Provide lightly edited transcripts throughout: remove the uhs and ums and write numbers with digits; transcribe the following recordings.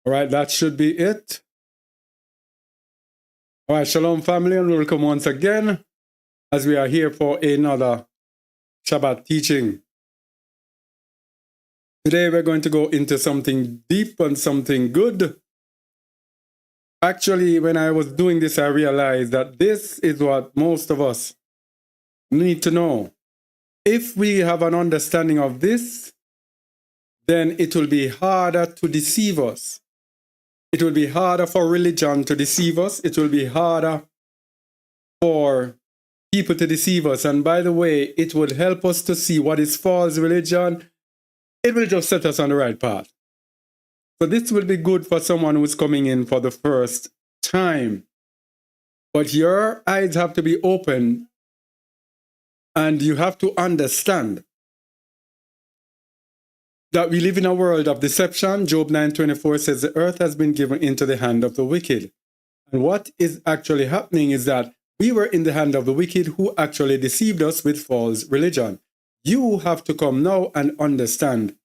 All right, that should be it. All right, shalom family, and welcome once again as we are here for another Shabbat teaching. Today we're going to go into something deep and something good. Actually, when I was doing this, I realized that this is what most of us need to know. If we have an understanding of this, then it will be harder to deceive us. It will be harder for religion to deceive us. It will be harder for people to deceive us. And by the way, it will help us to see what is false religion. It will just set us on the right path. So this will be good for someone who is coming in for the first time. But your eyes have to be open and you have to understand that we live in a world of deception. Job 9:24 says the earth has been given into the hand of the wicked. And what is actually happening is that we were in the hand of the wicked who actually deceived us with false religion. You have to come now and understand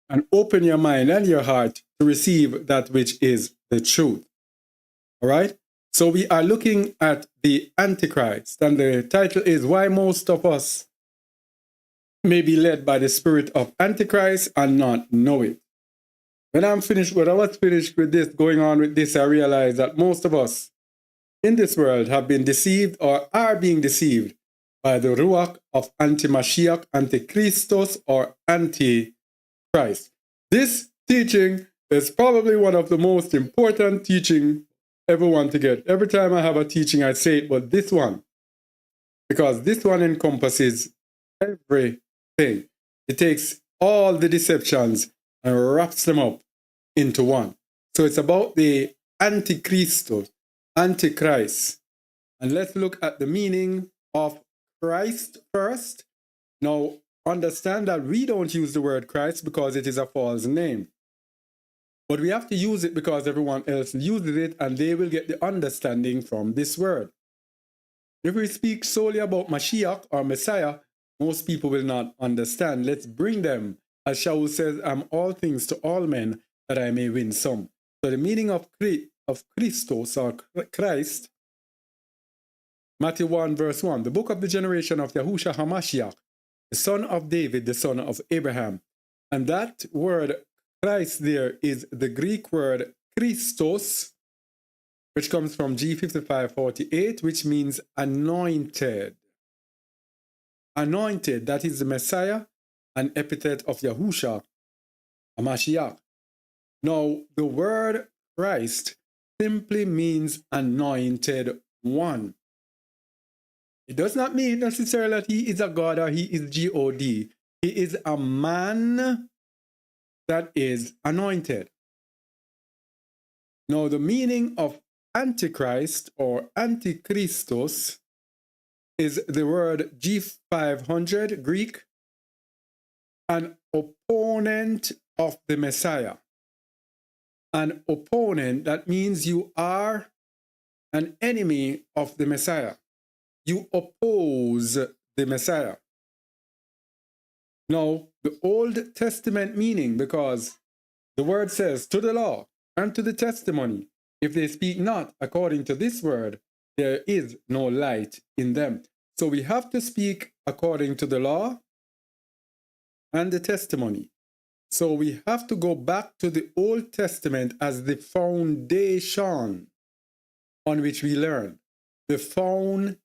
and open your mind and your heart to receive that which is the truth. All right? So we are looking at the Antichrist, and the title is Why Most of Us May Be Led by the Spirit of Antichrist and Not Know It. When I was finished with this, going on with this, I realized that most of us in this world have been deceived or are being deceived by the Ruach of anti-Mashiach, antichristos, or antichrist. This teaching is probably one of the most important teaching everyone to get. Every time I have a teaching, I say it, but this one, because this one encompasses everything. It takes all the deceptions and wraps them up into one. So it's about the antichristos, antichrist. And let's look at the meaning of Christ first. Now, understand that we don't use the word Christ because it is a false name. But we have to use it because everyone else uses it and they will get the understanding from this word. If we speak solely about Mashiach or Messiah, most people will not understand. Let's bring them. As Shaul says, I'm all things to all men that I may win some. So the meaning of Christos or Christ, Matthew 1 verse 1, the book of the generation of Yahushua HaMashiach, the son of David, the son of Abraham. And that word Christ there is the Greek word Christos, which comes from G5548, which means anointed. Anointed, that is the Messiah, an epithet of Yahushua HaMashiach. Now, the word Christ simply means anointed one. It does not mean necessarily that he is a God or he is God. He is a man that is anointed. Now, the meaning of Antichrist or Antichristos is the word G500 Greek, an opponent of the Messiah. An opponent, that means you are an enemy of the Messiah. You oppose the Messiah. Now, the Old Testament meaning, because the word says, to the law and to the testimony, if they speak not according to this word, there is no light in them. So we have to speak according to the law and the testimony. So we have to go back to the Old Testament as the foundation on which we learn. The foundation.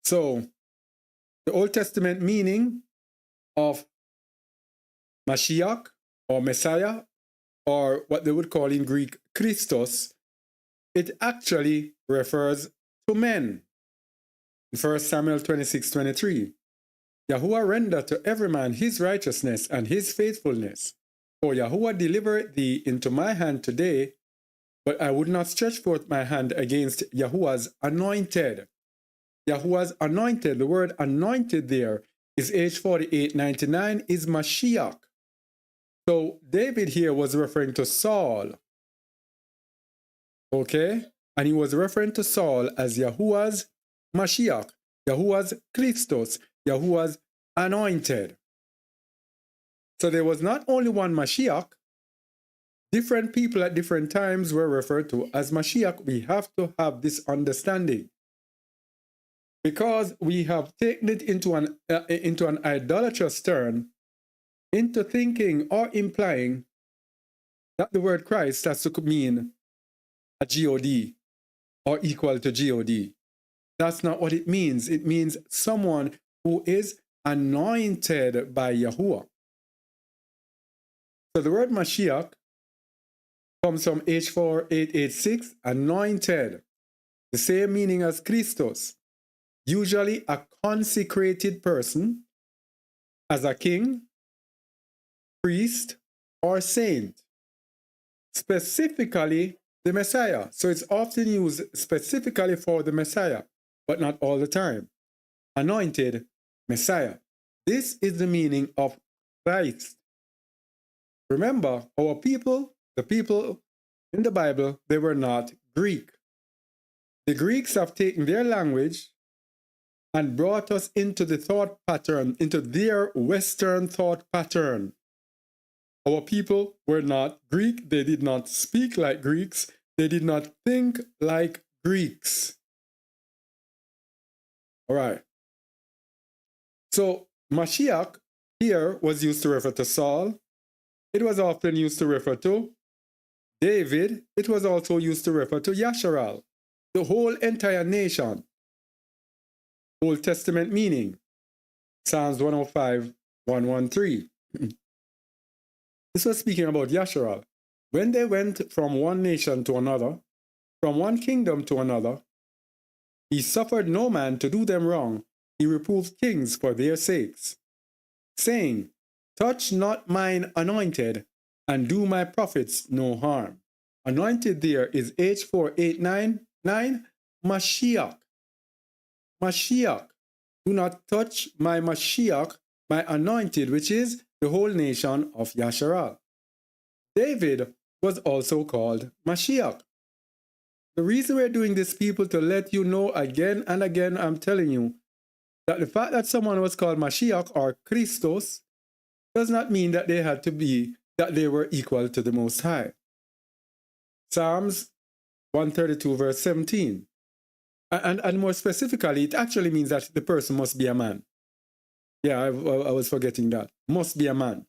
So the Old Testament meaning of Mashiach or Messiah, or what they would call in Greek Christos, it actually refers to men. In 1 Samuel 26:23, Yahuwah render to every man his righteousness and his faithfulness. For Yahuwah delivered thee into my hand today, but I would not stretch forth my hand against Yahuwah's anointed. Yahuwah's anointed, the word anointed there is H4899, is Mashiach. So David here was referring to Saul. Okay? And he was referring to Saul as Yahuwah's Mashiach, Yahuwah's Christos, Yahuwah's anointed. So there was not only one Mashiach, different people at different times were referred to as Mashiach. We have to have this understanding. Because we have taken it into an idolatrous turn, into thinking or implying that the word Christ has to mean a God or equal to God. That's not what it means. It means someone who is anointed by Yahuwah. So the word Mashiach comes from H4886, anointed, the same meaning as Christos, usually a consecrated person as a king, priest, or saint, specifically the Messiah. So it's often used specifically for the Messiah, but not all the time. Anointed Messiah. This is the meaning of Christ. Remember, our people, the people in the Bible, they were not Greek. The Greeks have taken their language and brought us into the thought pattern, into their Western thought pattern. Our people were not Greek. They did not speak like Greeks. They did not think like Greeks. All right. So Mashiach here was used to refer to Saul. It was often used to refer to David. It was also used to refer to Yasharal, the whole entire nation. Old Testament meaning. Psalms 105, 113. This was speaking about Yasharal. When they went from one nation to another, from one kingdom to another, he suffered no man to do them wrong. He reproved kings for their sakes, saying, touch not mine anointed, and do my prophets no harm. Anointed there is H4899, Mashiach. Mashiach. Do not touch my Mashiach, my anointed, which is the whole nation of Yasharal. David was also called Mashiach. The reason we're doing this, people, to let you know again and again, I'm telling you, that the fact that someone was called Mashiach or Christos does not mean that they had to be, that they were equal to the Most High. Psalms 132 verse 17. And more specifically, it actually means that the person must be a man. Yeah, I was forgetting that. Must be a man.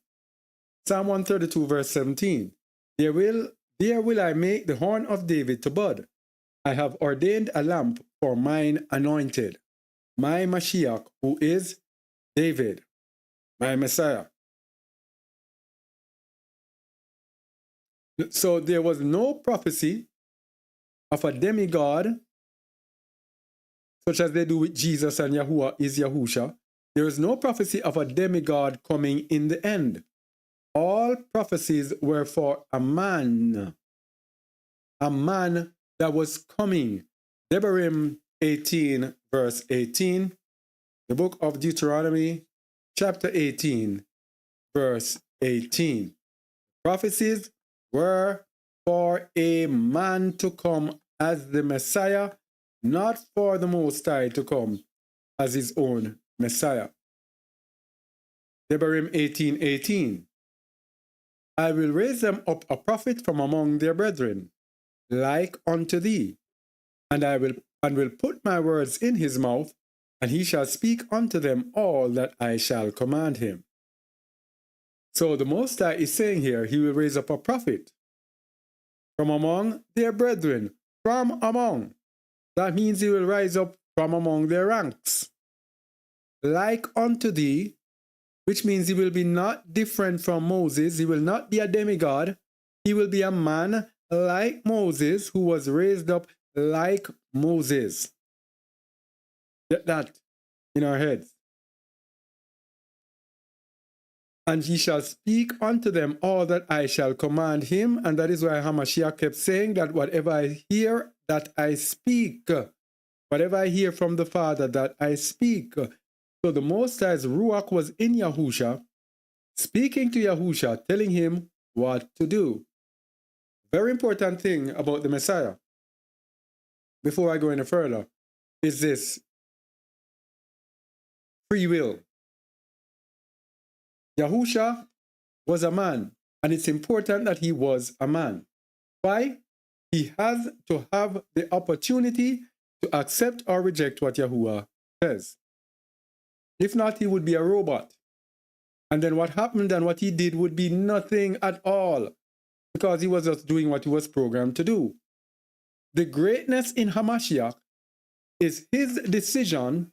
Psalm 132 verse 17. There will I make the horn of David to bud. I have ordained a lamp for mine anointed, my Mashiach, who is David, my Messiah. So there was no prophecy of a demigod, such as they do with Jesus and Yahuwah is Yahusha. There is no prophecy of a demigod coming in the end. All prophecies were for a man that was coming. Devarim 18 verse 18, the book of Deuteronomy chapter 18 verse 18. Prophecies were for a man to come as the Messiah, not for the Most High to come as his own Messiah. Devarim 18:18. I will raise them up a prophet from among their brethren, like unto thee, and will put my words in his mouth, and he shall speak unto them all that I shall command him. So the Most High is saying here, he will raise up a prophet from among their brethren, from among. That means he will rise up from among their ranks. Like unto thee, which means he will be not different from Moses. He will not be a demigod. He will be a man like Moses, who was raised up like Moses. Get that in our heads. And he shall speak unto them all that I shall command him. And that is why Hamashiach kept saying that whatever I hear, that I speak. Whatever I hear from the Father, that I speak. So the Most High's Ruach was in Yahusha, speaking to Yahusha, telling him what to do. Very important thing about the Messiah, before I go any further, is this: free will. Yahusha was a man, and it's important that he was a man. Why? He has to have the opportunity to accept or reject what Yahuwah says. If not, he would be a robot. And then what happened and what he did would be nothing at all, because he was just doing what he was programmed to do. The greatness in Hamashiach is his decision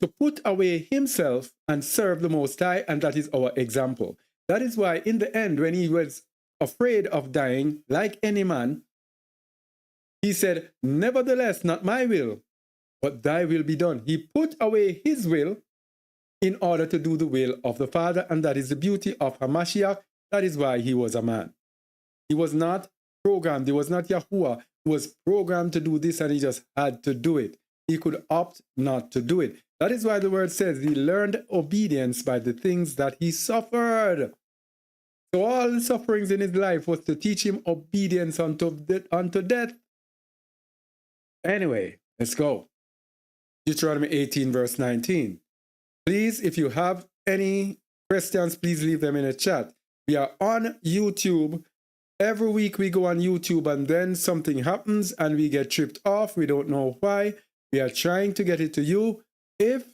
to put away himself and serve the Most High, and that is our example. That is why in the end, when he was afraid of dying, like any man, he said, nevertheless, not my will, but thy will be done. He put away his will in order to do the will of the Father, and that is the beauty of Hamashiach. That is why he was a man. He was not programmed. He was not Yahuwah. He was programmed to do this, and he just had to do it. He could opt not to do it. That is why the word says he learned obedience by the things that he suffered. So all the sufferings in his life was to teach him obedience unto death. Anyway, let's go. Deuteronomy 18, verse 19. Please, if you have any questions, please leave them in the chat. We are on YouTube. Every week we go on YouTube and then something happens and we get tripped off. We don't know why. We are trying to get it to you. If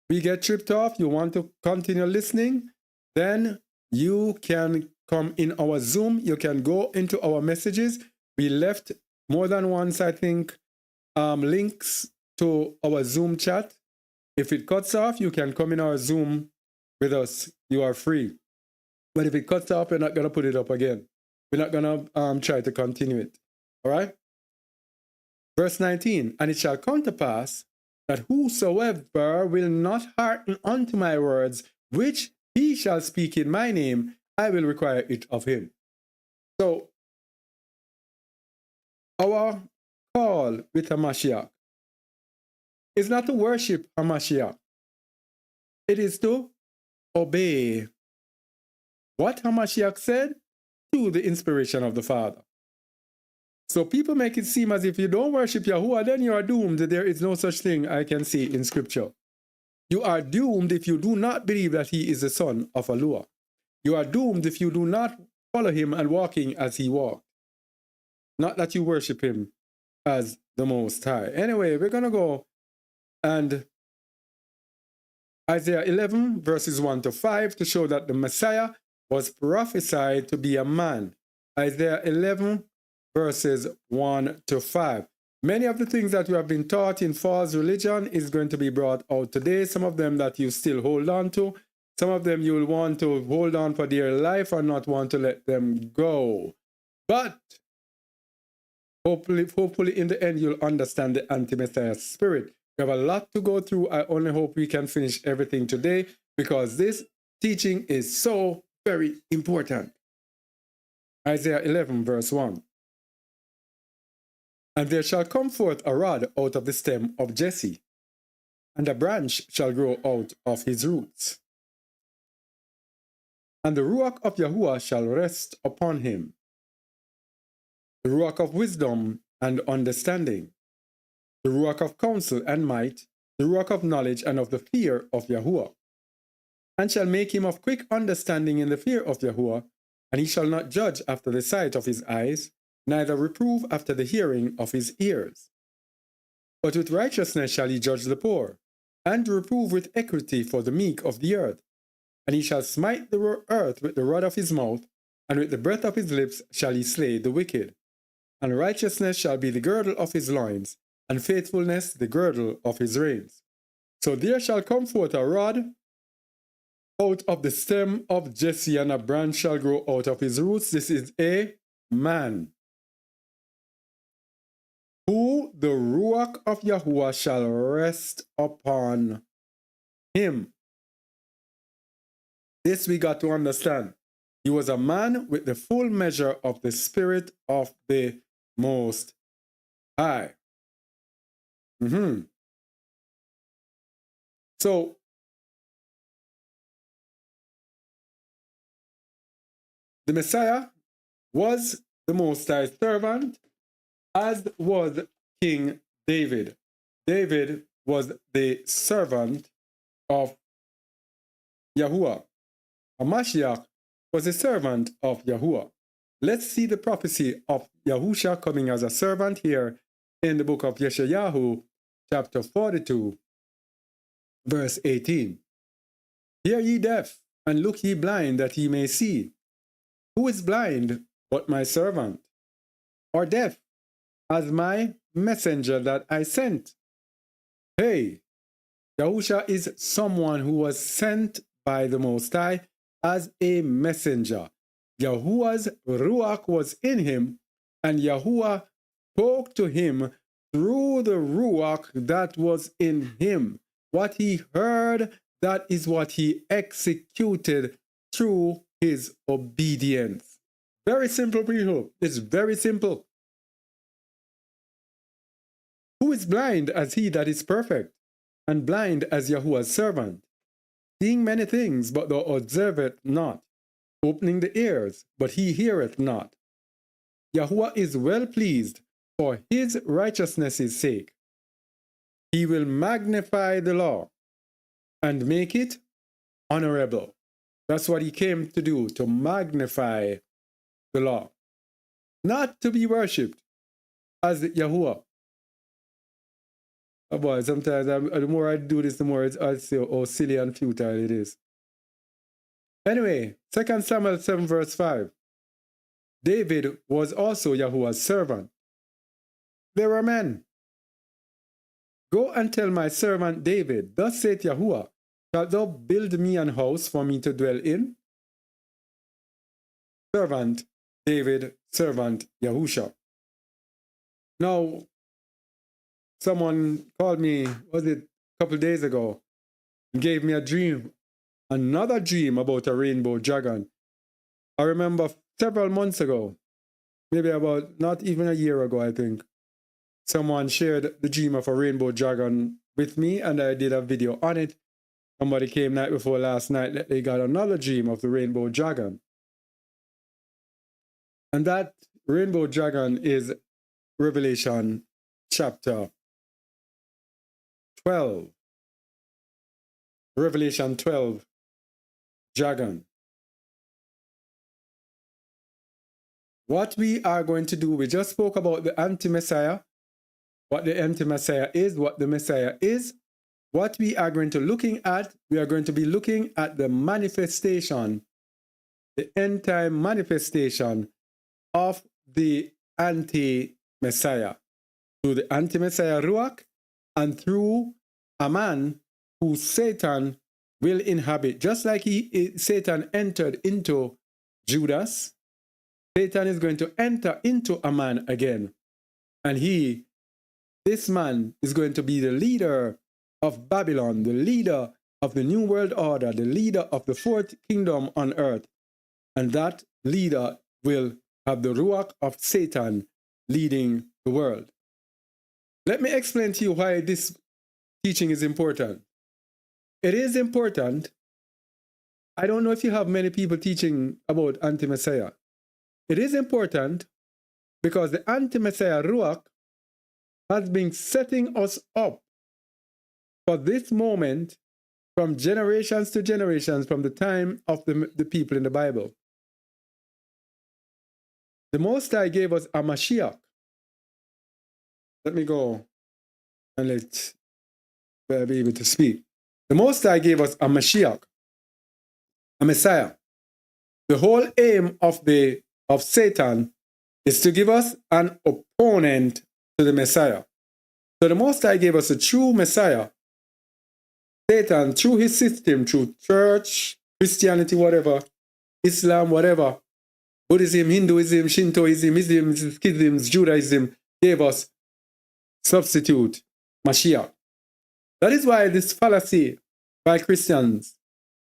we get tripped off, you want to continue listening, then you can come in our Zoom. You can go into our messages. We left more than once, I think, links to our Zoom chat. If it cuts off, you can come in our Zoom with us. You are free. But if it cuts off, we're not going to put it up again. We're not going to try to continue it. All right? Verse 19, and it shall come to pass that whosoever will not hearken unto my words, which he shall speak in my name, I will require it of him. So, our call with Hamashiach is not to worship Hamashiach. It is to obey what Hamashiach said to the inspiration of the Father. So people make it seem as if you don't worship Yahuwah, then you are doomed. There is no such thing I can see in Scripture. You are doomed if you do not believe that he is the son of Aluah. You are doomed if you do not follow him and walking as he walked. Not that you worship him as the Most High. Anyway, we're going to go and Isaiah 11 verses 1 to 5 to show that the Messiah was prophesied to be a man. Isaiah 11 verses 1 to 5. Many of the things that you have been taught in false religion is going to be brought out today. Some of them that you still hold on to. Some of them you will want to hold on for dear life and not want to let them go. But hopefully in the end you'll understand the anti-Messiah spirit. We have a lot to go through. I only hope we can finish everything today because this teaching is so very important. Isaiah 11 verse 1. And there shall come forth a rod out of the stem of Jesse, and a branch shall grow out of his roots. And the Ruach of Yahuwah shall rest upon him, the Ruach of wisdom and understanding, the Ruach of counsel and might, the Ruach of knowledge and of the fear of Yahuwah. And shall make him of quick understanding in the fear of Yahuwah, and he shall not judge after the sight of his eyes, neither reprove after the hearing of his ears. But with righteousness shall he judge the poor, and reprove with equity for the meek of the earth. And he shall smite the earth with the rod of his mouth, and with the breath of his lips shall he slay the wicked. And righteousness shall be the girdle of his loins, and faithfulness the girdle of his reins. So there shall come forth a rod out of the stem of Jesse, and a branch shall grow out of his roots. This is a man, who the Ruach of Yahuwah shall rest upon him. This we got to understand. He was a man with the full measure of the Spirit of the Most High. So, the Messiah was the Most High's servant, as was King David. David was the servant of Yahuwah. Hamashiach was a servant of Yahuwah. Let's see the prophecy of Yahusha coming as a servant here in the book of Yeshayahu, chapter 42, verse 18. Hear ye deaf, and look ye blind, that ye may see. Who is blind but my servant? Or deaf as my messenger that I sent? Hey, Yahusha is someone who was sent by the Most High as a messenger. Yahuwah's Ruach was in him, and Yahuwah spoke to him through the Ruach that was in him. What he heard, that is what he executed through his obedience. Very simple, people. It's very simple. Who is blind as he that is perfect, and blind as Yahuwah's servant? Seeing many things, but thou observest not. Opening the ears, but he heareth not. Yahuwah is well pleased for his righteousness' sake. He will magnify the law and make it honorable. That's what he came to do, to magnify the law. Not to be worshipped as Yahuwah. Oh boy, sometimes the more I do this, the more I see how silly and futile it is. Anyway, 2 Samuel 7 verse 5. David was also Yahuwah's servant. There were men. Go and tell my servant David, thus saith Yahuwah, shalt thou build me an house for me to dwell in? Servant David, servant Yahusha. Now, someone called me, was it a couple days ago, and gave me a dream, another dream about a rainbow dragon. I remember several months ago, maybe about not even a year ago, I think, someone shared the dream of a rainbow dragon with me, and I did a video on it. Somebody came night before last night that they got another dream of the rainbow dragon. And that rainbow dragon is Revelation chapter 12. Revelation 12, dragon. What we are going to do, we just spoke about the anti-Messiah, what the anti-Messiah is, what the Messiah is. What we are going to looking at, we are going to be looking at the manifestation, the end time manifestation of the anti-Messiah, through the anti-Messiah Ruach, and through a man who Satan will inhabit. Just like Satan entered into Judas, Satan is going to enter into a man again. And this man is going to be the leader of Babylon, the leader of the New World Order, the leader of the fourth kingdom on earth. And that leader will have the Ruach of Satan leading the world. Let me explain to you why this teaching is important. It is important. I don't know if you have many people teaching about anti-Messiah. It is important because the anti-Messiah Ruach has been setting us up for this moment from generations to generations, from the time of the people in the Bible. The Most High gave us a Mashiach. Let me go and let be able to speak. The Most High gave us a Mashiach, a Messiah. The whole aim of Satan is to give us an opponent to the Messiah. So the Most High gave us a true Messiah. Satan, through his system, through church, Christianity, whatever, Islam, whatever, Buddhism, Hinduism, Shintoism, Islam, Sikhism, Judaism, gave us substitute, Mashiach. That is why this fallacy by Christians,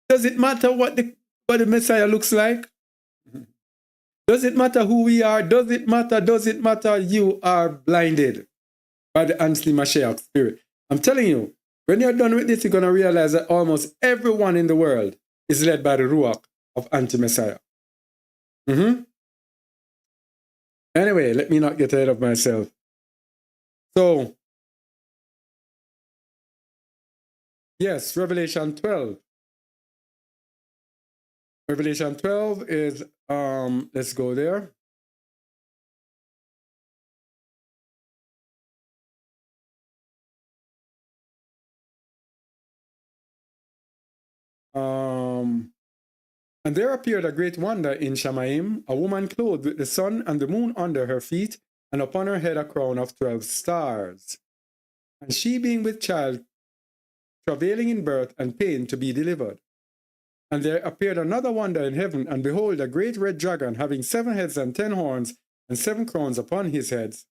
does it matter what the Messiah looks like? Does it matter who we are? Does it matter? Does it matter? You are blinded by the anti-Mashiach spirit. I'm telling you, when you're done with this, you're going to realize that almost everyone in the world is led by the Ruach of anti-Messiah. Anyway, let me not get ahead of myself. So, yes, Revelation 12. Revelation 12 is, let's go there. And there appeared a great wonder in Shamaim, a woman clothed with the sun and the moon under her feet, and upon her head a crown of 12 stars. And she being with child, travailing in birth and pain to be delivered. And there appeared another wonder in heaven, and behold, a great red dragon, having 7 heads and 10 horns, and 7 crowns upon his heads.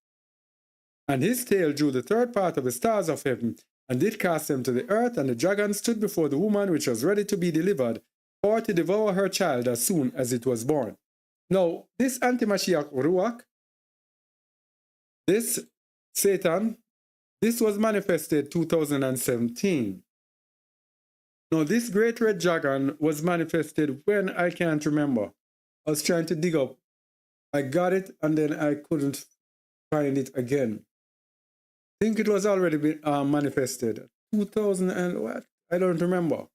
And his tail drew the third part of the stars of heaven, and did cast them to the earth, and the dragon stood before the woman which was ready to be delivered, for to devour her child as soon as it was born. Now, this anti-Mashiach Ruach, this Satan, this was manifested 2017. Now, this great red dragon was manifested when I can't remember. I was trying to dig up. I got it, and then I couldn't find it again. I think it was already been manifested. 2000 and what? I don't remember.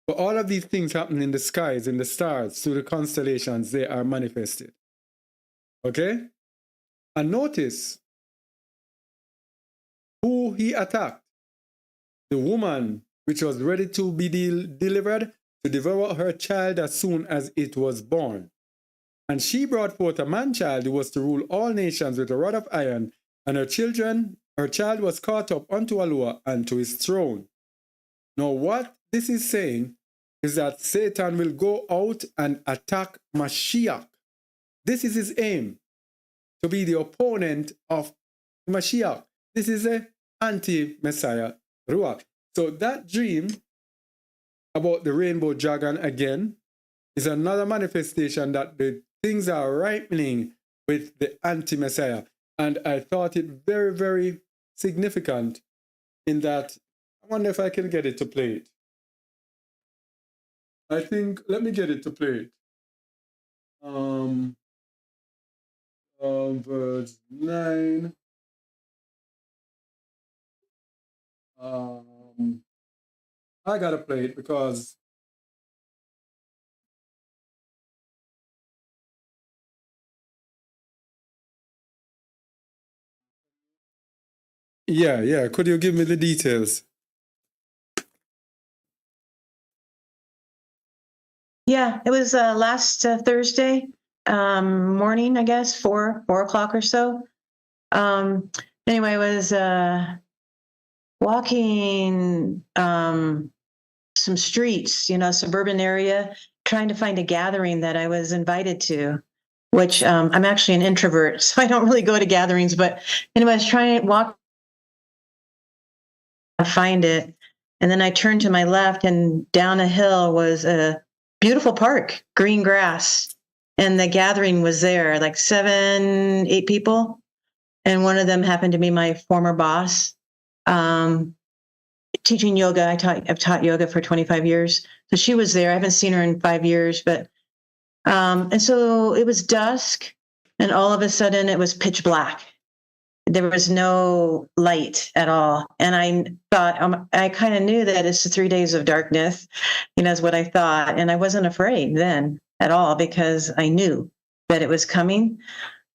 But all of these things happen in the skies, in the stars, through the constellations, they are manifested. Okay? And notice who he attacked. The woman which was ready to be delivered, to devour her child as soon as it was born. And she brought forth a man-child who was to rule all nations with a rod of iron, and her child was caught up unto Alua and to his throne. Now what this is saying is that Satan will go out and attack Mashiach. This is his aim, to be the opponent of Mashiach. This is an anti-Messiah Ruach. So that dream about the rainbow dragon again is another manifestation that the things are ripening with the anti-Messiah. And I thought it very, very significant in that, I wonder if I can get it to play it. I think, let me get it to play it. Verse 9. I gotta play it because yeah. Could you give me the details? Yeah, it was last Thursday morning, I guess, 4 o'clock or so. Anyway, I was walking some streets, suburban area, trying to find a gathering that I was invited to, which I'm actually an introvert, so I don't really go to gatherings. But anyway, I was trying to walk, find it. And then I turned to my left, and down a hill was a beautiful park, green grass. And the gathering was there, like 7, 8 people. And one of them happened to be my former boss. Teaching yoga, I've taught yoga for 25 years. So she was there. I haven't seen her in 5 years, but and so it was dusk, and all of a sudden it was pitch black. There was no light at all. And I thought, I kind of knew that it's the 3 days of darkness, is what I thought. And I wasn't afraid then at all, because I knew that it was coming.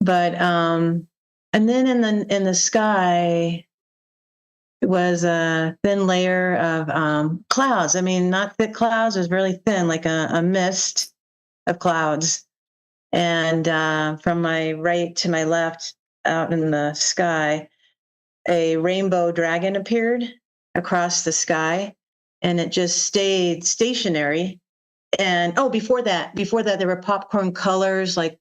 But and then in the sky, it was a thin layer of clouds. I mean, not thick clouds, it was really thin, like a mist of clouds. And from my right to my left, out in the sky, a rainbow dragon appeared across the sky, and it just stayed stationary. And before that, there were popcorn colors, like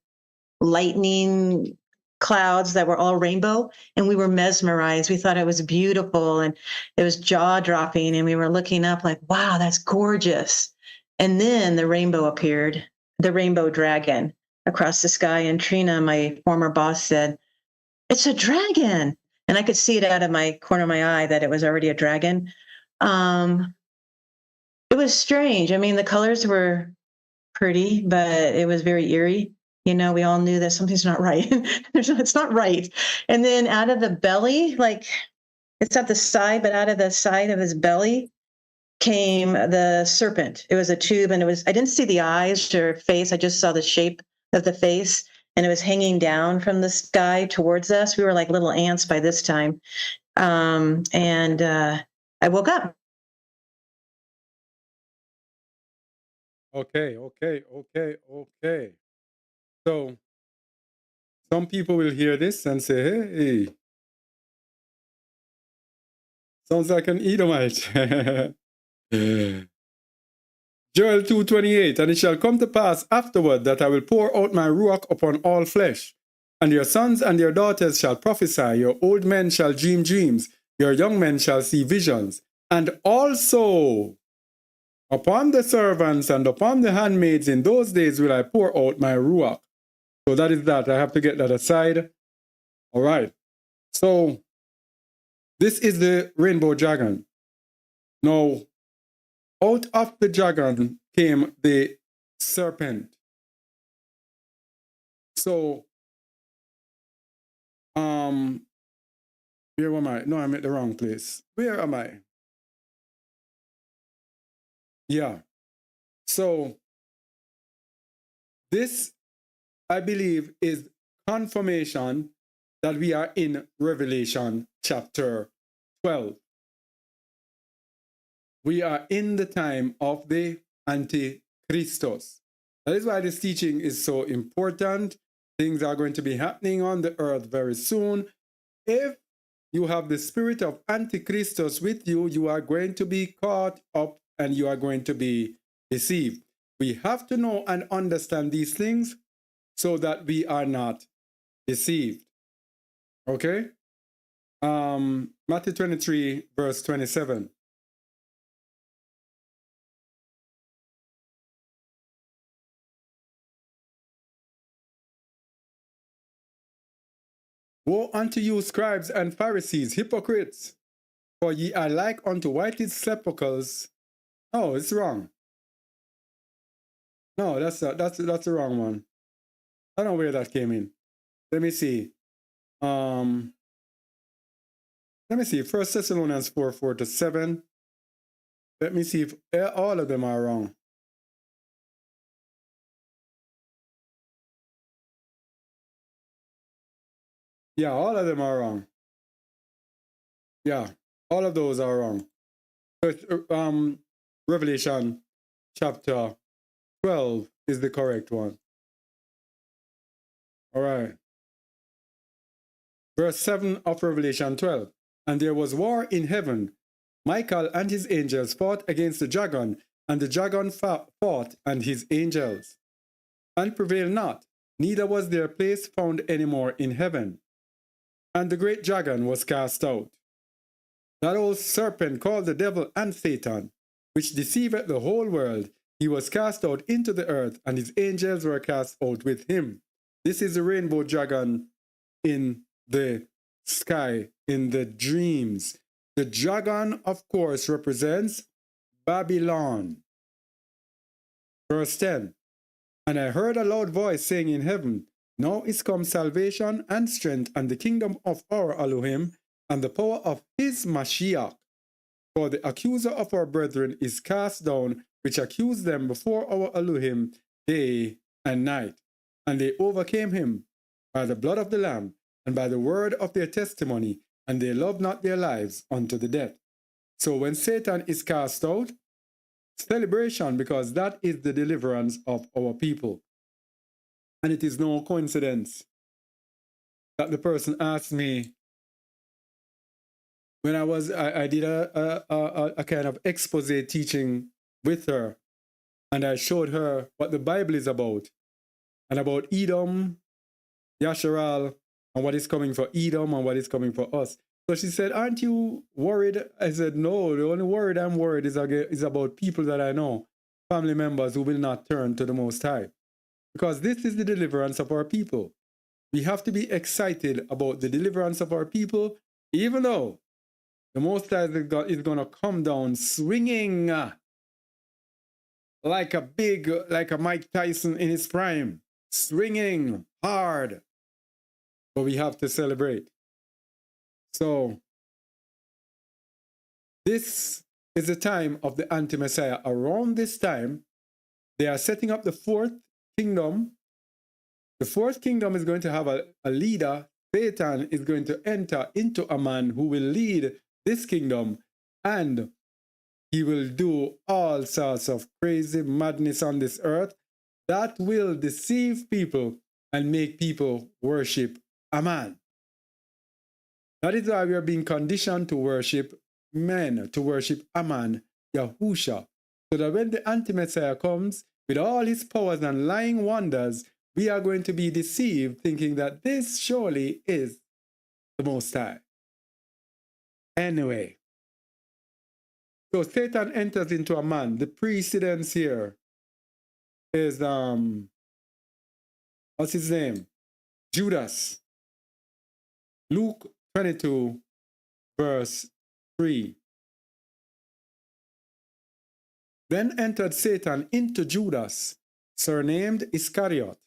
lightning clouds that were all rainbow, and we were mesmerized. We thought it was beautiful, and it was jaw-dropping, and we were looking up like, wow, that's gorgeous. And then the rainbow appeared, the rainbow dragon across the sky, and Trina, my former boss, said, "It's a dragon." And I could see it out of my corner of my eye that it was already a dragon. It was strange. I mean, the colors were pretty, but it was very eerie. We all knew that something's not right. It's not right. And then out of the belly, like it's at the side, but out of the side of his belly, came the serpent. It was a tube, and I didn't see the eyes or face. I just saw the shape of the face, and it was hanging down from the sky towards us. We were like little ants by this time. And I woke up. Okay. So some people will hear this and say, hey, sounds like an Edomite. Joel 2:28, and it shall come to pass afterward that I will pour out my Ruach upon all flesh, and your sons and your daughters shall prophesy, your old men shall dream dreams, your young men shall see visions, and also upon the servants and upon the handmaids in those days will I pour out my Ruach. So that is that. I have to get that aside. All right. So this is the rainbow dragon. Now, out of the dragon came the serpent. So, where am I? No, I'm at the wrong place. Where am I? Yeah. So, this, I believe, is confirmation that we are in Revelation chapter 12. We are in the time of the antichrists. That is why this teaching is so important. Things are going to be happening on the earth very soon. If you have the spirit of antichrists with you, you are going to be caught up and you are going to be deceived. We have to know and understand these things so that we are not deceived. Okay? Matthew 23, verse 27. Woe unto you, scribes and Pharisees, hypocrites! For ye are like unto whited sepulchres. Oh, it's wrong. No, that's the wrong one. I don't know where that came in. Let me see. Let me see. 1 Thessalonians 4:4-7. Let me see if all of them are wrong. Yeah, all of them are wrong. Yeah, all of those are wrong. Revelation chapter 12 is the correct one. All right. Verse 7 of Revelation 12. And there was war in heaven. Michael and his angels fought against the dragon, and the dragon fought and his angels, and prevailed not, neither was their place found any more in heaven. And the great dragon was cast out, that old serpent called the devil and Satan, which deceiveth the whole world. He was cast out into the earth, and his angels were cast out with him. This is the rainbow dragon in the sky, in the dreams. The dragon, of course, represents Babylon. Verse 10. And I heard a loud voice saying in heaven, Now is come salvation and strength and the kingdom of our Elohim and the power of his Mashiach. For the accuser of our brethren is cast down, which accused them before our Elohim day and night. And they overcame him by the blood of the Lamb and by the word of their testimony, and they loved not their lives unto the death. So when Satan is cast out, celebration, because that is the deliverance of our people. And it is no coincidence that the person asked me, when I did a kind of expose teaching with her, and I showed her what the Bible is about, and about Edom, Yasharal, and what is coming for Edom and what is coming for us. So she said, aren't you worried? I said, no, the only worried I'm worried is about people that I know, family members who will not turn to the Most High. Because this is the deliverance of our people. We have to be excited about the deliverance of our people, even though the Most High is going to come down swinging like a Mike Tyson in his prime, swinging hard. But we have to celebrate. So this is the time of the anti-Messiah. Around this time, they are setting up the fourth kingdom. The fourth kingdom is going to have a leader. Satan is going to enter into a man who will lead this kingdom, and he will do all sorts of crazy madness on this earth that will deceive people and make people worship a man. That is why we are being conditioned to worship men, to worship a man, Yahusha, so that when the anti-Messiah comes with all his powers and lying wonders, we are going to be deceived, thinking that this surely is the Most High. Anyway, so Satan enters into a man. The precedence here is, what's his name? Judas. Luke 22, verse 3. Then entered Satan into Judas, surnamed Iscariot,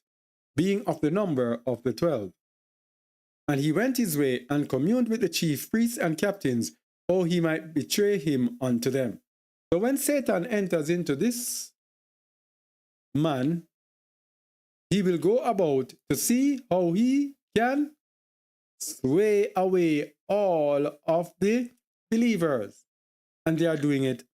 being of the number of the 12. And he went his way and communed with the chief priests and captains, how he might betray him unto them. So when Satan enters into this man, he will go about to see how he can sway away all of the believers. And they are doing it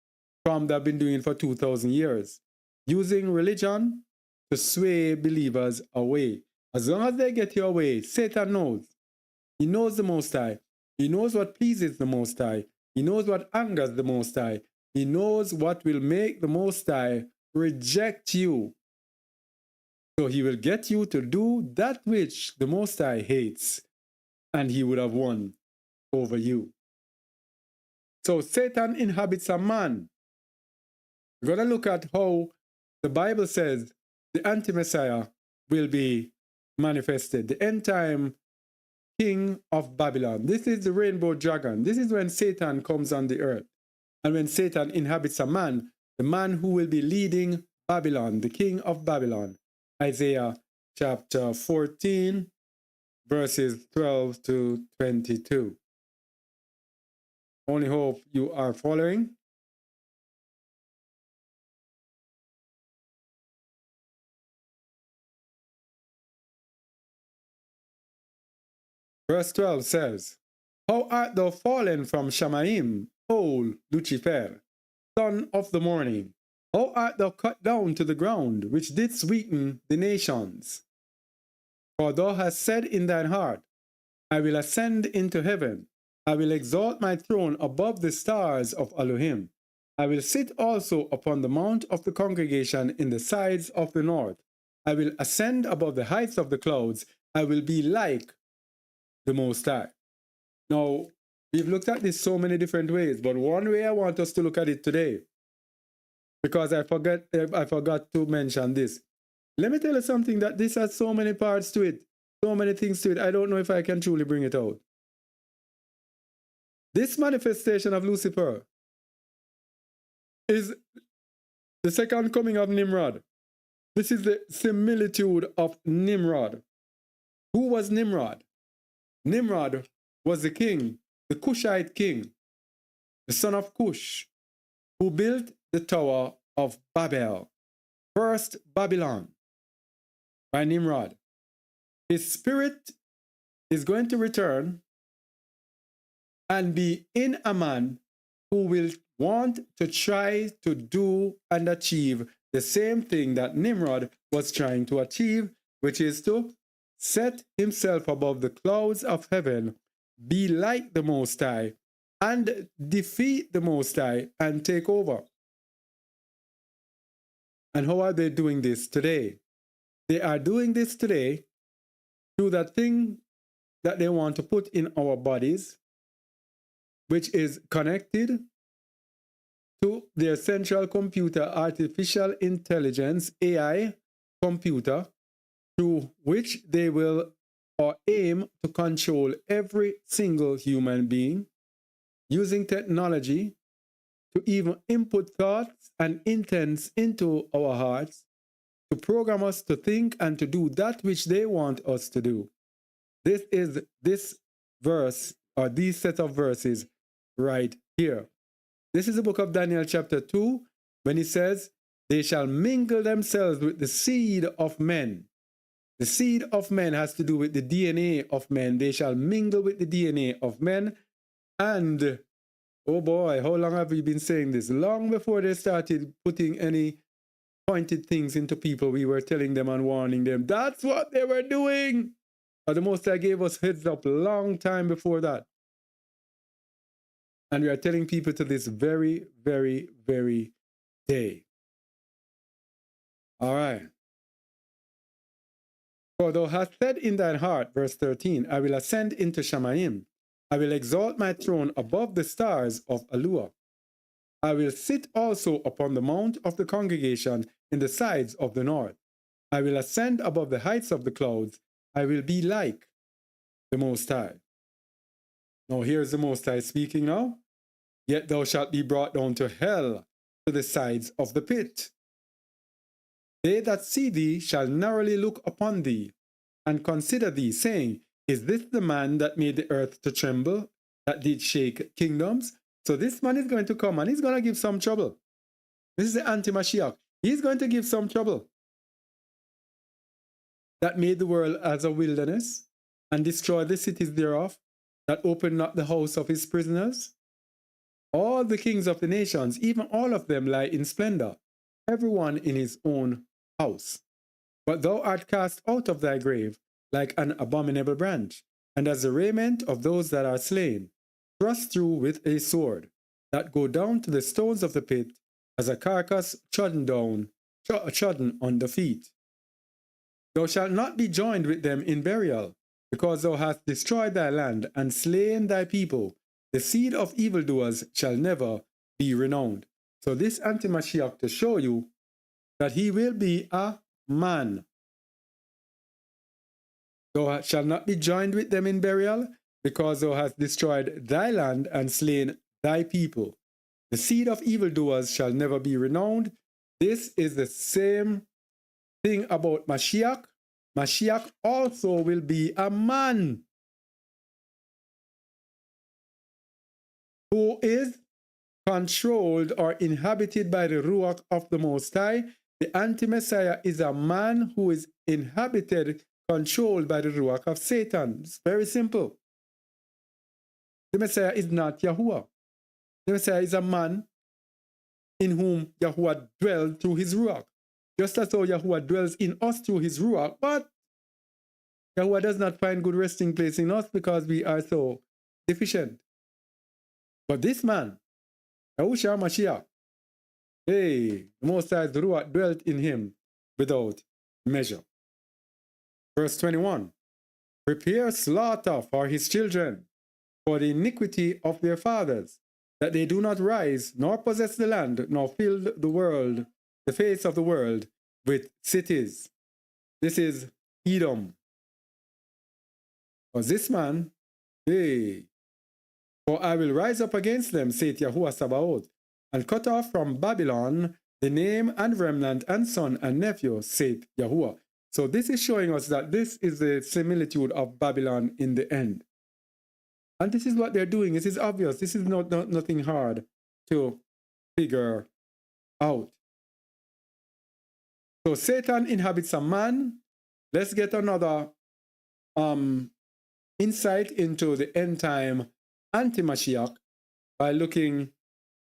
they've been doing it for 2,000 years, using religion to sway believers away. As long as they get you away, Satan knows. He knows the Most High. He knows what pleases the Most High. He knows what angers the Most High. He knows what will make the Most High reject you. So he will get you to do that which the Most High hates, and he would have won over you. So Satan inhabits a man. We're going to look at how the Bible says the anti-Messiah will be manifested. The end-time king of Babylon. This is the rainbow dragon. This is when Satan comes on the earth. And when Satan inhabits a man, the man who will be leading Babylon, the king of Babylon. Isaiah chapter 14, verses 12 to 22. Only hope you are following. Verse 12 says, How art thou fallen from Shamaim, O Lucifer, son of the morning? How art thou cut down to the ground, which didst weaken the nations? For thou hast said in thine heart, I will ascend into heaven. I will exalt my throne above the stars of Elohim. I will sit also upon the mount of the congregation in the sides of the north. I will ascend above the heights of the clouds. I will be like the Most High. Now, we've looked at this so many different ways, but one way I want us to look at it today, because I forgot to mention this. Let me tell you something, that this has so many parts to it, so many things to it. I don't know if I can truly bring it out. This manifestation of Lucifer is the second coming of Nimrod. This is the similitude of Nimrod. Who was Nimrod? Nimrod was the king, the Cushite king, the son of Cush, who built the Tower of Babel, first Babylon, by Nimrod. His spirit is going to return and be in a man who will want to try to do and achieve the same thing that Nimrod was trying to achieve, which is to set himself above the clouds of heaven, be like the Most High, and defeat the Most High and take over. And how are they doing this today? They are doing this today through that thing that they want to put in our bodies, which is connected to their central computer, artificial intelligence, AI computer, through which they will or aim to control every single human being, using technology to even input thoughts and intents into our hearts, to program us to think and to do that which they want us to do. This is this verse, or these set of verses right here. This is the book of Daniel chapter 2, when he says, they shall mingle themselves with the seed of men. The seed of men has to do with the DNA of men. They shall mingle with the DNA of men. And, oh boy, how long have we been saying this? Long before they started putting any pointed things into people, we were telling them and warning them. That's what they were doing. But the Most High gave us heads up a long time before that. And we are telling people to this very, very, very day. All right. For thou hast said in thine heart, verse 13, I will ascend into Shamayim. I will exalt my throne above the stars of Alua. I will sit also upon the mount of the congregation in the sides of the north. I will ascend above the heights of the clouds. I will be like the Most High. Now here's the Most High speaking now. Yet thou shalt be brought down to hell, to the sides of the pit. They that see thee shall narrowly look upon thee, and consider thee, saying, is this the man that made the earth to tremble, that did shake kingdoms? So this man is going to come and he's going to give some trouble. This is the anti-Mashiach. He's going to give some trouble. That made the world as a wilderness, and destroyed the cities thereof, that opened not the house of his prisoners. All the kings of the nations, even all of them, lie in splendor, everyone in his own house. But thou art cast out of thy grave like an abominable branch, and as the raiment of those that are slain, thrust through with a sword, that go down to the stones of the pit, as a carcass trodden on the feet. Thou shalt not be joined with them in burial, because thou hast destroyed thy land and slain thy people. The seed of evildoers shall never be renowned. So this anti-Mashiach to show you that he will be a man. Thou shalt not be joined with them in burial, because thou hast destroyed thy land and slain thy people. The seed of evildoers shall never be renowned. This is the same thing about Mashiach. Mashiach also will be a man who is controlled or inhabited by the Ruach of the Most High. The anti-Messiah is a man who is inhabited, controlled by the Ruach of Satan. It's very simple. The Messiah is not Yahuwah. The Messiah is a man in whom Yahuwah dwelled through his Ruach. Just as though Yahuwah dwells in us through his Ruach, but Yahuwah does not find good resting place in us because we are so deficient. But this man, Yahushua Mashiach, hey, the Most High's Ruach dwelt in him without measure. Verse 21, prepare slaughter for his children, for the iniquity of their fathers, that they do not rise, nor possess the land, nor fill the world, the face of the world, with cities. This is Edom. For this man, hey, for I will rise up against them, saith Yahuwah Sabaoth, and cut off from Babylon the name and remnant and son and nephew, saith Yahuwah. So this is showing us that this is the similitude of Babylon in the end. And this is what they're doing. This is obvious. This is nothing hard to figure out. So Satan inhabits a man. Let's get another insight into the end time anti-Mashiach by looking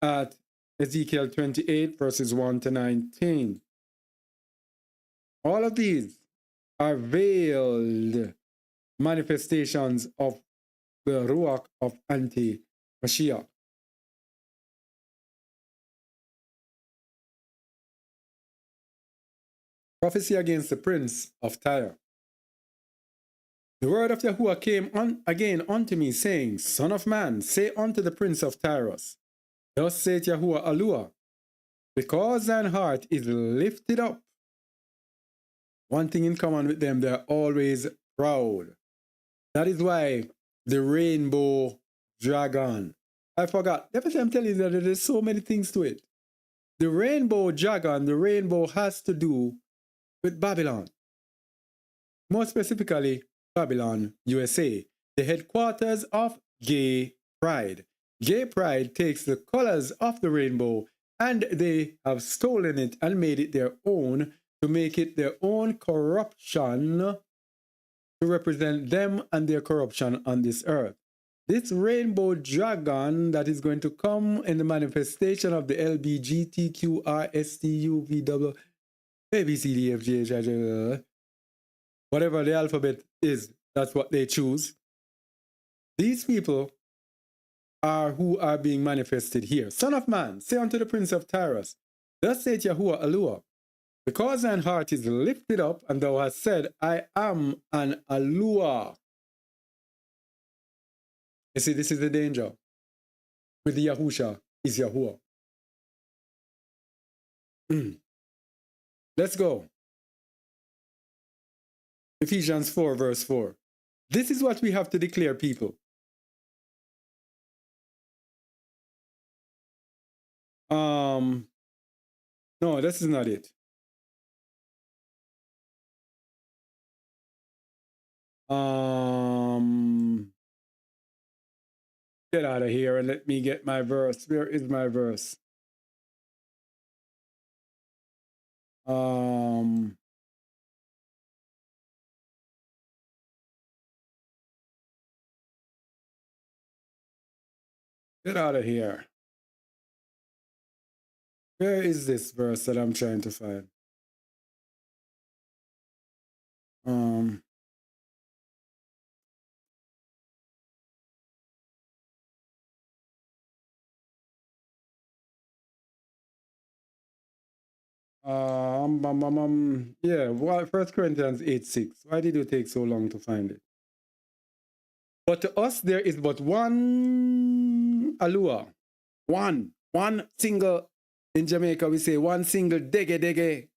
at Ezekiel 28 verses 1 to 19. All of these are veiled manifestations of the Ruach of anti-Mashiach. Prophecy against the prince of Tyre. The word of Yahuwah came again unto me, saying, Son of man, say unto the prince of Tyre, thus saith Yahuwah Alua, because thine heart is lifted up. One thing in common with them, they're always proud. That is why the rainbow dragon. I forgot. Every time I'm telling you that there's so many things to it. The rainbow dragon, the rainbow has to do with Babylon. More specifically, Babylon, USA, the headquarters of gay pride. Gay pride takes the colors of the rainbow and they have stolen it and made it their own to make it their own corruption to represent them and their corruption on this earth. This rainbow dragon that is going to come in the manifestation of the LBGTQRSTUVW ABCDFGH, whatever the alphabet is, that's what they choose. These people are who are being manifested here. Son of man, say unto the prince of Tyre, thus saith Yahuwah Alua, because thine heart is lifted up, and thou hast said, I am an Alua. You see, this is the danger. With the Yahusha is Yahuwah. Let's go. Ephesians 4, verse 4. This is what we have to declare, people. No, this is not it. Get out of here and let me get my verse. Where is my verse? Get out of here. Where is this verse that I'm trying to find? Yeah, well, 1 Corinthians 8:6. Why did you take so long to find it? But to us there is but one Alua. One single, in Jamaica we say one single dege.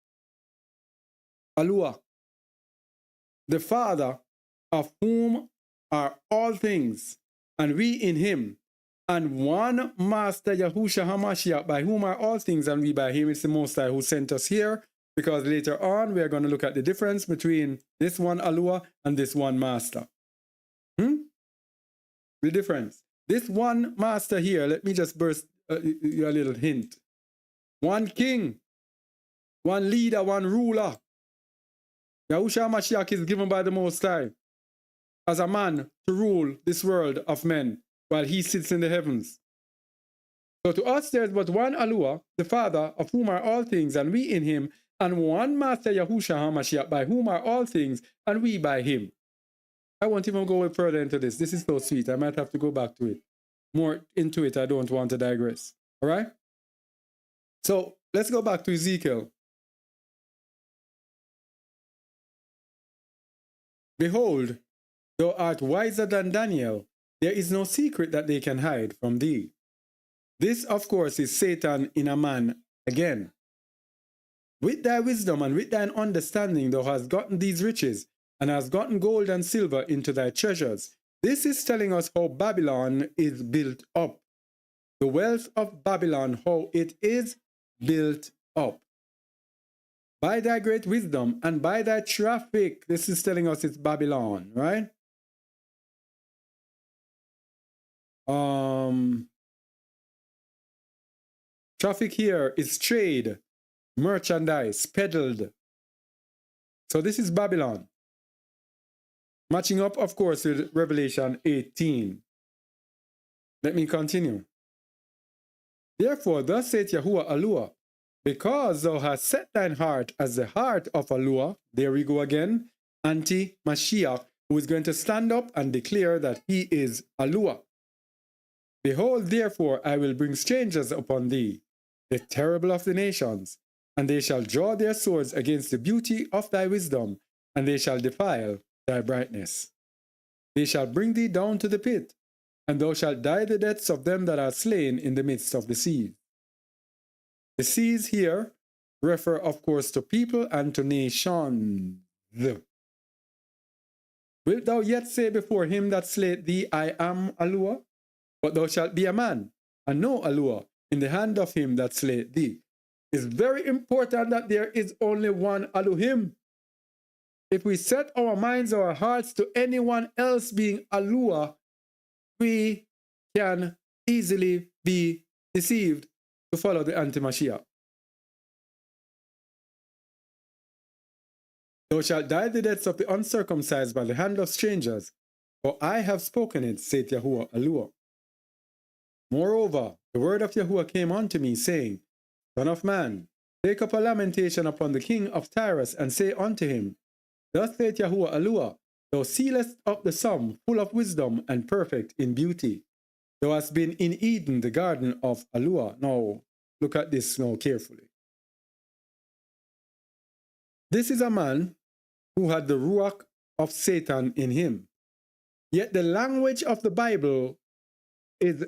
Alua. The Father, of whom are all things, and we in him, and one Master Yahusha HaMashiach, by whom are all things, and we by him. It's the Most High who sent us here, because later on we are going to look at the difference between this one Alua and this one Master. The difference. This one Master here, let me just burst you a little hint. One king, one leader, one ruler. Yahusha HaMashiach is given by the Most High as a man to rule this world of men while he sits in the heavens. So to us there is but one Alua, the Father, of whom are all things, and we in him, and one Master Yahusha HaMashiach, by whom are all things, and we by him. I won't even go further into this. This is so sweet. I might have to go back to it. More into it. I don't want to digress. All right? So let's go back to Ezekiel. Behold, thou art wiser than Daniel. There is no secret that they can hide from thee. This, of course, is Satan in a man again. With thy wisdom and with thine understanding thou hast gotten these riches, and hast gotten gold and silver into thy treasures. This is telling us how Babylon is built up. The wealth of Babylon, how it is built up. By thy great wisdom and by thy traffic, this is telling us it's Babylon, right? Traffic here is trade, merchandise, peddled. So this is Babylon. Matching up, of course, with Revelation 18. Let me continue. Therefore, thus saith Yahuwah Alua, because thou hast set thine heart as the heart of Alua, there we go again, anti-Mashiach, who is going to stand up and declare that he is Alua. Behold, therefore, I will bring strangers upon thee, the terrible of the nations, and they shall draw their swords against the beauty of thy wisdom, and they shall defile thy brightness. They shall bring thee down to the pit, and thou shalt die the deaths of them that are slain in the midst of the seas. The seas here refer, of course, to people and to nations. Wilt thou yet say before him that slayed thee, I am Alua? But thou shalt be a man, and no Alua, in the hand of him that slayed thee. It's very important that there is only one Elohim. If we set our minds, our hearts to anyone else being Alua, we can easily be deceived to follow the anti-Mashiach. Thou shalt die the deaths of the uncircumcised by the hand of strangers, for I have spoken it, saith Yahuwah Elohim. Moreover, the word of Yahuwah came unto me, saying, Son of man, take up a lamentation upon the king of Tyre, and say unto him, Thus saith Yahuwah Elohim, Thou sealest up the sum, full of wisdom and perfect in beauty. Thou hast been in Eden, the garden of Elohim. Now, look at this now carefully. This is a man who had the Ruach of Satan in him. Yet the language of the Bible is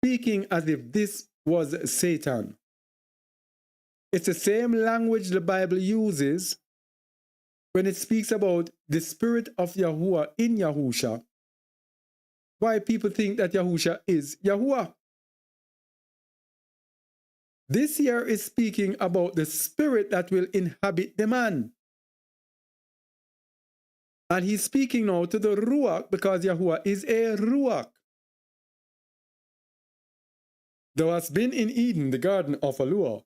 speaking as if this was Satan. It's the same language the Bible uses when it speaks about the spirit of Yahuwah in Yahusha. Why people think that Yahusha is Yahuwah. This here is speaking about the spirit that will inhabit the man. And he's speaking now to the Ruach because Yahuwah is a Ruach. Thou hast been in Eden, the garden of Elohim.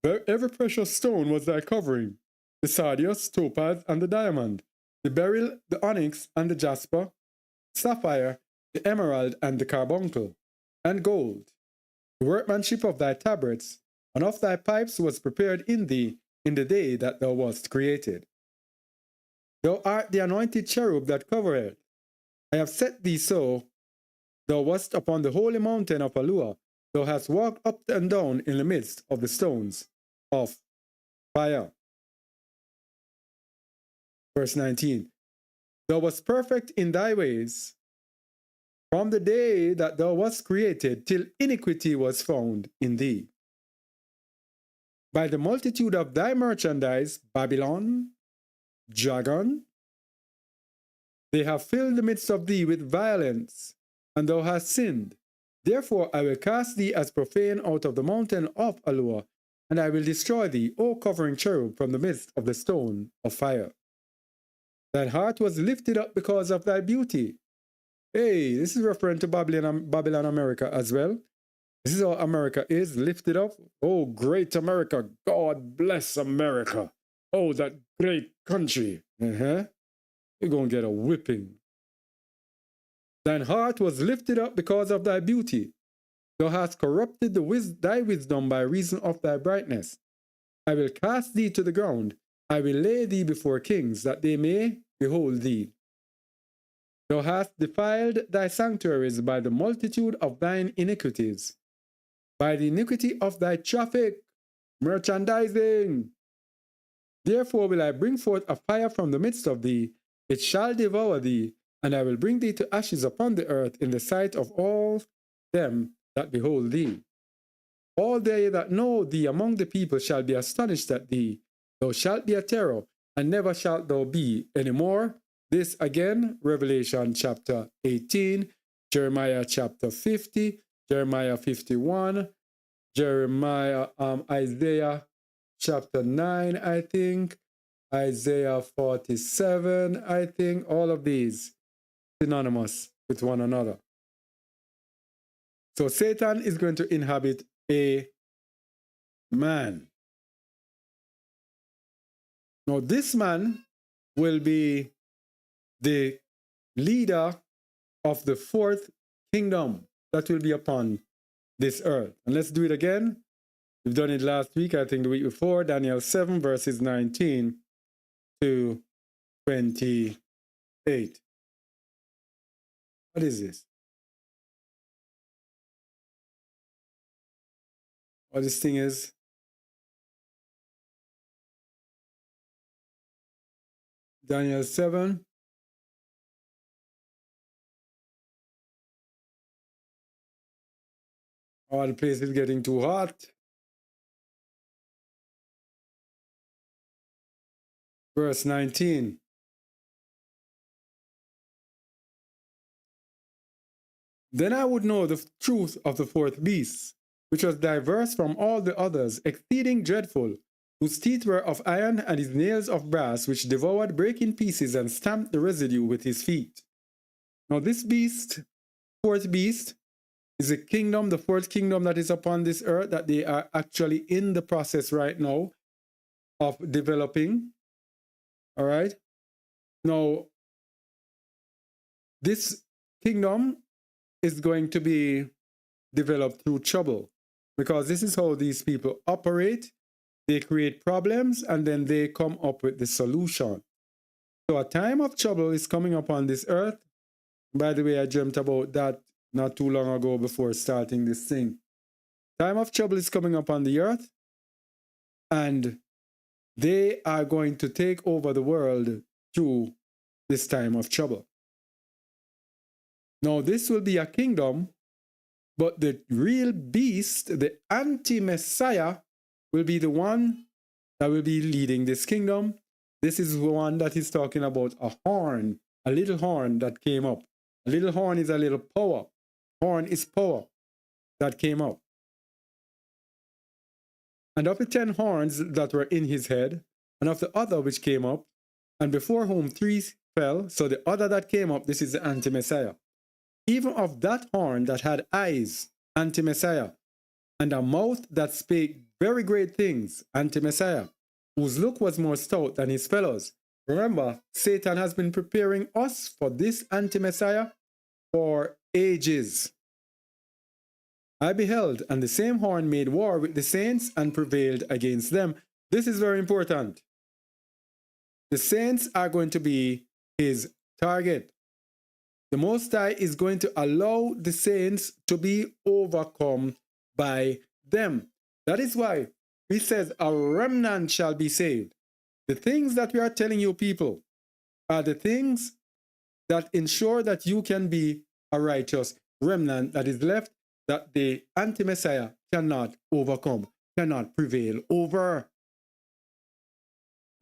Every precious stone was thy covering, the sardius, topaz, and the diamond, the beryl, the onyx, and the jasper, sapphire, the emerald, and the carbuncle, and gold. The workmanship of thy tabrets and of thy pipes was prepared in thee in the day that thou wast created. Thou art the anointed cherub that covereth. I have set thee so. Thou wast upon the holy mountain of Elohim. Thou hast walked up and down in the midst of the stones of fire. Verse 19. Thou wast perfect in thy ways from the day that thou wast created till iniquity was found in thee. By the multitude of thy merchandise, Babylon, dragon, they have filled the midst of thee with violence, and thou hast sinned. Therefore I will cast thee as profane out of the mountain of Elohim, and I will destroy thee, O covering cherub, from the midst of the stone of fire. Thine heart was lifted up because of thy beauty. Hey, this is referring to Babylon, America as well. This is how America is lifted up. Oh, great America. God bless America. Oh, that great country. You're going to get a whipping. Thine heart was lifted up because of thy beauty. Thou hast corrupted thy wisdom by reason of thy brightness. I will cast thee to the ground. I will lay thee before kings, that they may behold thee. Thou hast defiled thy sanctuaries by the multitude of thine iniquities, by the iniquity of thy traffic, merchandising. Therefore will I bring forth a fire from the midst of thee, it shall devour thee, and I will bring thee to ashes upon the earth in the sight of all them that behold thee. All they that know thee among the people shall be astonished at thee. Thou shalt be a terror, and never shalt thou be any more. This again, Revelation chapter 18, Jeremiah chapter 50, Jeremiah 51, Isaiah chapter 9, I think, Isaiah 47, I think, all of these synonymous with one another. So Satan is going to inhabit a man. Now this man will be the leader of the fourth kingdom that will be upon this earth. And let's do it again. We've done it last week, I think the week before, Daniel 7 verses 19 to 28. What is this? What this thing is? Daniel 7. Oh, the place is getting too hot. Verse 19. Then I would know the truth of the fourth beast, which was diverse from all the others, exceeding dreadful, whose teeth were of iron and his nails of brass, which devoured, brake in pieces, and stamped the residue with his feet. Now this beast, fourth beast, is a kingdom, the fourth kingdom that is upon this earth, that they are actually in the process right now of developing. All right. Now, this kingdom is going to be developed through trouble, because this is how these people operate. They create problems and then they come up with the solution. So a time of trouble is coming upon this earth. By the way, I dreamt about that not too long ago before starting this thing. Time of trouble is coming upon the earth, and they are going to take over the world through this time of trouble. Now, this will be a kingdom, but the real beast, the anti-Messiah, will be the one that will be leading this kingdom. This is the one that is talking about a horn, a little horn that came up. A little horn is a little power. Horn is power that came up. And of the 10 horns that were in his head, and of the other which came up, and before whom 3 fell, so the other that came up, this is the anti-Messiah. Even of that horn that had eyes, anti-Messiah, and a mouth that spake very great things, anti-Messiah, whose look was more stout than his fellows. Remember, Satan has been preparing us for this anti-Messiah for ages. I beheld, and the same horn made war with the saints and prevailed against them. This is very important. The saints are going to be his target. The Most High is going to allow the saints to be overcome by them. That is why he says a remnant shall be saved. The things that we are telling you, people, are the things that ensure that you can be a righteous remnant that is left, that the anti-Messiah cannot overcome, cannot prevail over.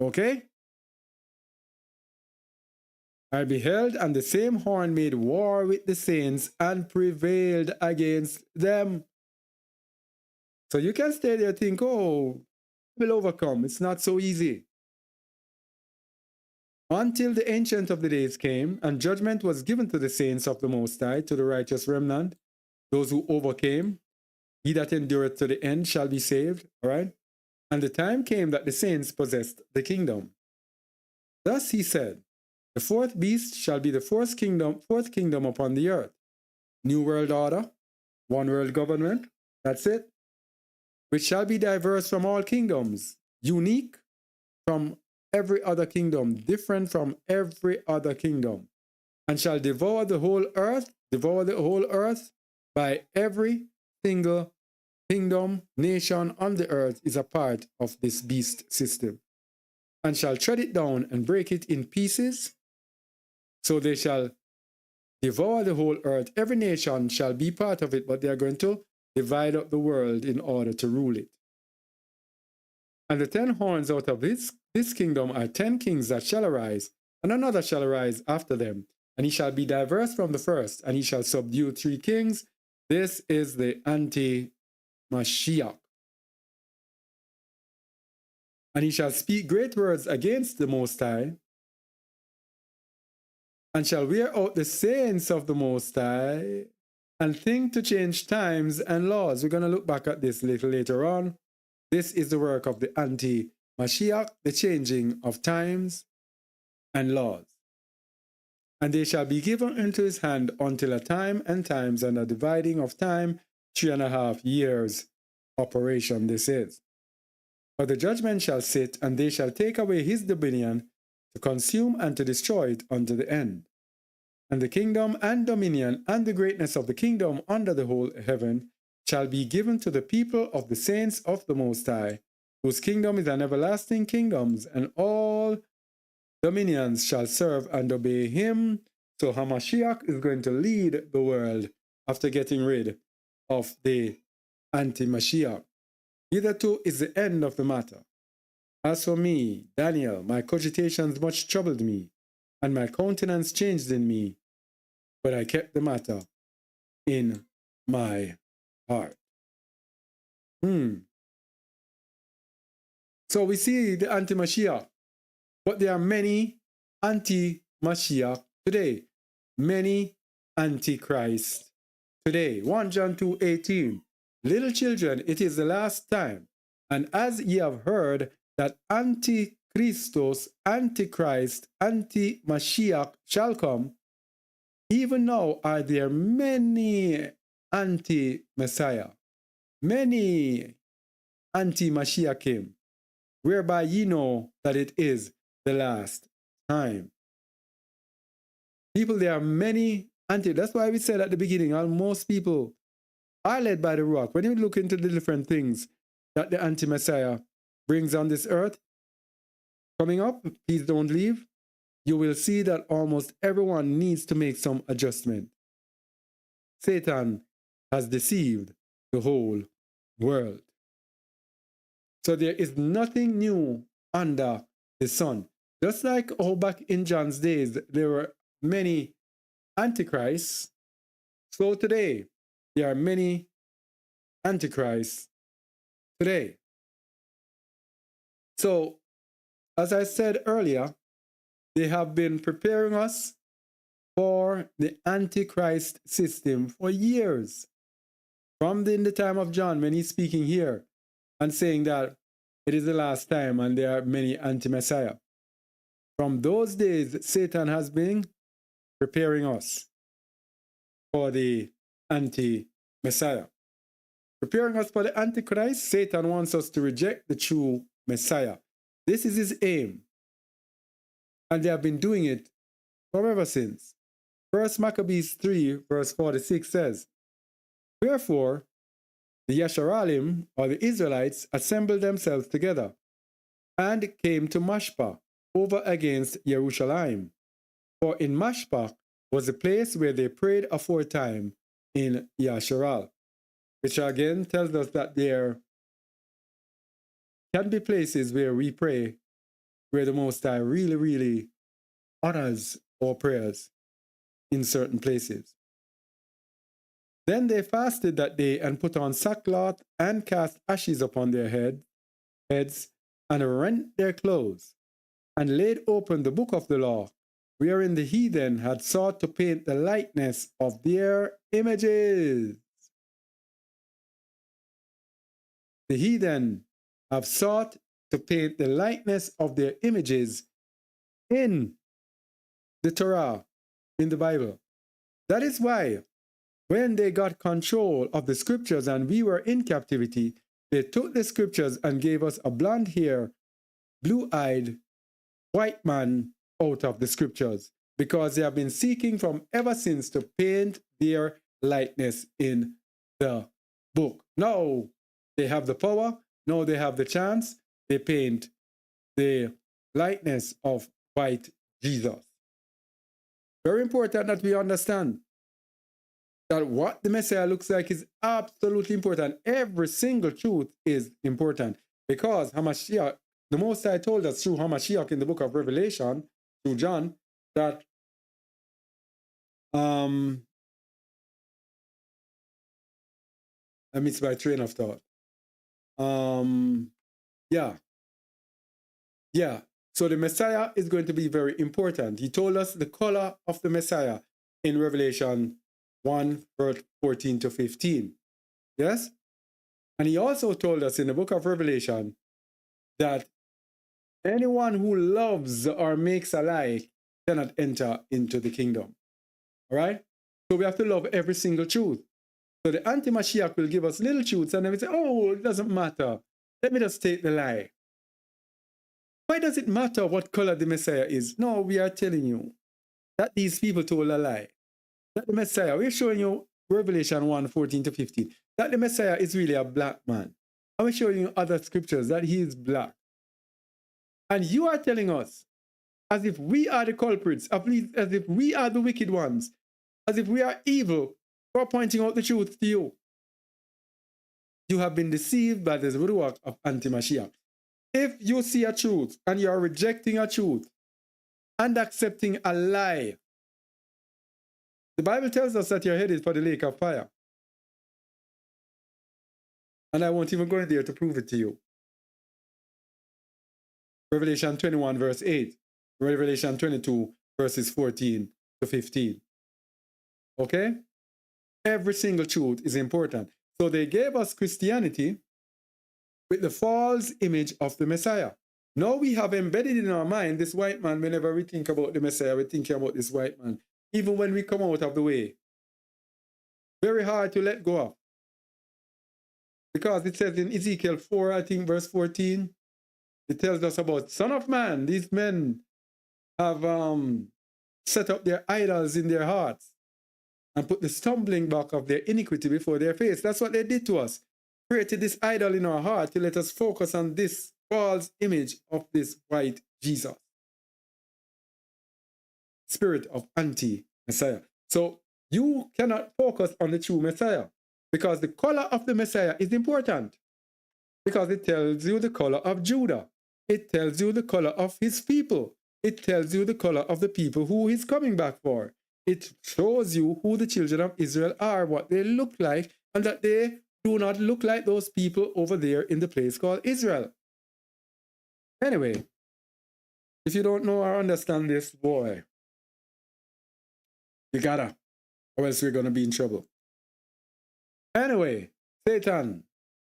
Okay? I beheld, and the same horn made war with the saints and prevailed against them. So you can stay there and think, oh, we'll overcome. It's not so easy. Until the Ancient of the Days came, and judgment was given to the saints of the Most High, to the righteous remnant, those who overcame. He that endureth to the end shall be saved. All right? And the time came that the saints possessed the kingdom. Thus he said, the fourth beast shall be the fourth kingdom upon the earth. New world order, one world government, that's it. Which shall be diverse from all kingdoms, unique from every other kingdom, different from every other kingdom, and shall devour the whole earth by every single kingdom, nation on the earth is a part of this beast system, and shall tread it down and break it in pieces. So they shall devour the whole earth. Every nation shall be part of it, but they are going to divide up the world in order to rule it. And the 10 horns out of this kingdom are 10 kings that shall arise, and another shall arise after them. And he shall be diverse from the first, and he shall subdue 3 kings. This is the anti-Mashiach. And he shall speak great words against the Most High, and shall wear out the saints of the Most High, and think to change times and laws. We're going to look back at this a little later on. This is the work of the anti-Mashiach, the changing of times and laws. And they shall be given into his hand until a time and times and a dividing of time, 3.5 years operation this is. But the judgment shall sit, and they shall take away his dominion, to consume and to destroy it unto the end. And the kingdom and dominion and the greatness of the kingdom under the whole heaven shall be given to the people of the saints of the Most High, whose kingdom is an everlasting kingdom, and all dominions shall serve and obey him. So Hamashiach is going to lead the world after getting rid of the anti-Mashiach. Hitherto is the end of the matter. As for me, Daniel, my cogitations much troubled me, and my countenance changed in me, but I kept the matter in my heart. So we see the anti-Mashiach, but there are many anti-Mashiach today, many antichrists today. 1 John 2:18. Little children, it is the last time. And as ye have heard that Antichristos, Antichrist, Anti-Mashiach shall come, even now are there many anti-Messiah, many anti-Mashiachim, whereby ye know that it is the last time. People, there are many that's why we said at the beginning, most people are led by the Ruach. When you look into the different things that the anti-Messiah brings on this earth, coming up, please don't leave, you will see that almost everyone needs to make some adjustment. Satan has deceived the whole world. So there is nothing new under the sun. Just like back in John's days, there were many antichrists. So today, there are many antichrists today. So, as I said earlier, they have been preparing us for the antichrist system for years. From in the time of John, when he's speaking here and saying that it is the last time and there are many anti-Messiah. From those days, Satan has been preparing us for the anti-Messiah. Preparing us for the Antichrist, Satan wants us to reject the true Messiah. This is his aim. And they have been doing it forever since. 1 Maccabees 3 verse 46 says, Wherefore the Yasharalim, or the Israelites, assembled themselves together and came to Mashpah over against Jerusalem. For in Mashpah was a place where they prayed aforetime in Yasharal, which again tells us that there can be places where we pray, where the Most High really, really honors our prayers in certain places. Then they fasted that day and put on sackcloth and cast ashes upon their heads and rent their clothes and laid open the book of the law, wherein the heathen had sought to paint the likeness of their images. The heathen have sought to paint the likeness of their images in the Torah, in the Bible. That is why when they got control of the scriptures and we were in captivity, they took the scriptures and gave us a blonde hair, blue-eyed white man out of the scriptures, because they have been seeking from ever since to paint their likeness in the book. Now they have the power, now they have the chance, they paint the likeness of white Jesus. Very important that we understand that what the Messiah looks like is absolutely important. Every single truth is important, because Hamashiach, the Most High told us through Hamashiach in the book of Revelation, through John, that I missed my train of thought. So the Messiah is going to be very important. He told us the color of the Messiah in Revelation 1, verse 14 to 15. Yes? And he also told us in the book of Revelation that anyone who loves or makes a lie cannot enter into the kingdom. All right? So we have to love every single truth. So the anti-Mashiach will give us little truths and then we say, oh, it doesn't matter. Let me just take the lie. Why does it matter what color the Messiah is? No, we are telling you that these people told a lie. That the Messiah, we're showing you Revelation 1, 14 to 15, that the Messiah is really a black man. And we're showing you other scriptures that he is black. And you are telling us, as if we are the culprits, as if we are the wicked ones, as if we are evil, for pointing out the truth to you. You have been deceived by the Ruach of anti-Mashiach. If you see a truth and you are rejecting a truth and accepting a lie, the Bible tells us that you're headed for the lake of fire. And I won't even go in there to prove it to you. Revelation 21 verse 8. Revelation 22 verses 14 to 15. Okay? Every single truth is important. So they gave us Christianity with the false image of the Messiah. Now we have embedded in our mind this white man. Whenever we think about the Messiah, we're thinking about this white man. Even when we come out of the way. Very hard to let go of. Because it says in Ezekiel 4, I think verse 14, it tells us about Son of Man. These men have set up their idols in their hearts and put the stumbling block of their iniquity before their face. That's what they did to us. Created this idol in our heart to let us focus on this false image of this white Jesus. Spirit of anti-Messiah. So you cannot focus on the true Messiah because the color of the Messiah is important because it tells you the color of Judah. It tells you the color of his people. It tells you the color of the people who he's coming back for. It shows you who the children of Israel are, what they look like, and that they do not look like those people over there in the place called Israel. Anyway, if you don't know or understand this, boy, you gotta, or else we're going to be in trouble. Anyway, Satan,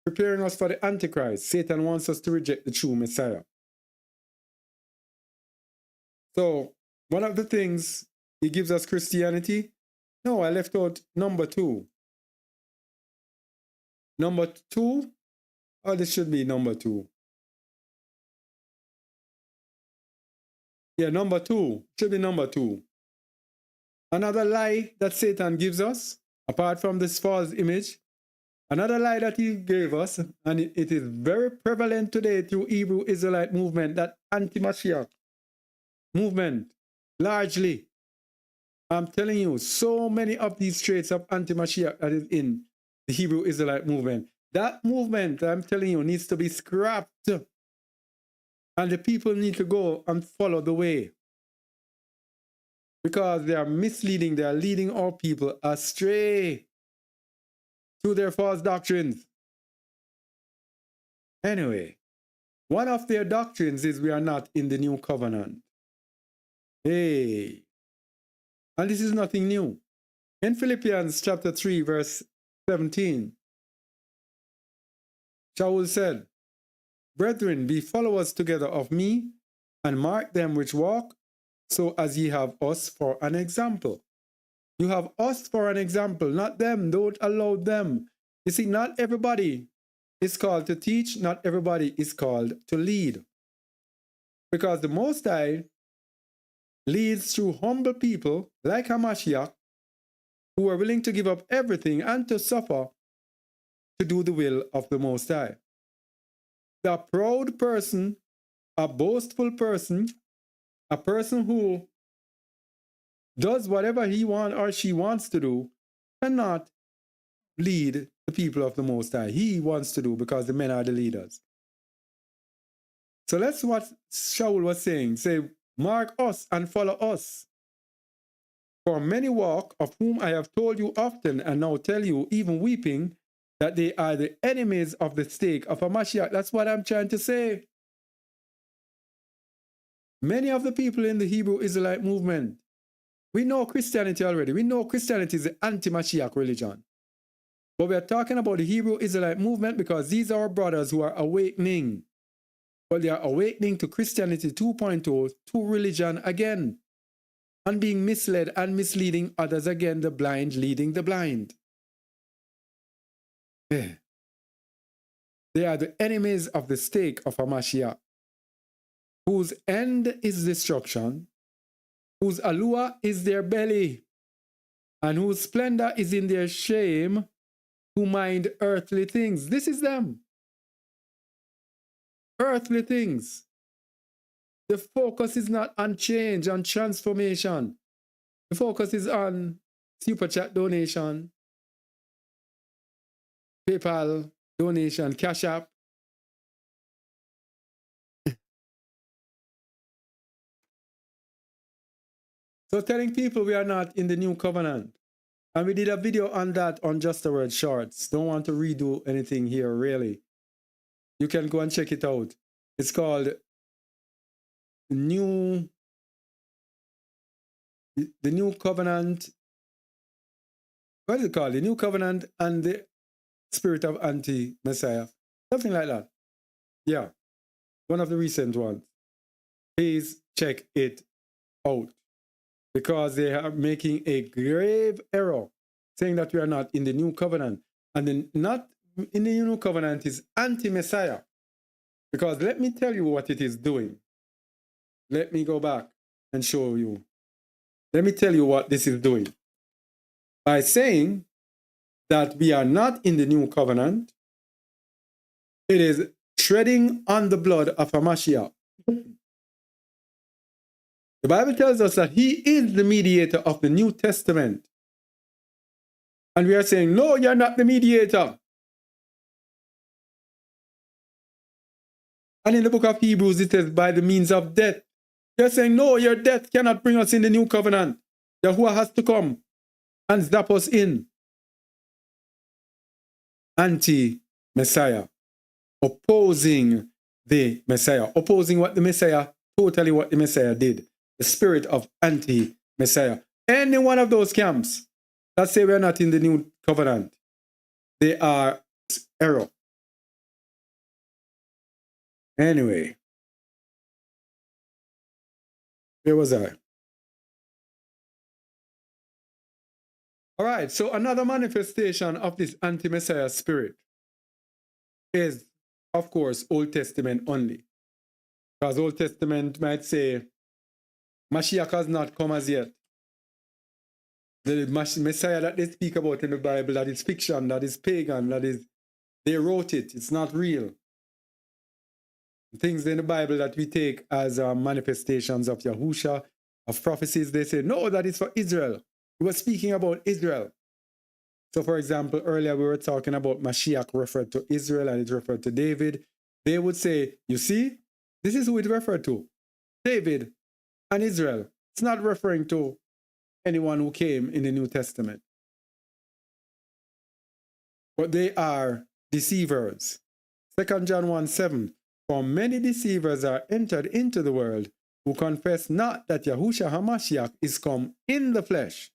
preparing us for the Antichrist. Satan wants us to reject the true Messiah. So, one of the things he gives us Christianity. No, I left out number 2. Number 2? Oh, this should be number 2. Yeah, number 2. Should be number 2. Another lie that Satan gives us, apart from this false image, another lie that he gave us, and it is very prevalent today through Hebrew Israelite movement, that anti-Mashiach movement, largely. I'm telling you, so many of these traits of anti-Mashiach that is in the Hebrew Israelite movement. That movement, I'm telling you, needs to be scrapped. And the people need to go and follow the way. Because they are misleading, they are leading our people astray through their false doctrines. Anyway, one of their doctrines is we are not in the new covenant. Hey. And this is nothing new. In Philippians chapter 3, verse 17, Shaul said, Brethren, be followers together of me, and mark them which walk, so as ye have us for an example. You have us for an example, not them. Don't allow them. You see, not everybody is called to teach, not everybody is called to lead. Because the Most High leads through humble people like Hamashiach, who are willing to give up everything and to suffer to do the will of the Most High. The proud person, a boastful person, a person who does whatever he wants or she wants to do, cannot lead the people of the Most High. He wants to do because the men are the leaders. So that's what Shaul was saying. Say, mark us and follow us. For many walk, of whom I have told you often, and now tell you, even weeping, that they are the enemies of the stake of a Mashiach. That's what I'm trying to say. Many of the people in the Hebrew Israelite movement, we know Christianity already. We know Christianity is the anti-Mashiach religion. But we are talking about the Hebrew Israelite movement because these are our brothers who are awakening. But they are awakening to Christianity 2.0, to religion again. And being misled and misleading others again, the blind leading the blind. Yeah. They are the enemies of the stake of a Mashiach, whose end is destruction, whose allure is their belly, and whose splendor is in their shame, who mind earthly things. This is them. Earthly things. The focus is not on change, on transformation. The focus is on super chat donation, PayPal donation, Cash App. So telling people we are not in the new covenant. And we did a video on that on Just a Word Shorts. Don't want to redo anything here, really. You can go and check it out. It's called The New Covenant what is it called? The New Covenant and the Spirit of Anti-Messiah. Something like that. Yeah. One of the recent ones. Please check it out. Because they are making a grave error, saying that we are not in the New Covenant. And then not in the New Covenant is anti-Messiah. Because let me tell you what it is doing. Let me go back and show you. Let me tell you what this is doing. By saying that we are not in the New Covenant, it is treading on the blood of a Mashiach. The Bible tells us that he is the mediator of the New Testament. And we are saying, no, you're not the mediator. And in the book of Hebrews, it says, by the means of death. You're saying, no, your death cannot bring us in the New Covenant. Yahuwah has to come and zap us in. Anti-Messiah. Opposing the Messiah. Opposing what the Messiah, totally what the Messiah did. The spirit of anti-Messiah. Any one of those camps that say we're not in the New Covenant, they are error. Anyway, where was I? All right, so another manifestation of this anti-Messiah spirit is, of course, Old Testament only. Because Old Testament might say, Mashiach has not come as yet. The Messiah that they speak about in the Bible, that is fiction, that is pagan, that is, they wrote it, it's not real. Things in the Bible that we take as manifestations of Yahusha, of prophecies, they say, no, that is for Israel. We were speaking about Israel. So, for example, earlier we were talking about Mashiach referred to Israel and it referred to David. They would say, you see, this is who it referred to, David and Israel. It's not referring to anyone who came in the New Testament. But they are deceivers. 2 John 1:7, for many deceivers are entered into the world who confess not that Yahushua HaMashiach is come in the flesh.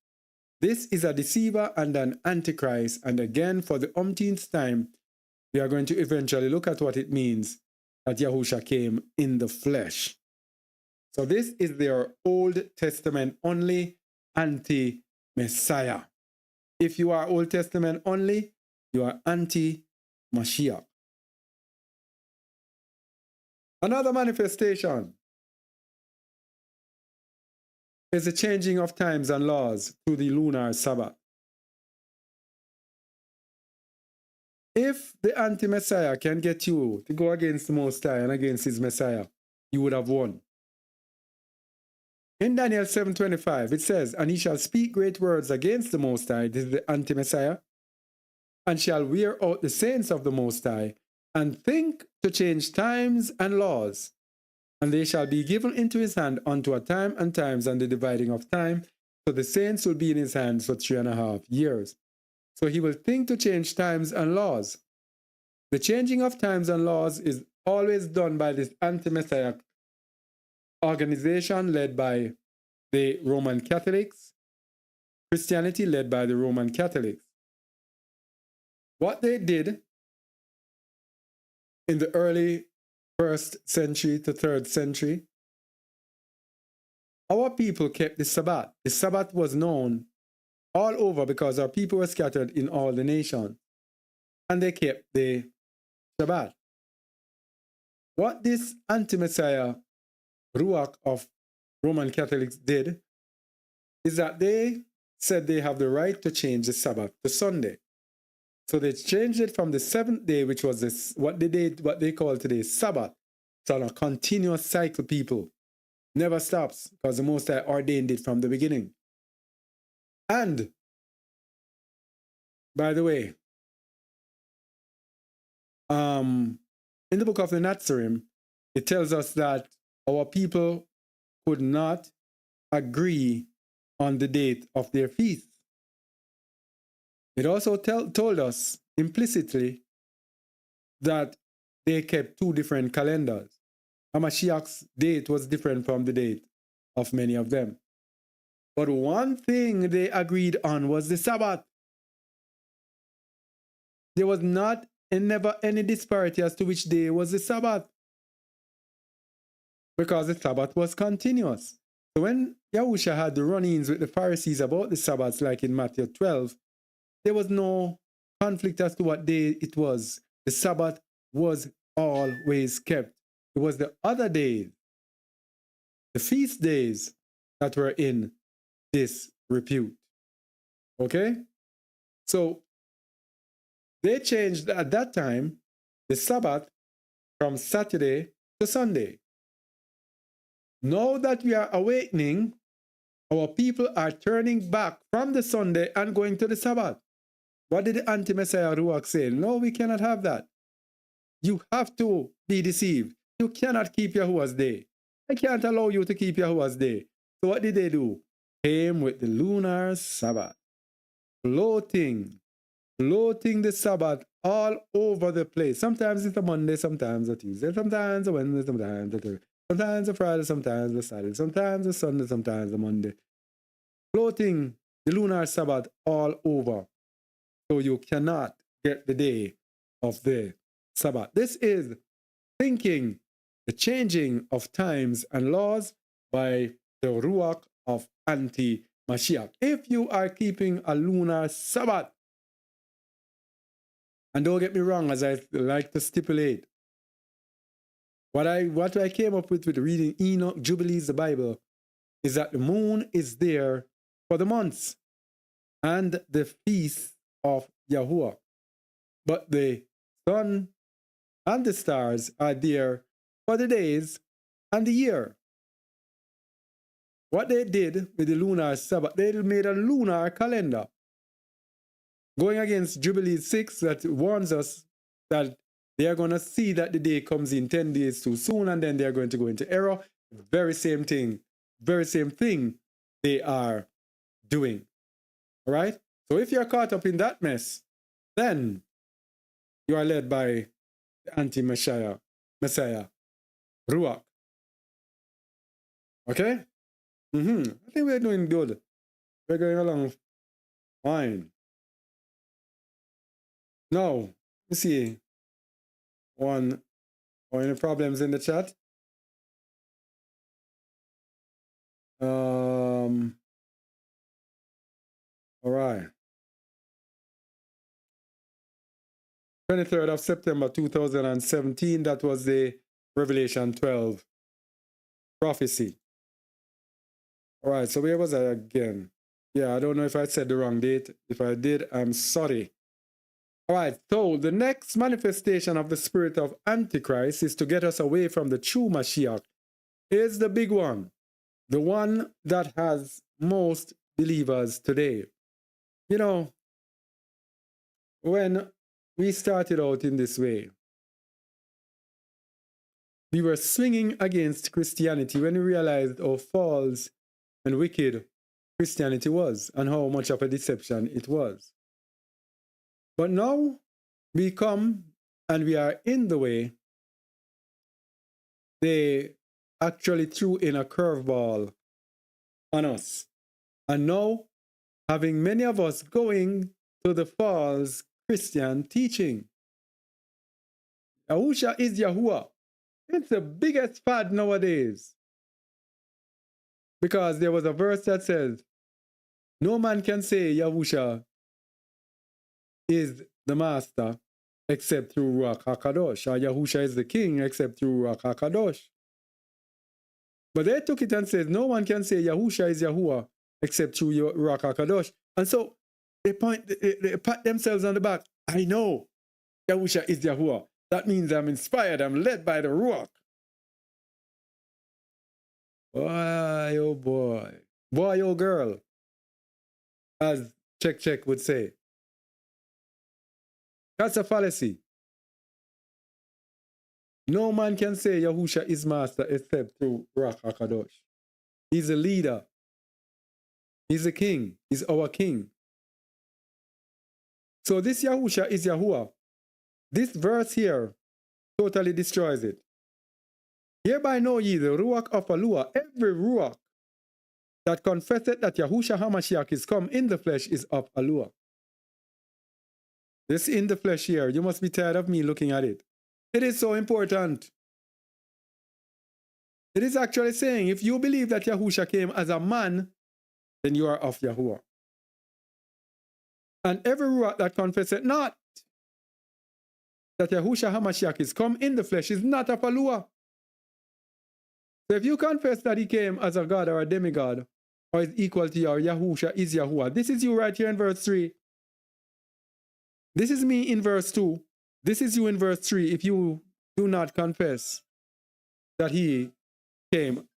This is a deceiver and an antichrist. And again, for the umpteenth time, we are going to eventually look at what it means that Yahusha came in the flesh. So this is their Old Testament only anti-Messiah. If you are Old Testament only, you are anti-Mashiach. Another manifestation is the changing of times and laws through the lunar Sabbath. If the anti-Messiah can get you to go against the Most High and against his Messiah, you would have won. In Daniel 7:25, it says, and he shall speak great words against the Most High, this is the anti-Messiah, and shall wear out the saints of the Most High, and think to change times and laws. And they shall be given into his hand unto a time and times and the dividing of time. So the saints will be in his hands for 3.5 years. So he will think to change times and laws. The changing of times and laws is always done by this anti-Messiah organization led by the Roman Catholics, Christianity led by the Roman Catholics. What they did in the early 1st century to 3rd century, our people kept the Sabbath. The Sabbath was known all over because our people were scattered in all the nations. And they kept the Shabbat. What this anti-Messiah Ruach of Roman Catholics did is that they said they have the right to change the Sabbath to Sunday. So they changed it from the 7th day, which was what they call today Sabbath. It's on a continuous cycle, people. Never stops, because the Most High ordained it from the beginning. And, by the way, in the book of the Nazarene, it tells us that our people could not agree on the date of their feast. It also told us implicitly that they kept 2 different calendars. Hamashiach's date was different from the date of many of them. But one thing they agreed on was the Sabbath. There was not and never any disparity as to which day was the Sabbath, because the Sabbath was continuous. So when Yahusha had the run-ins with the Pharisees about the Sabbaths, like in Matthew 12, there was no conflict as to what day it was. The Sabbath was always kept. It was the other days, the feast days, that were in disrepute. Okay? So they changed at that time the Sabbath from Saturday to Sunday. Now that we are awakening, our people are turning back from the Sunday and going to the Sabbath. What did the anti-Messiah Ruach say? No, we cannot have that. You have to be deceived. You cannot keep Yahuwah's day. I can't allow you to keep Yahuwah's day. So what did they do? Came with the lunar Sabbath. Floating the Sabbath all over the place. Sometimes it's a Monday, sometimes a Tuesday, sometimes a Wednesday, sometimes a Thursday, sometimes a Friday, sometimes a Saturday, sometimes a Sunday, sometimes a Monday. Floating the lunar Sabbath all over. So you cannot get the day of the Sabbath. This is thinking the changing of times and laws by the Ruach of anti-Mashiach. If you are keeping a lunar Sabbath, and don't get me wrong, as I like to stipulate, what I came up with reading Enoch, Jubilees, the Bible, is that the moon is there for the months and the feast of Yahuwah. But the sun and the stars are there for the days and the year. What they did with the lunar Sabbath, they made a lunar calendar, going against Jubilee 6 that warns us that they are going to see that the day comes in 10 days too soon, and then they are going to go into error. Very same thing they are doing. All right? So if you're caught up in that mess, then you are led by the anti-Messiah, Ruach. Okay? I think we're doing good. We're going along fine. Now, let's see. Any problems in the chat? All right. 23rd of September 2017, that was the Revelation 12 prophecy. All right, so where was I again? Yeah, I don't know if I said the wrong date. If I did, I'm sorry. All right, so the next manifestation of the spirit of Antichrist is to get us away from the true Mashiach. Here's the big one, the one that has most believers today. You know, when we started out in this way, we were swinging against Christianity when we realized how false and wicked Christianity was and how much of a deception it was. But now we come and we are in the way. They actually threw in a curveball on us. And now, having many of us going to the false Christian teaching. Yahusha is Yahuwah. It's the biggest fad nowadays. Because there was a verse that says, no man can say Yahusha is the master except through Ruach HaKadosh, or Yahusha is the king except through Ruach HaKadosh. But they took it and said, no one can say Yahusha is Yahuwah except through Ruach HaKadosh. And so they pat themselves on the back. I know Yahusha is Yahuwah. That means I'm inspired, I'm led by the Ruach. Boy, oh boy. Boy, oh girl. As Check would say. That's a fallacy. No man can say Yahusha is master except through Ruach HaKadosh. He's a leader. He's a king. He's our king. So this Yahusha is Yahuwah. This verse here totally destroys it. Hereby know ye the Ruach of Aluah. Every Ruach that confesseth that Yahusha HaMashiach is come in the flesh is of Aluah. This in the flesh here. You must be tired of me looking at it. It is so important. It is actually saying, if you believe that Yahusha came as a man, then you are of Yahuwah. And every Ruach that confesseth not that Yahusha HaMashiach is come in the flesh is not of Yahuwah. So if you confess that he came as a God or a demigod, or is equal to you, or Yahusha is Yahuwah, this is you right here in verse 3. This is me in verse 2. This is you in verse 3 if you do not confess that he came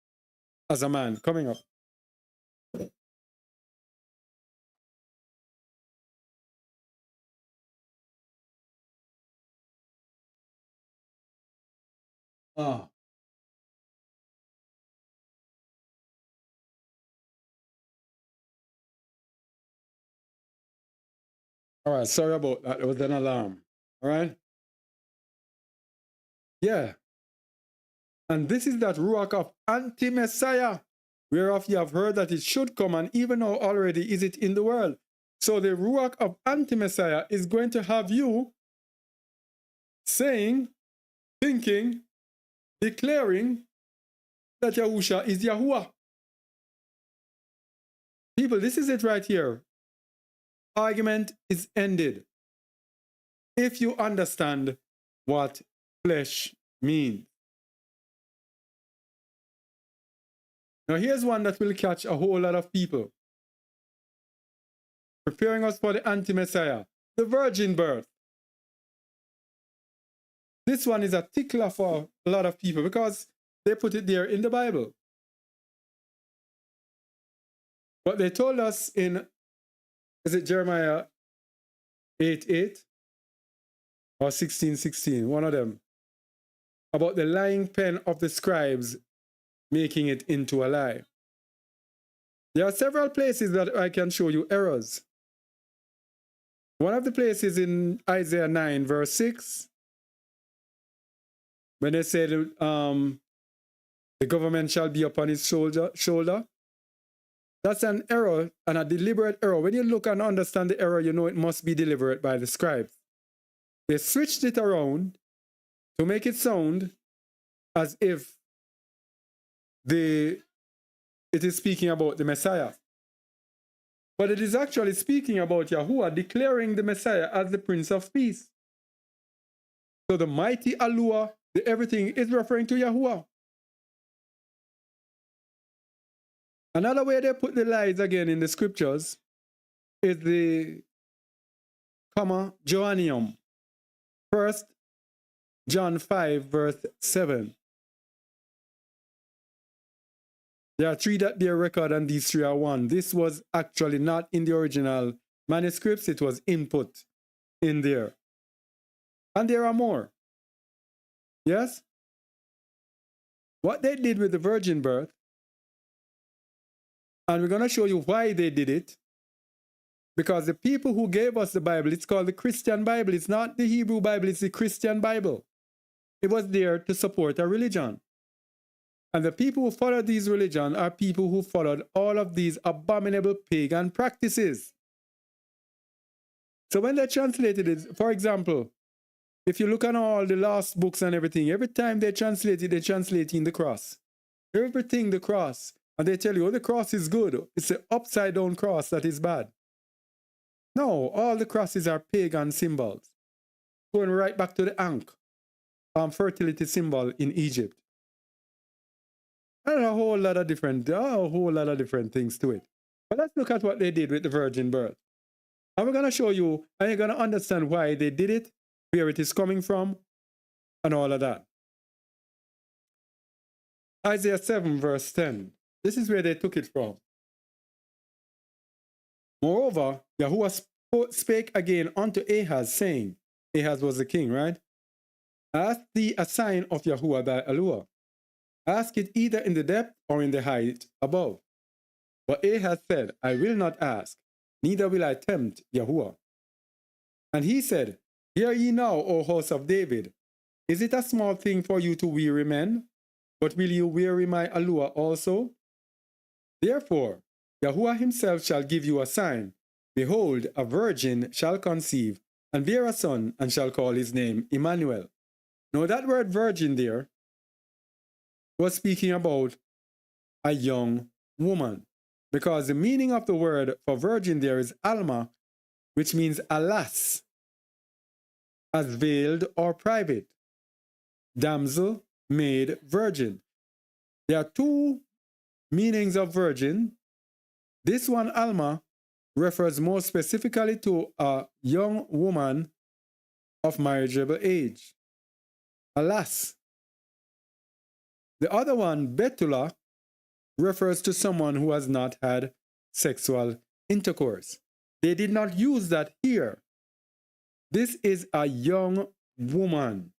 as a man. Coming up. Ah. All right, sorry about that. It was an alarm. All right. Yeah. And this is that Ruach of anti-Messiah, whereof ye have heard that it should come, and even now already is it in the world. So the Ruach of anti-Messiah is going to have you saying, thinking, declaring that Yahusha is Yahuwah. People, this is it right here. Argument is ended if you understand what flesh means. Now here's one that will catch a whole lot of people. Preparing us for the anti-Messiah, the virgin birth. This one is a tickler for a lot of people because they put it there in the Bible. But they told us in, is it Jeremiah 8:8 or 16:16, one of them, about the lying pen of the scribes making it into a lie. There are several places that I can show you errors. One of the places in Isaiah 9 verse 6, when they said the government shall be upon his shoulder. That's an error and a deliberate error. When you look and understand the error, you know it must be deliberate by the scribes. They switched it around to make it sound as if it is speaking about the Messiah. But it is actually speaking about Yahuwah declaring the Messiah as the Prince of Peace. So the mighty Alua, the everything is referring to Yahuwah. Another way they put the lies again in the scriptures is the Joannium. 1 John 5 verse 7. There are three that bear record and these three are one. This was actually not in the original manuscripts. It was input in there. And there are more. Yes? What they did with the virgin birth, and we're going to show you why they did it, because the people who gave us the Bible, it's called the Christian Bible. It's not the Hebrew Bible, it's the Christian Bible. It was there to support a religion. And the people who followed these religions are people who followed all of these abominable pagan practices. So when they translated it, for example, if you look at all the last books and everything, every time they translate it, they translate in the cross. Everything the cross. And they tell you, oh, the cross is good. It's the upside down cross that is bad. No, all the crosses are pagan symbols. Going right back to the Ankh, fertility symbol in Egypt. And a whole lot of different things to it. But let's look at what they did with the virgin birth. And we're going to show you, and you're going to understand why they did it, where it is coming from, and all of that. Isaiah 7 verse 10. This is where they took it from. Moreover, Yahuwah spake again unto Ahaz, saying, Ahaz was the king, right? Ask thee a sign of Yahuwah thy Elohim. Ask it either in the depth or in the height above. But Ahaz said, I will not ask, neither will I tempt Yahuwah. And he said, Hear ye now, O house of David, is it a small thing for you to weary men? But will you weary my Elohim also? Therefore, Yahuwah himself shall give you a sign. Behold, a virgin shall conceive, and bear a son, and shall call his name Emmanuel. Now that word virgin there was speaking about a young woman, because the meaning of the word for virgin there is alma, which means a lass, as veiled or private, damsel, maid, virgin. There are two meanings of virgin. This one, alma, refers more specifically to a young woman of marriageable age, a lass. The other one, betula, refers to someone who has not had sexual intercourse. They did not use that here. This is a young woman.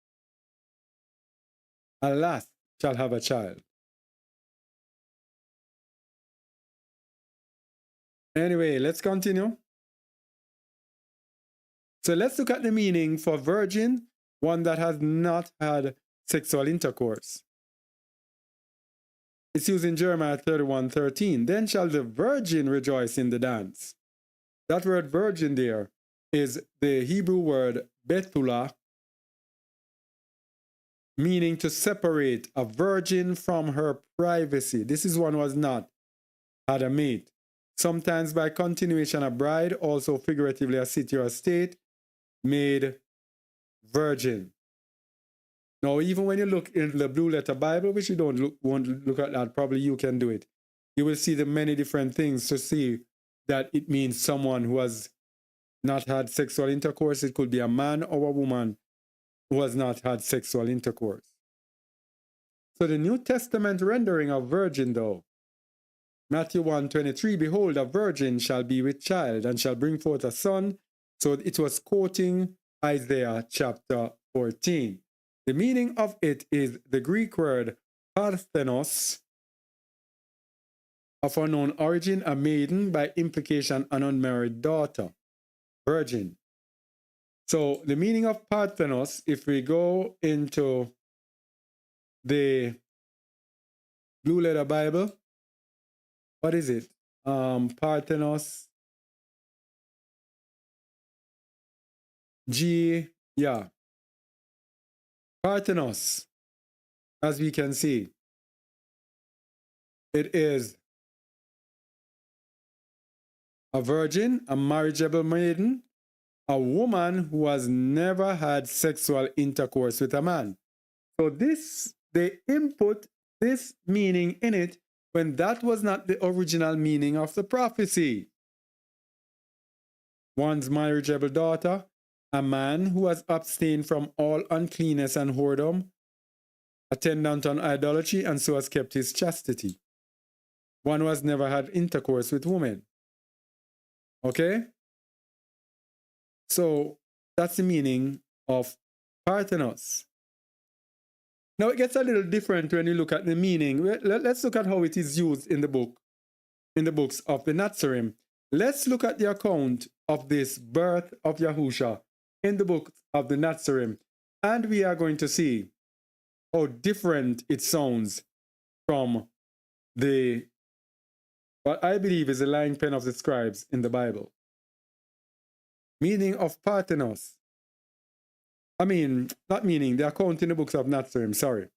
A lass shall have a child. Anyway, let's continue. So let's look at the meaning for virgin, one that has not had sexual intercourse. It's used in Jeremiah 31:13. Then shall the virgin rejoice in the dance. That word virgin there is the Hebrew word betula, meaning to separate a virgin from her privacy. This is one who has not had a mate. Sometimes by continuation, a bride, also figuratively a city or a state, made virgin. Now, even when you look in the Blue Letter Bible, which you won't look at that, probably you can do it. You will see the many different things to see that it means someone who has not had sexual intercourse. It could be a man or a woman who has not had sexual intercourse. So the New Testament rendering of virgin, though, Matthew 1:23, behold, a virgin shall be with child and shall bring forth a son. So it was quoting Isaiah chapter 14. The meaning of it is the Greek word parthenos, of unknown origin, a maiden, by implication an unmarried daughter, virgin. So the meaning of parthenos, if we go into the Blue Letter Bible, what is it? Parthenos, Parthenos, as we can see, it is a virgin, a marriageable maiden, a woman who has never had sexual intercourse with a man. So they input this meaning in it when that was not the original meaning of the prophecy. One's marriageable daughter, a man who has abstained from all uncleanness and whoredom, attendant on idolatry, and so has kept his chastity. One who has never had intercourse with women. Okay? So that's the meaning of parthenos. Now it gets a little different when you look at the meaning. Let's look at how it is used in the books of the Nazarene. Let's look at the account of this birth of Yahusha in the book of the Nazarene, and we are going to see how different it sounds from what I believe is the lying pen of the scribes in the Bible. Meaning of parthenos. The account in the books of Nazarene, sorry.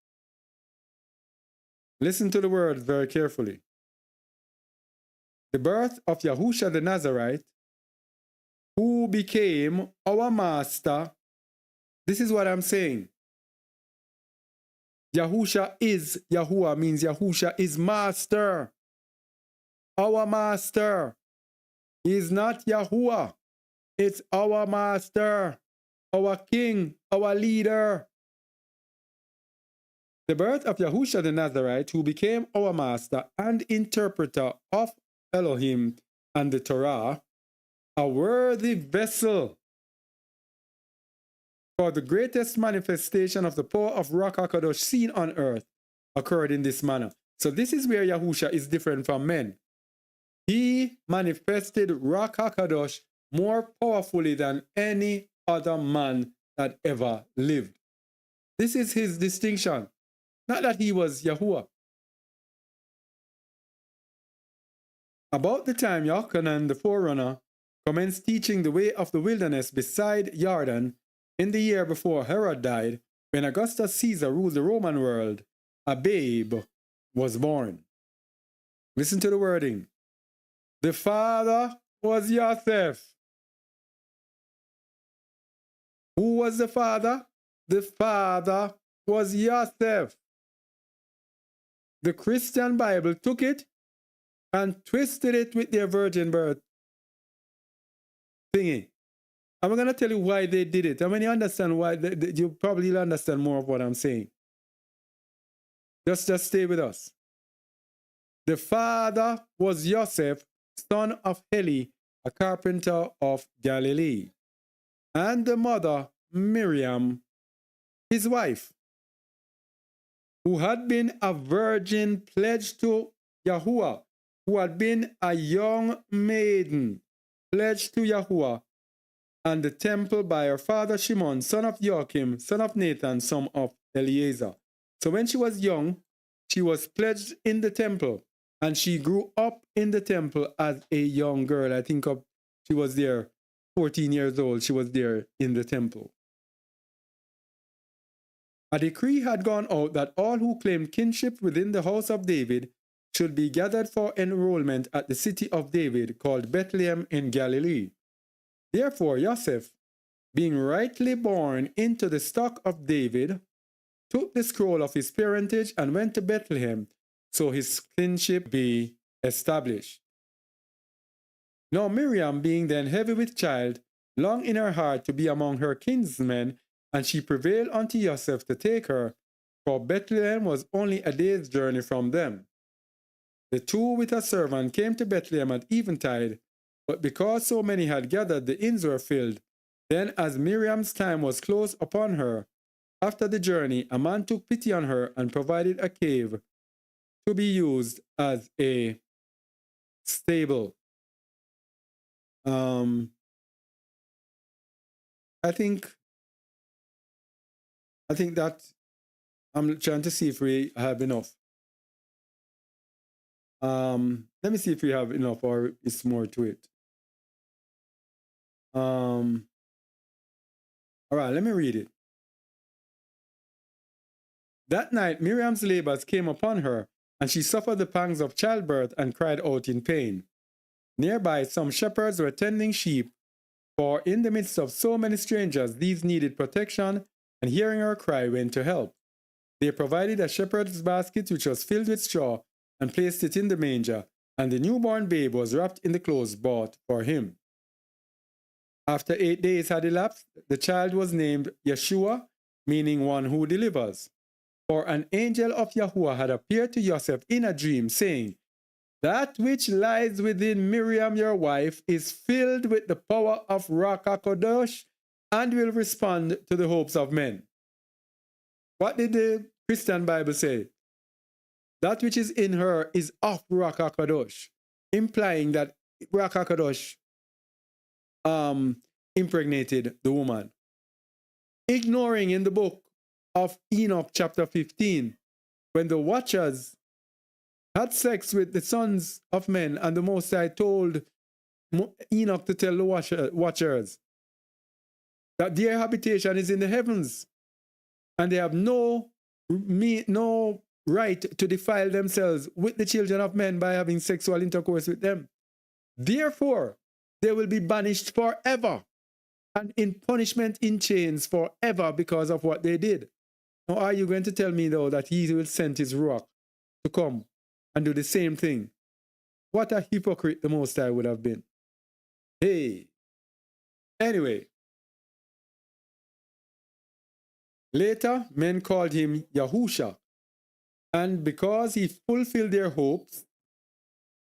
Listen to the words very carefully. The birth of Yahusha the Nazarite, who became our master. This is what I'm saying. Yahusha is, Yahuwah means Yahusha is master. Our master. He is not Yahuwah. It's our master, our king, our leader. The birth of Yahusha the Nazarite, who became our master and interpreter of Elohim and the Torah, a worthy vessel for the greatest manifestation of the power of Ruach HaKadosh seen on earth, occurred in this manner. So this is where Yahusha is different from men. He manifested Ruach HaKadosh more powerfully than any other man that ever lived. This is his distinction. Not that he was Yahuwah. About the time Yochanan the forerunner commenced teaching the way of the wilderness beside Jordan in the year before Herod died, when Augustus Caesar ruled the Roman world, a babe was born. Listen to the wording. The father was Joseph. Who was the father? The father was Joseph. The Christian Bible took it and twisted it with their virgin birth thingy. I'm going to tell you why they did it. And when you understand why, you probably understand more of what I'm saying. Just stay with us. The father was Joseph, son of Heli, a carpenter of Galilee. And the mother, Miriam, his wife, who had been a virgin pledged to Yahuwah, who had been a young maiden pledged to Yahuwah, and the temple by her father Shimon, son of Joachim, son of Nathan, son of Eleazar. So when she was young, she was pledged in the temple, and she grew up in the temple as a young girl. I think she was there 14 years old. She was there in the temple. A decree had gone out that all who claimed kinship within the house of David should be gathered for enrollment at the city of David called Bethlehem in Galilee. Therefore, Joseph, being rightly born into the stock of David, took the scroll of his parentage and went to Bethlehem, so his kinship be established. Now Miriam, being then heavy with child, longed in her heart to be among her kinsmen, and she prevailed unto Joseph to take her, for Bethlehem was only a day's journey from them. The two with a servant came to Bethlehem at eventide, but because so many had gathered, the inns were filled. Then, as Miriam's time was close upon her, after the journey, a man took pity on her and provided a cave to be used as a stable. I think that I'm trying to see if we have enough. Let me see if we have enough or it's more to it. All right, let me read it. That night Miriam's labors came upon her, and she suffered the pangs of childbirth and cried out in pain. Nearby some shepherds were tending sheep, for in the midst of so many strangers these needed protection, and hearing her cry went to help. They provided a shepherd's basket which was filled with straw and placed it in the manger, and the newborn babe was wrapped in the clothes bought for him. After 8 days had elapsed, the child was named Yeshua, meaning one who delivers. For an angel of Yahuwah had appeared to Joseph in a dream, saying, That which lies within Miriam your wife is filled with the power of Ruach HaKodesh and will respond to the hopes of men. What did the Christian Bible say? That which is in her is of Ruach HaKodesh, implying that Ruach HaKodesh impregnated the woman. Ignoring in the book of Enoch chapter 15, when the watchers had sex with the sons of men, and the Most High told Enoch to tell the watchers that their habitation is in the heavens, and they have no right to defile themselves with the children of men by having sexual intercourse with them. Therefore, they will be banished forever and in punishment in chains forever because of what they did. Now, are you going to tell me, though, that he will send his Ruach to come and do the same thing? What a hypocrite the Most High would have been. Hey. Anyway. Later, men called him Yahusha. And because he fulfilled their hopes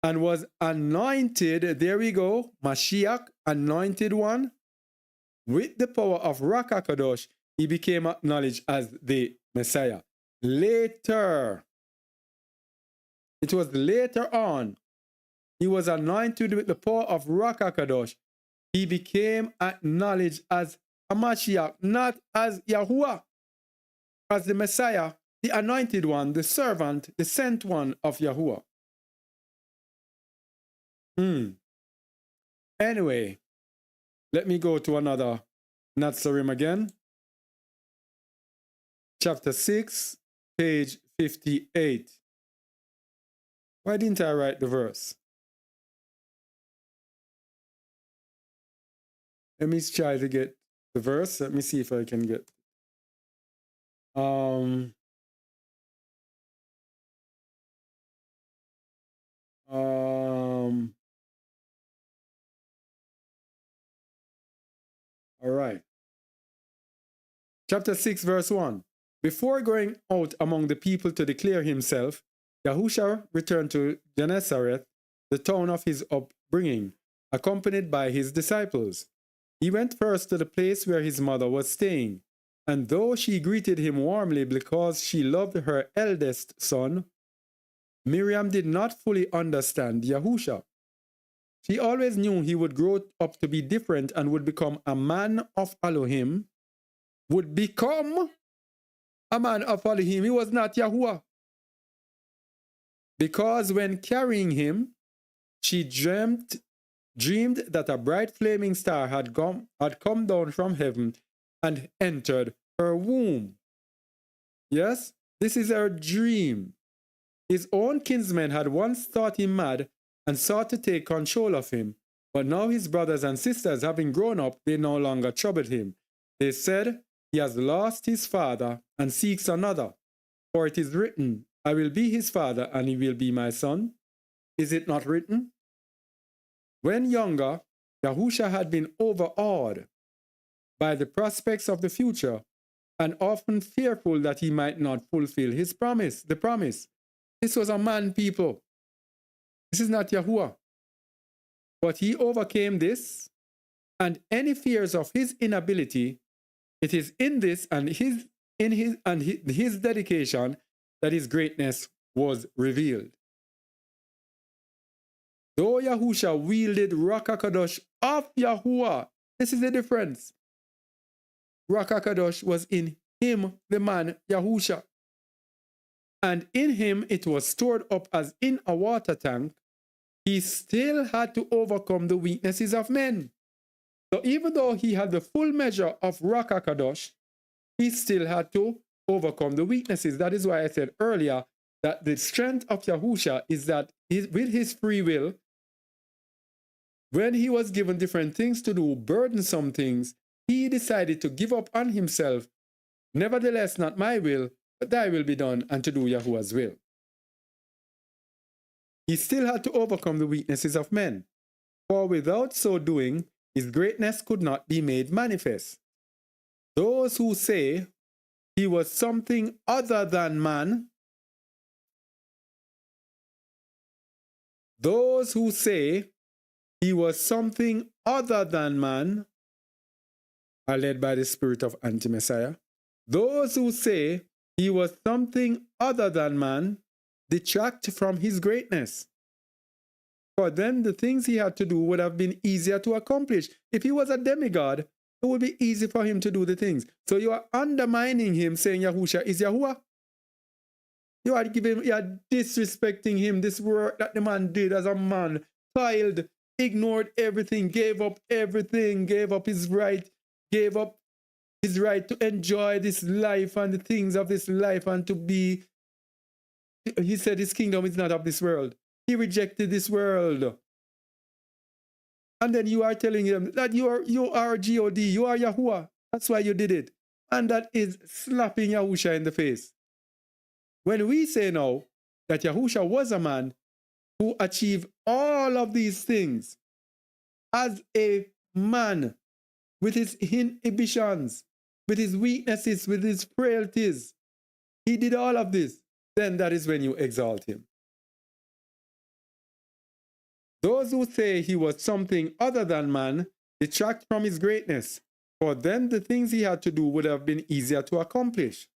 and was anointed, there we go, Mashiach, anointed one, with the power of Ruach HaKodesh, he became acknowledged as the Messiah. Later, it was later on, he was anointed with the power of Ruach HaKodesh. He became acknowledged as a Mashiach, not as Yahuwah, as the Messiah, the anointed one, the servant, the sent one of Yahuwah. Anyway, Let me go to another Nazarene again. Chapter 6, page 58. Why didn't I write the verse? Let me try to get the verse. Let me see if I can get. All right. Chapter 6, verse 1. Before going out among the people to declare himself, Yahusha returned to Gennesaret, the town of his upbringing, accompanied by his disciples. He went first to the place where his mother was staying, and though she greeted him warmly because she loved her eldest son, Miriam did not fully understand Yahusha. She always knew he would grow up to be different and would become a man of Elohim, would become a man of Elohim. He was not Yahuwah. Because when carrying him, she dreamed that a bright flaming star had come down from heaven and entered her womb. Yes, this is her dream. His own kinsmen had once thought him mad and sought to take control of him, but now his brothers and sisters, having grown up, they no longer troubled him. They said, "He has lost his father and seeks another. For it is written, I will be his father and he will be my son." Is it not written? When younger, Yahusha had been overawed by the prospects of the future and often fearful that he might not fulfill his promise, the promise. This was a man, people. This is not Yahuwah. But he overcame this and any fears of his inability. It is in this and his dedication that his greatness was revealed. Though Yahusha wielded Ruach HaKadosh of Yahuwah, this is the difference. Ruach HaKadosh was in him, the man Yahusha. And in him it was stored up as in a water tank. He still had to overcome the weaknesses of men. So even though he had the full measure of Ruach HaKadosh, he still had to overcome the weaknesses. That is why I said earlier that the strength of Yahusha is that with his free will, when he was given different things to do, burdensome things, he decided to give up on himself. Nevertheless, not my will, but thy will be done, and to do Yahuwah's will. He still had to overcome the weaknesses of men, for without so doing, his greatness could not be made manifest. Those who say he was something other than man, those who say he was something other than man are led by the spirit of anti-Messiah. Those who say he was something other than man detract from his greatness. For then the things he had to do would have been easier to accomplish. If he was a demigod, it would be easy for him to do the things. So you are undermining him, saying Yahusha is Yahuwah. You are disrespecting him, this work that the man did as a man, toiled, ignored everything, gave up everything, gave up his right to enjoy this life and the things of this life and to be, he said his kingdom is not of this world. He rejected this world. And then you are telling him that you are God, you are Yahuwah. That's why you did it. And that is slapping Yahusha in the face. When we say now that Yahusha was a man who achieved all of these things as a man with his inhibitions, with his weaknesses, with his frailties, he did all of this, then that is when you exalt him. Those who say he was something other than man detract from his greatness, for then the things he had to do would have been easier to accomplish.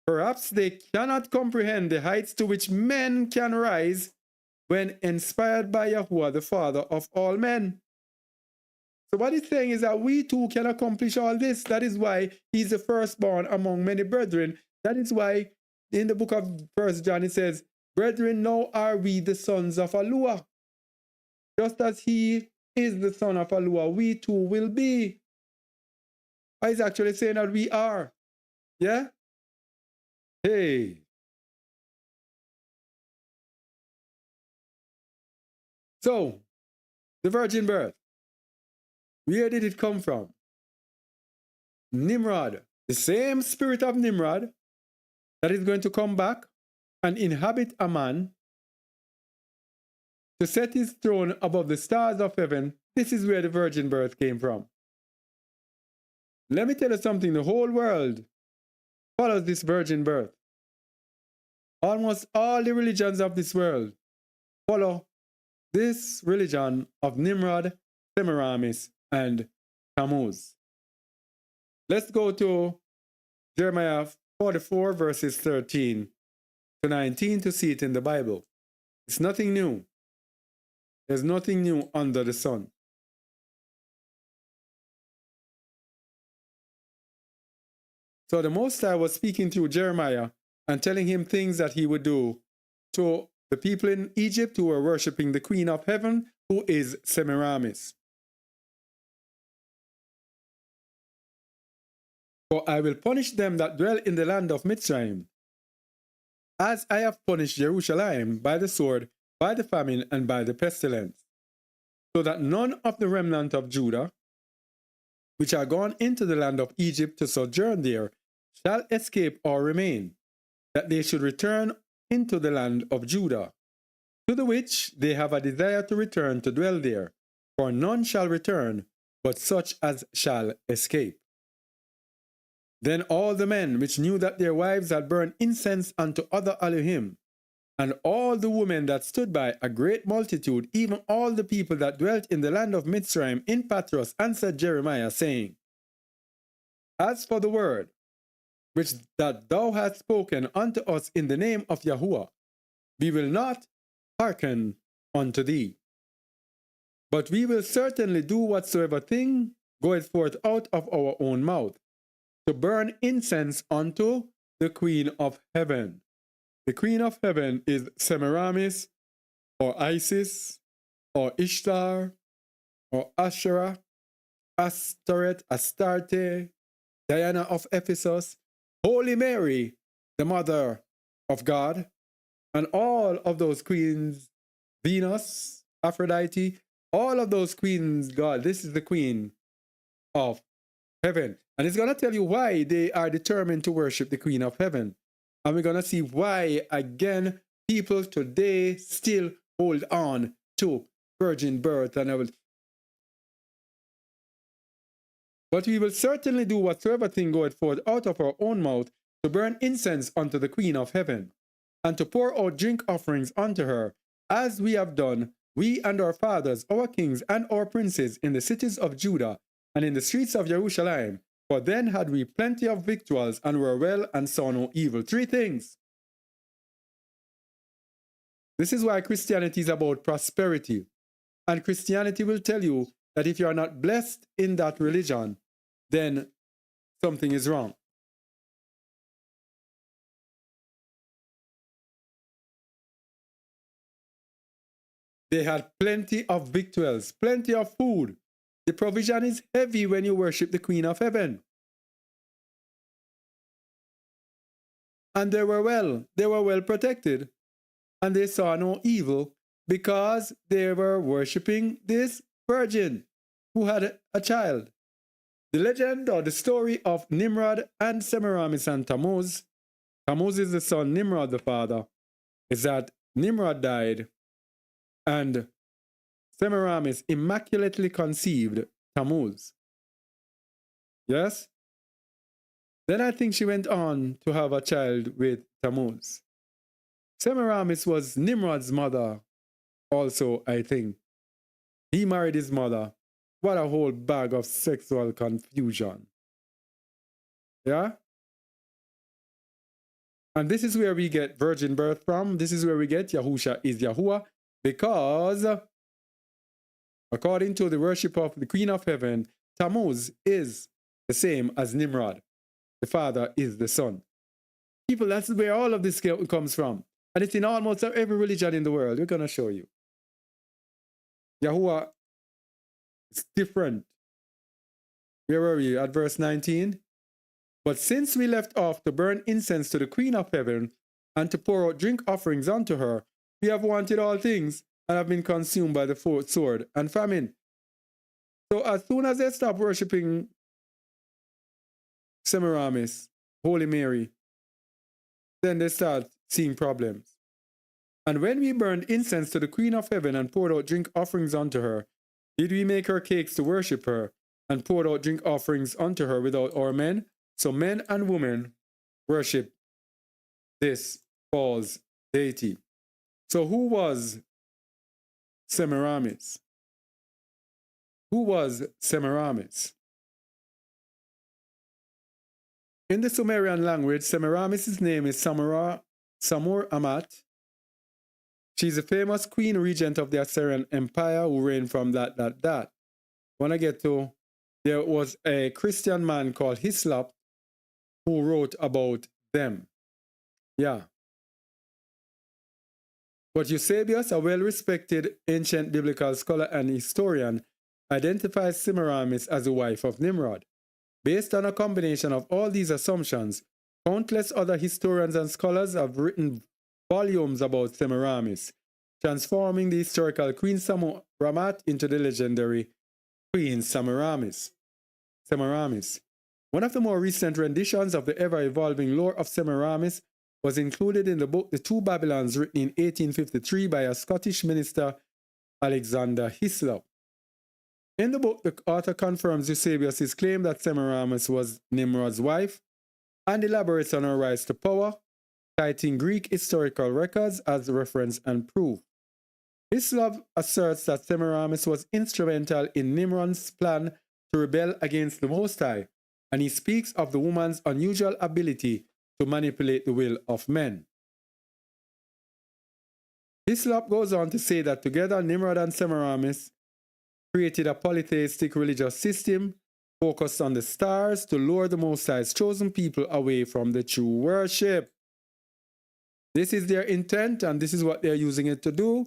Perhaps they cannot comprehend the heights to which men can rise when inspired by Yahuwah, the Father of all men. So what he's saying is that we too can accomplish all this. That is why he's the firstborn among many brethren. That is why in the book of 1 John it says, "Brethren, now are we the sons of Aluah." Just as he is the son of Alua, we too will be. He's actually saying that we are. Yeah? Hey. So, the virgin birth. Where did it come from? Nimrod. The same spirit of Nimrod that is going to come back and inhabit a man to set his throne above the stars of heaven. This is where the virgin birth came from. Let me tell you something. The whole world follows this virgin birth. Almost all the religions of this world follow this religion of Nimrod, Semiramis, and Tammuz. Let's go to Jeremiah 44 verses 13 to 19 to see it in the Bible. It's nothing new. There's nothing new under the sun. So the Most High was speaking through Jeremiah and telling him things that he would do to the people in Egypt who were worshiping the Queen of Heaven, who is Semiramis. For I will punish them that dwell in the land of Mitzrayim, as I have punished Jerusalem by the sword, by the famine, and by the pestilence, so that none of the remnant of Judah, which are gone into the land of Egypt to sojourn there, shall escape or remain, that they should return into the land of Judah, to the which they have a desire to return to dwell there. For none shall return, but such as shall escape. Then all the men which knew that their wives had burned incense unto other Elohim, and all the women that stood by, a great multitude, even all the people that dwelt in the land of Mitzrayim in Patros, answered Jeremiah, saying, As for the word which that thou hast spoken unto us in the name of Yahuwah, we will not hearken unto thee. But we will certainly do whatsoever thing goeth forth out of our own mouth, to burn incense unto the Queen of Heaven. The Queen of Heaven is Semiramis, or Isis, or Ishtar, or Asherah, Astoret, Astarte, Diana of Ephesus, Holy Mary, the Mother of God, and all of those queens, Venus, Aphrodite, all of those queens, God, this is the Queen of Heaven. And it's going to tell you why they are determined to worship the Queen of Heaven. And we're going to see why, again, people today still hold on to virgin birth. But we will certainly do whatsoever thing goeth forth out of our own mouth, to burn incense unto the Queen of Heaven, and to pour out drink offerings unto her, as we have done, we and our fathers, our kings, and our princes, in the cities of Judah, and in the streets of Jerusalem. For then had we plenty of victuals, and were well, and saw no evil. Three things. This is why Christianity is about prosperity. And Christianity will tell you that if you are not blessed in that religion, then something is wrong. They had plenty of victuals, plenty of food. The provision is heavy when you worship the Queen of Heaven. And they were well protected, and they saw no evil, because they were worshiping this virgin who had a child. The legend or the story of Nimrod and Semiramis and Tammuz, Tammuz is the son, Nimrod the father, is that Nimrod died, and Semiramis immaculately conceived Tammuz. Yes? Then I think she went on to have a child with Tammuz. Semiramis was Nimrod's mother also, I think. He married his mother. What a whole bag of sexual confusion. Yeah? And this is where we get virgin birth from. This is where we get Yahusha is Yahuwah, because according to the worship of the Queen of Heaven, Tammuz is the same as Nimrod. The father is the son. People, that's where all of this comes from. And it's in almost every religion in the world. We're going to show you. Yahuwah It's different. Where were we? At verse 19? But since we left off to burn incense to the Queen of Heaven and to pour out drink offerings unto her, we have wanted all things and have been consumed by the sword and famine. So as soon as they stop worshipping Semiramis, Holy Mary, then they start seeing problems. And when we burned incense to the Queen of Heaven and poured out drink offerings unto her, did we make her cakes to worship her and poured out drink offerings unto her without our men? So men and women worship this false deity. So who was Semiramis? Who was Semiramis? In the Sumerian language, Semiramis' name is Samur Amat. She's a famous queen regent of the Assyrian Empire who reigned from that. When I get to, there was a Christian man called Hislop who wrote about them. Yeah. But Eusebius, a well-respected ancient biblical scholar and historian, identifies Semiramis as the wife of Nimrod. Based on a combination of all these assumptions, countless other historians and scholars have written volumes about Semiramis, transforming the historical Queen Samuramat into the legendary Queen Semiramis. One of the more recent renditions of the ever-evolving lore of Semiramis was included in the book The Two Babylons, written in 1853 by a Scottish minister, Alexander Hislop. In the book, the author confirms Eusebius' claim that Semiramis was Nimrod's wife and elaborates on her rise to power, citing Greek historical records as reference and proof. Hislop asserts that Semiramis was instrumental in Nimrod's plan to rebel against the Most High, and he speaks of the woman's unusual ability to manipulate the will of men. Hislop goes on to say that together Nimrod and Semiramis created a polytheistic religious system focused on the stars to lure the Most High's chosen people away from the true worship. This is their intent, and this is what they're using it to do,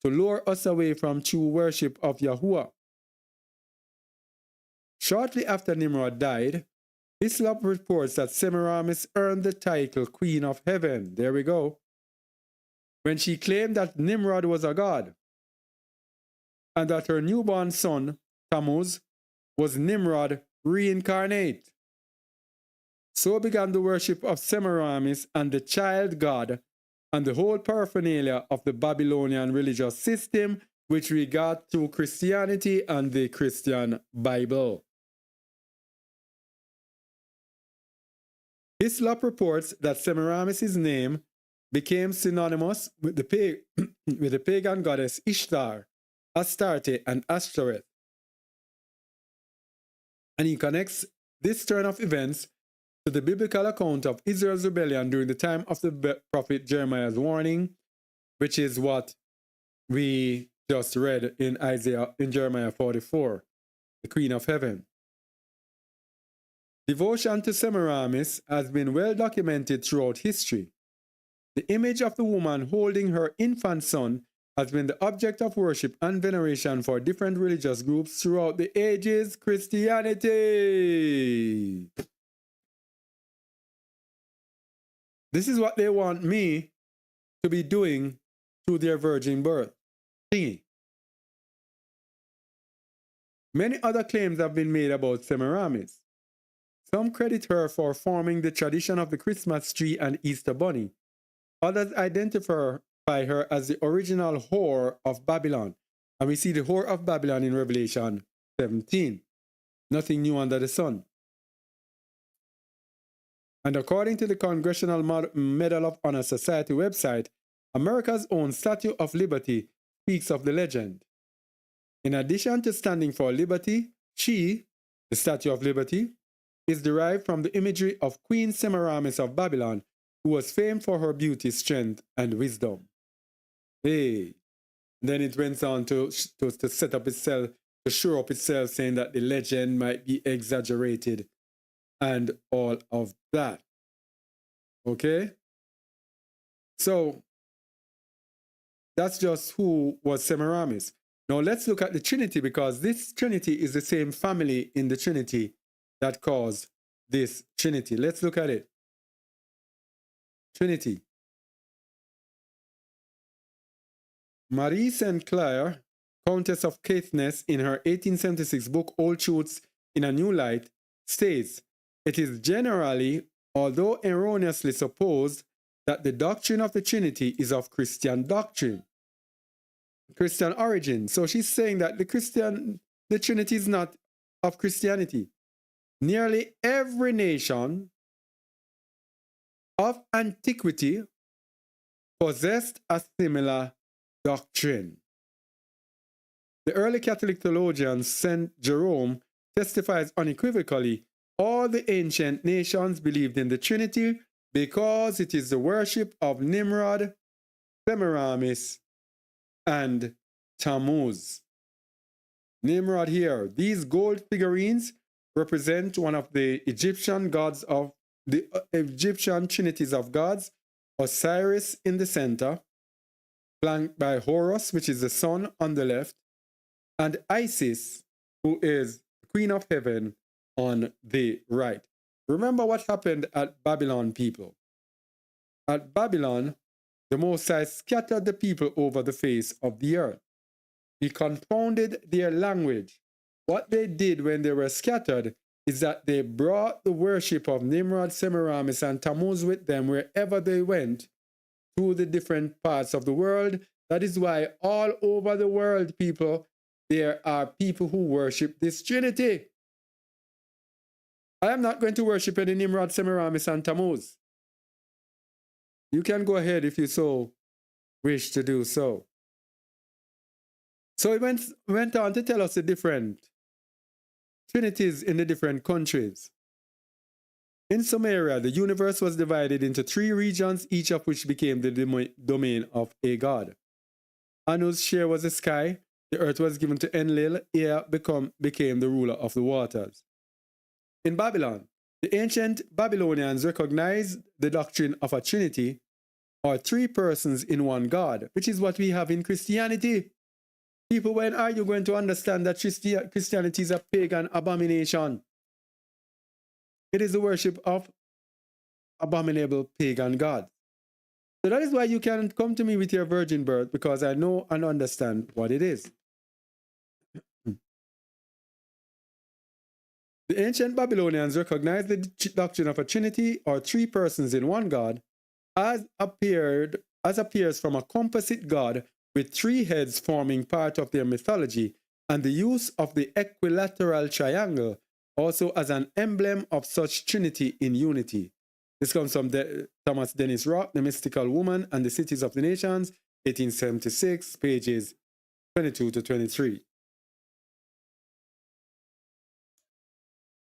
to lure us away from true worship of Yahuwah. Shortly after Nimrod died, Hislop reports that Semiramis earned the title Queen of Heaven. There we go. When she claimed that Nimrod was a god, and that her newborn son, Tammuz, was Nimrod reincarnate. So began the worship of Semiramis and the child god and the whole paraphernalia of the Babylonian religious system, which we got through Christianity and the Christian Bible. Hislop reports that Semiramis' name became synonymous with the pagan goddess Ishtar, Astarte, and Ashtoreth. And he connects this turn of events to the biblical account of Israel's rebellion during the time of the prophet Jeremiah's warning, which is what we just read in Jeremiah 44, the Queen of Heaven. Devotion to Semiramis has been well documented throughout history. The image of the woman holding her infant son has been the object of worship and veneration for different religious groups throughout the ages. Christianity. This is what they want me to be doing through their virgin birth thingy. Many other claims have been made about Semiramis. Some credit her for forming the tradition of the Christmas tree and Easter bunny. Others identify her as the original whore of Babylon. And we see the whore of Babylon in Revelation 17. Nothing new under the sun. And according to the Congressional Medal of Honor Society website, America's own Statue of Liberty speaks of the legend. In addition to standing for liberty, she, the Statue of Liberty, is derived from the imagery of Queen Semiramis of Babylon, who was famed for her beauty, strength, and wisdom. Hey. Then it went on to set up itself, to shore up itself, saying that the legend might be exaggerated and all of that. Okay? So, that's just who was Semiramis. Now let's look at the Trinity, because this Trinity is the same family in the Trinity that caused this Trinity. Let's look at it. Trinity. Marie St. Clair, Countess of Caithness, in her 1876 book Old Truths in a New Light, states, "It is generally, although erroneously supposed, that the doctrine of the Trinity is of Christian doctrine, Christian origin." So she's saying that the Trinity is not of Christianity. Nearly every nation of antiquity possessed a similar doctrine. The early Catholic theologian St. Jerome testifies unequivocally, all the ancient nations believed in the Trinity because it is the worship of Nimrod, Semiramis, and Tammuz. Nimrod here. These gold figurines represent one of the Egyptian gods of the Egyptian trinities of gods, Osiris in the center, flanked by Horus, which is the sun, on the left, and Isis, who is the Queen of Heaven, on the right. Remember what happened at Babylon, people. At Babylon, the Most High scattered the people over the face of the earth. He confounded their language. What they did when they were scattered is that they brought the worship of Nimrod, Semiramis, and Tammuz with them wherever they went through the different parts of the world. That is why all over the world, people, there are people who worship this Trinity. I am not going to worship any Nimrod, Semiramis, and Tammuz. You can go ahead if you so wish to do so. So he went on to tell us the different trinities in the different countries. In Sumeria, the universe was divided into 3 regions, each of which became the domain of a god. Anu's share was the sky. The earth was given to Enlil. Ea became the ruler of the waters. In Babylon, the ancient Babylonians recognized the doctrine of a trinity, or 3 persons in one God, which is what we have in Christianity. People, when are you going to understand that Christianity is a pagan abomination? It is the worship of abominable pagan gods. So that is why you can come to me with your virgin birth, because I know and understand what it is. The ancient Babylonians recognized the doctrine of a trinity, or 3 persons in one God, as appears from a composite God with 3 heads forming part of their mythology, and the use of the equilateral triangle also as an emblem of such trinity in unity. This comes from Thomas Dennis Rock, The Mystical Woman and the Cities of the Nations, 1876, pages 22 to 23.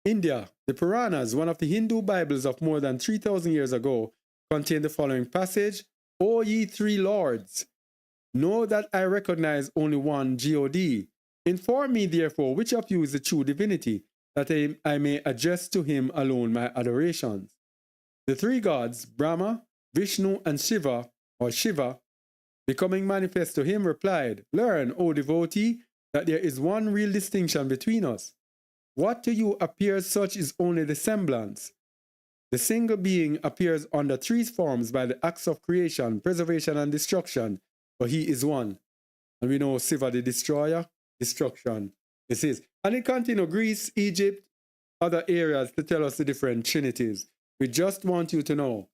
India, the Puranas, one of the Hindu Bibles of more than 3,000 years ago, contain the following passage: O ye 3 lords, know that I recognize only one God. Inform me, therefore, which of you is the true divinity, that I may address to him alone my adorations. The 3 gods, Brahma, Vishnu, and Shiva, or Shiva, becoming manifest to him, replied, Learn, O devotee, that there is one real distinction between us. What to you appears such is only the semblance. The single being appears under 3 forms by the acts of creation, preservation, and destruction, but he is one. And we know Shiva, the destroyer, destruction. This is. And it continues, Greece, Egypt, other areas to tell us the different trinities. We just want you to know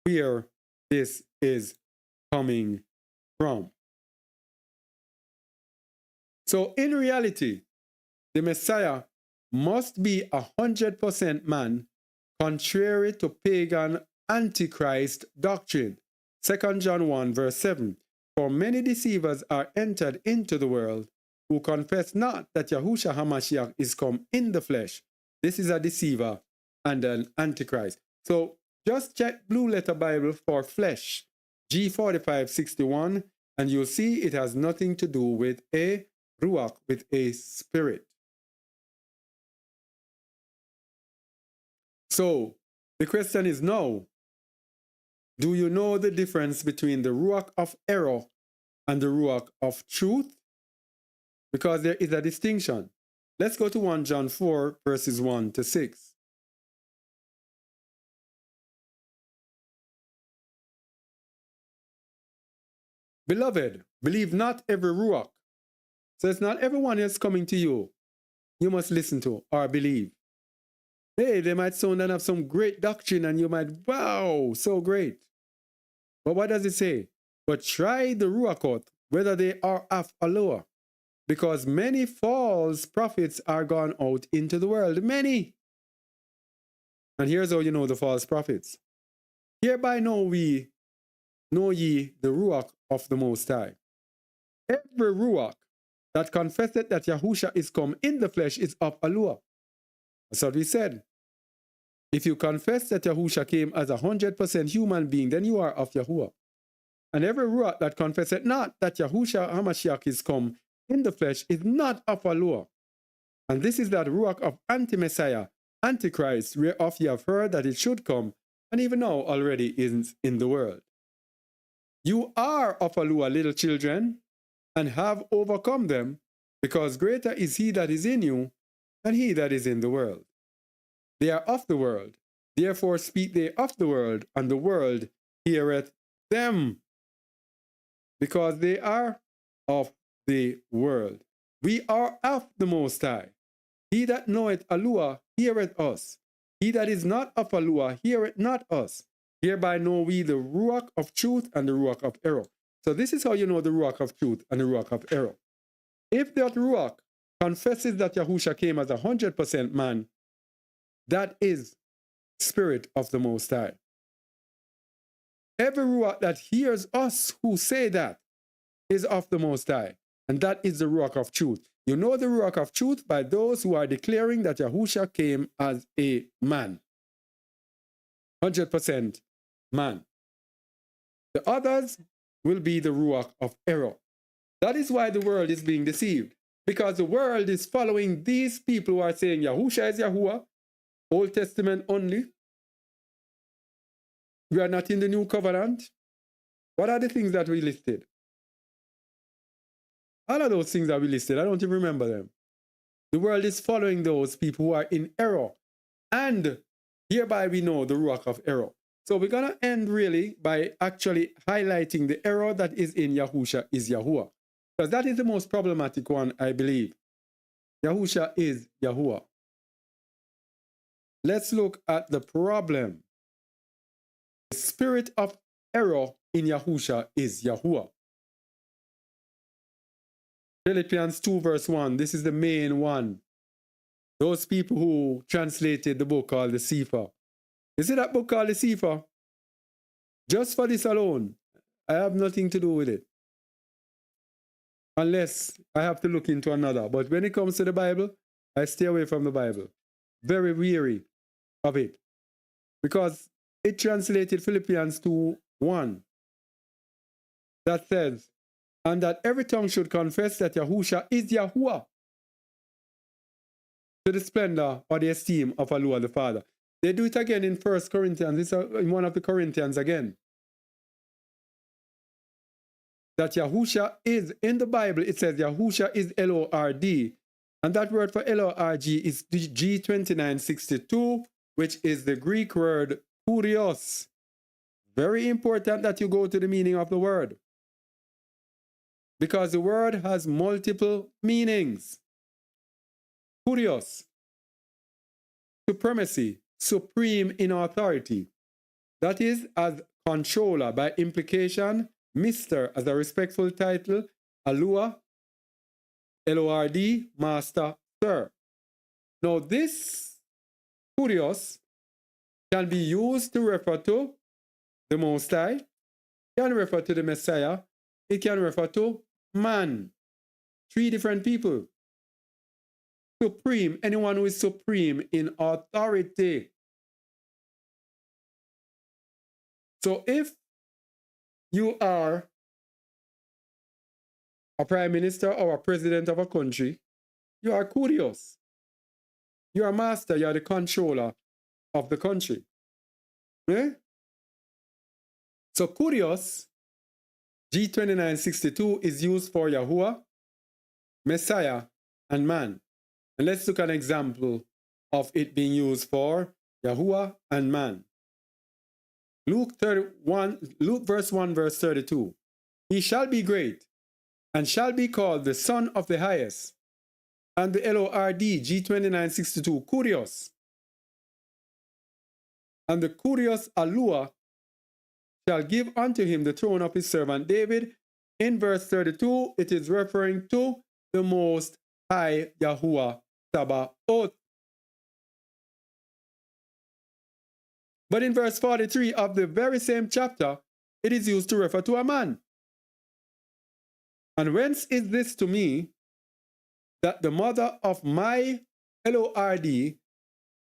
where this is coming from. So in reality, the Messiah must be 100% man, contrary to pagan Antichrist doctrine. 2 John 1 verse 7. For many deceivers are entered into the world, who confess not that Yahushua HaMashiach is come in the flesh. This is a deceiver and an Antichrist. So just check Blue Letter Bible for flesh, G4561, and you'll see it has nothing to do with a Ruach, with a spirit. So the question is now, do you know the difference between the Ruach of error and the Ruach of truth? because there is a distinction. Let's go to 1 John 4, verses 1 to 6. Beloved, believe not every Ruach. So it's not everyone else coming to you. You must listen to or believe. Hey, they might sound and have some great doctrine and you might, wow, so great. But what does it say? But try the Ruach out, whether they are of Allah. Because many false prophets are gone out into the world. Many. And here's how you know the false prophets. Hereby know ye the Ruach of the Most High. Every Ruach that confesseth that Yahusha is come in the flesh is of Allah. That's what we said. If you confess that Yahusha came as 100% human being, then you are of Yahuwah. And every Ruach that confesseth not that Yahusha HaMashiach is come in the flesh is not of Allah. And this is that Ruach of anti-Messiah, Antichrist, whereof ye have heard that it should come, and even now already is in the world. You are of Allah, little children, and have overcome them, because greater is he that is in you than he that is in the world. They are of the world, therefore speak they of the world, and the world heareth them, because they are of the world. We are of the Most High. He that knoweth Allah heareth us. He that is not of Allah heareth not us. Hereby know we the Ruach of truth and the Ruach of error. So this is how you know the Ruach of truth and the Ruach of error. If that Ruach confesses that Yahusha came as 100% man, that is Spirit of the Most High. Every Ruach that hears us who say that is of the Most High, and that is the Ruach of truth. You know the Ruach of truth by those who are declaring that Yahusha came as a man. 100% man. The others will be the Ruach of error. That is why the world is being deceived, because the world is following these people who are saying Yahusha is Yahuwah, Old Testament only. We are not in the New Covenant. What are the things that we listed? All of those things that we listed, I don't even remember them. The world is following those people who are in error. And hereby we know the Ruach of error. So we're going to end really by actually highlighting the error that is in Yahusha is Yahuwah. Because that is the most problematic one, I believe. Yahusha is Yahuwah. Let's look at the problem. The spirit of error in Yahusha is Yahuwah. Philippians 2 verse 1, this is the main one. Those people who translated the book called the Sefer. You see that book called the Sefer? Just for this alone, I have nothing to do with it. Unless I have to look into another. But when it comes to the Bible, I stay away from the Bible. Very weary of it. Because it translated Philippians 2:1. That says, and that every tongue should confess that Yahusha is Yahuwah, to the splendor or the esteem of Allah the Father. They do it again in 1 Corinthians. It's in one of the Corinthians again. That Yahusha is, in the Bible, it says Yahusha is L-O-R-D. And that word for L-O-R-G is G2962, which is the Greek word Curios. Very important that you go to the meaning of the word. Because the word has multiple meanings. Curios, supremacy, supreme in authority. That is, as controller, by implication, Mr. as a respectful title, Alua, L-O-R-D, master, sir. Now this Curios can be used to refer to the Most High, can refer to the Messiah, it can refer to man. 3 different people. Supreme, anyone who is supreme in authority. So if you are a prime minister or a president of a country, you are Curios. You are master, you are the controller of the country. Eh? So Curios, G2962, is used for Yahuwah, Messiah, and man. And let's look at an example of it being used for Yahuwah and man. Luke verse 1, verse 32. He shall be great, and shall be called the Son of the Highest. And the Lord, G2962, Curios. And the Curios Alua shall give unto him the throne of his servant David. In verse 32, it is referring to the Most High Yahuwah Sabaoth. But in verse 43 of the very same chapter, it is used to refer to a man. And whence is this to me, that the mother of my Lord,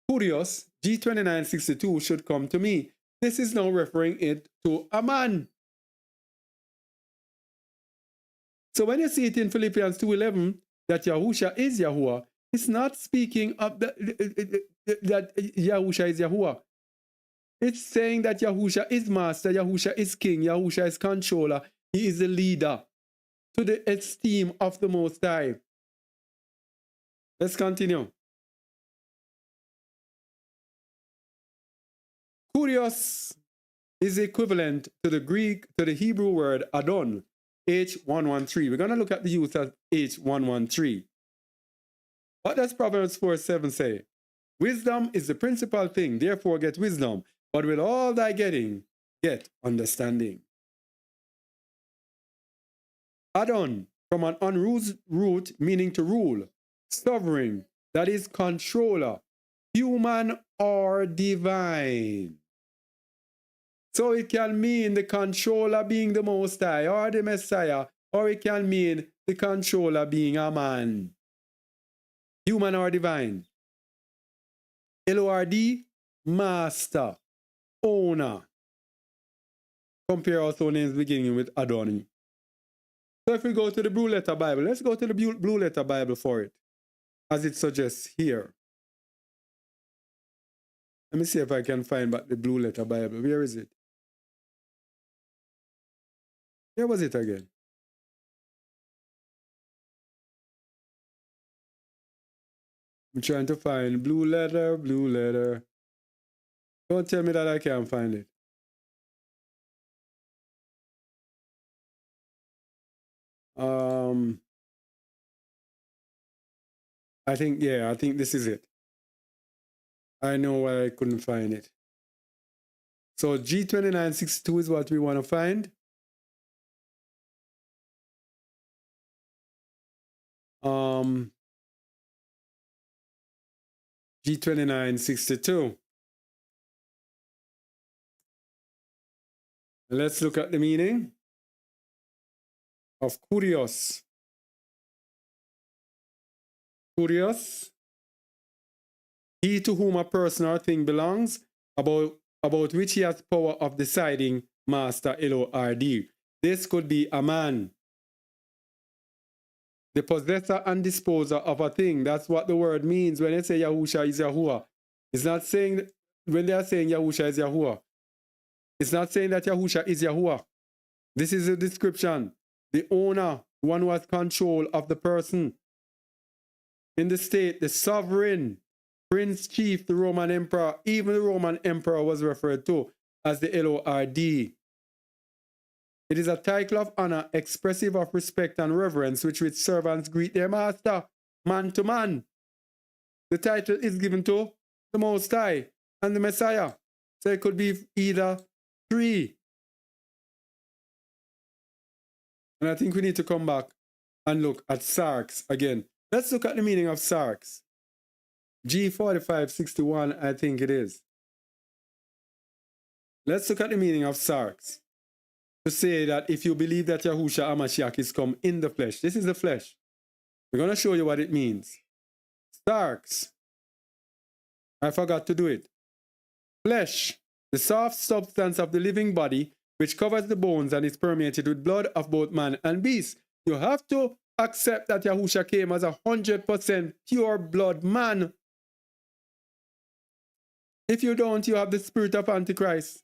Curios, G2962, should come to me? This is now referring it to a man. So when you see it in Philippians 2:11, that Yahusha is Yahuwah, it's not speaking of that Yahusha is Yahuwah. It's saying that Yahusha is master, Yahusha is king, Yahusha is controller, he is the leader, to the esteem of the Most High. Let's continue. Curios is equivalent to the Hebrew word Adon, H113. We're going to look at the use of H113. What does Proverbs 4:7 say? Wisdom is the principal thing, therefore get wisdom, but with all thy getting, get understanding. Adon, from an unroot root meaning to rule, sovereign, that is controller, human or divine. So it can mean the controller being the Most High or the Messiah, or it can mean the controller being a man, human or divine. Lord, master, owner. Compare also names beginning with Adoni. So if we go to the Blue Letter Bible, let's go to the Blue Letter Bible for it, as it suggests here. Let me see if I can find back the Blue Letter Bible. Where is it? Where was it again? I'm trying to find Blue Letter, Blue Letter. Don't tell me that I can't find it. I think this is it. I know why I couldn't find it. So G2962 is what we want to find. G2962. Let's look at the meaning of Curios. Curios, he to whom a person or thing belongs, about which he has power of deciding, master, Lord. This could be a man, the possessor and disposer of a thing. That's what the word means when they say Yahusha is Yahuwah. It's not saying, when they are saying Yahusha is Yahuwah, it's not saying that Yahusha is Yahuwah. This is a description. The owner, one who has control of the person. In the state, the sovereign, prince, chief, the Roman emperor, even the Roman emperor was referred to as the Lord. It is a title of honor expressive of respect and reverence with which servants greet their master, man to man. The title is given to the Most High and the Messiah. So it could be either three. And I think we need to come back and look at sarx again. Let's look at the meaning of sarx. G4561, I think it is. Let's look at the meaning of sarx. To say that if you believe that Yahusha HaMashiach is come in the flesh, this is the flesh. We're going to show you what it means. Sarx. I forgot to do it. Flesh, the soft substance of the living body, which covers the bones and is permeated with blood of both man and beast. You have to accept that Yahusha came as 100% pure blood man. If you don't, you have the spirit of Antichrist.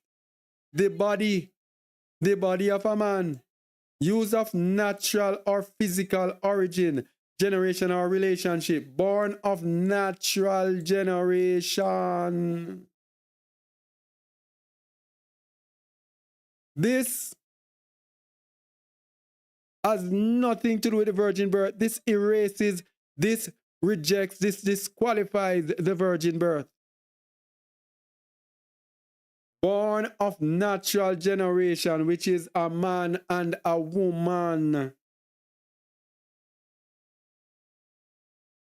The body of a man, use of natural or physical origin, generation or relationship. Born of natural generation. This has nothing to do with the virgin birth. This erases, this rejects, this disqualifies the virgin birth. Born of natural generation, which is a man and a woman.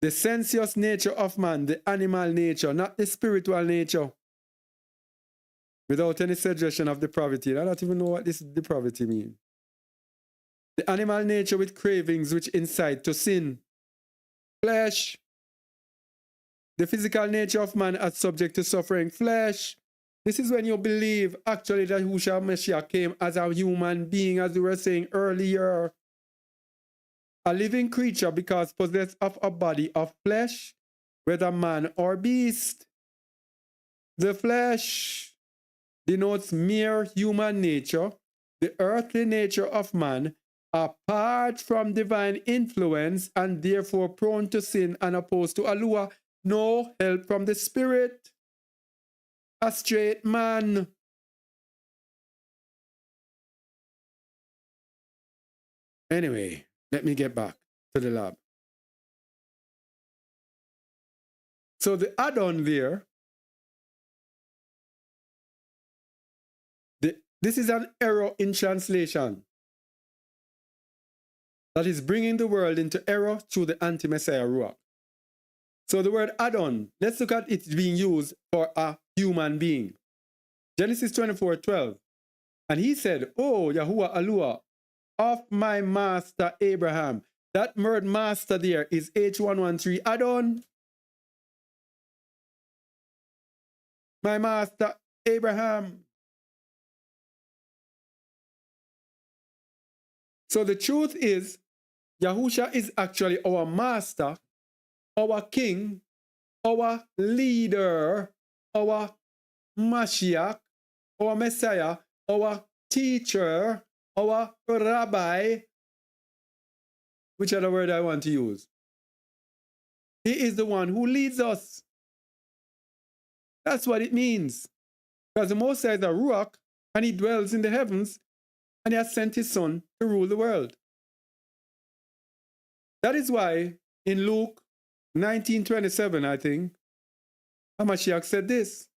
The sensuous nature of man, the animal nature, not the spiritual nature. Without any suggestion of depravity. I don't even know what this depravity means. The animal nature with cravings which incite to sin. Flesh. The physical nature of man as subject to suffering. Flesh. This is when you believe actually that Yahushua Mashiach came as a human being, as we were saying earlier. A living creature because possessed of a body of flesh, whether man or beast. The flesh denotes mere human nature, the earthly nature of man, apart from divine influence and therefore prone to sin and opposed to Alua, no help from the spirit. A straight man. Anyway, let me get back to the lab. So the add-on there, this is an error in translation that is bringing the world into error through the anti-Messiah Ruach. So the word add-on, let's look at it being used for a human being. Genesis 24:12. And he said, "Oh, Yahuwah Alua, of my master Abraham." That word master there is H113 add-on. My master Abraham. So the truth is, Yahusha is actually our master, our king, our leader, our Mashiach, our Messiah, our teacher, our rabbi. Which other word I want to use? He is the one who leads us. That's what it means. Because the Most High is a Ruach, and he dwells in the heavens, and he has sent his son to rule the world. That is why in Luke 19:27, I think, Hamashiach said this.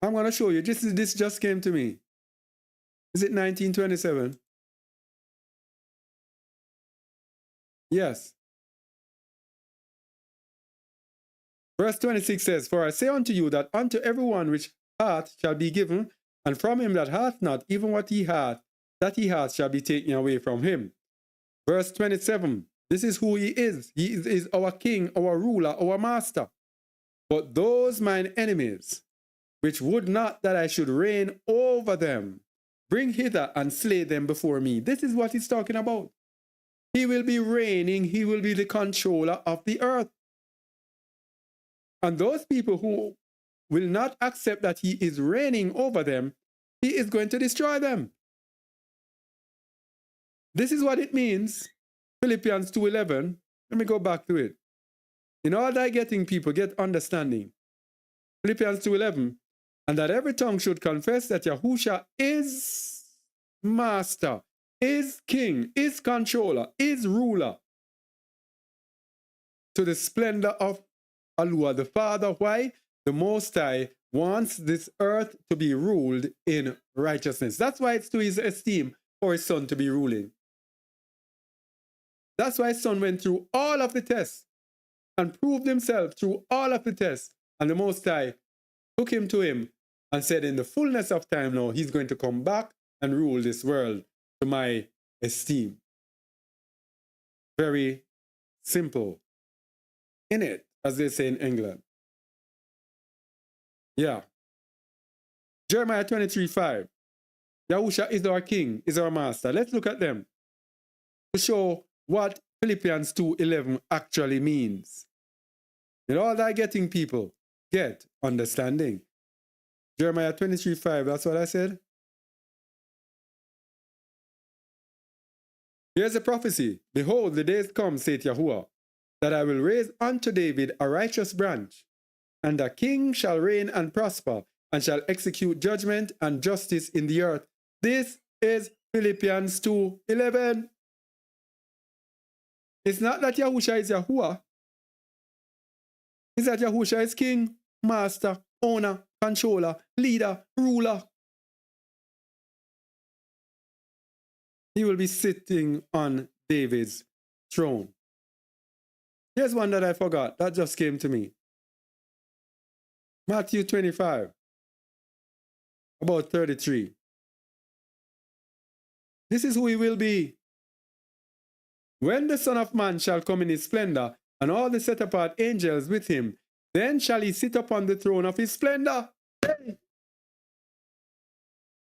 I'm going to show you. This just came to me. Is it 19:27? Yes. Verse 26 says, "For I say unto you that unto everyone which hath shall be given, and from him that hath not, even what he hath, that he hath shall be taken away from him." Verse 27, this is who he is. He is our king, our ruler, our master. "But those mine enemies, which would not that I should reign over them, bring hither and slay them before me." This is what he's talking about. He will be reigning. He will be the controller of the earth. And those people who will not accept that he is reigning over them, he is going to destroy them. This is what it means. Philippians 2:11. Let me go back to it. "In all thy getting, people, get understanding." Philippians 2:11. "And that every tongue should confess that Yahusha is master, is king, is controller, is ruler, to the splendor of Alua the Father." Why? The Most High wants this earth to be ruled in righteousness. That's why it's to his esteem for his son to be ruling. That's why his son went through all of the tests and proved himself through all of the tests. And the Most High took him to him and said, in the fullness of time now, he's going to come back and rule this world to my esteem. Very simple. In it, as they say in England. Yeah. Jeremiah 23:5. Yahusha is our king, is our master. Let's look at them to show what Philippians 2:11 actually means. In all thy getting, people, get understanding. Jeremiah 23:5, that's what I said? Here's a prophecy. Behold, the days come, saith Yahuwah, that I will raise unto David a righteous branch, and a king shall reign and prosper, and shall execute judgment and justice in the earth. This is Philippians 2:11. It's not that Yahusha is Yahuwah. It's that Yahusha is king, master, owner, controller, leader, ruler. He will be sitting on David's throne. Here's one that I forgot. That just came to me. Matthew 25, about 33. This is who he will be. When the Son of Man shall come in his splendor, and all the set apart angels with him, then shall he sit upon the throne of his splendor. Hey.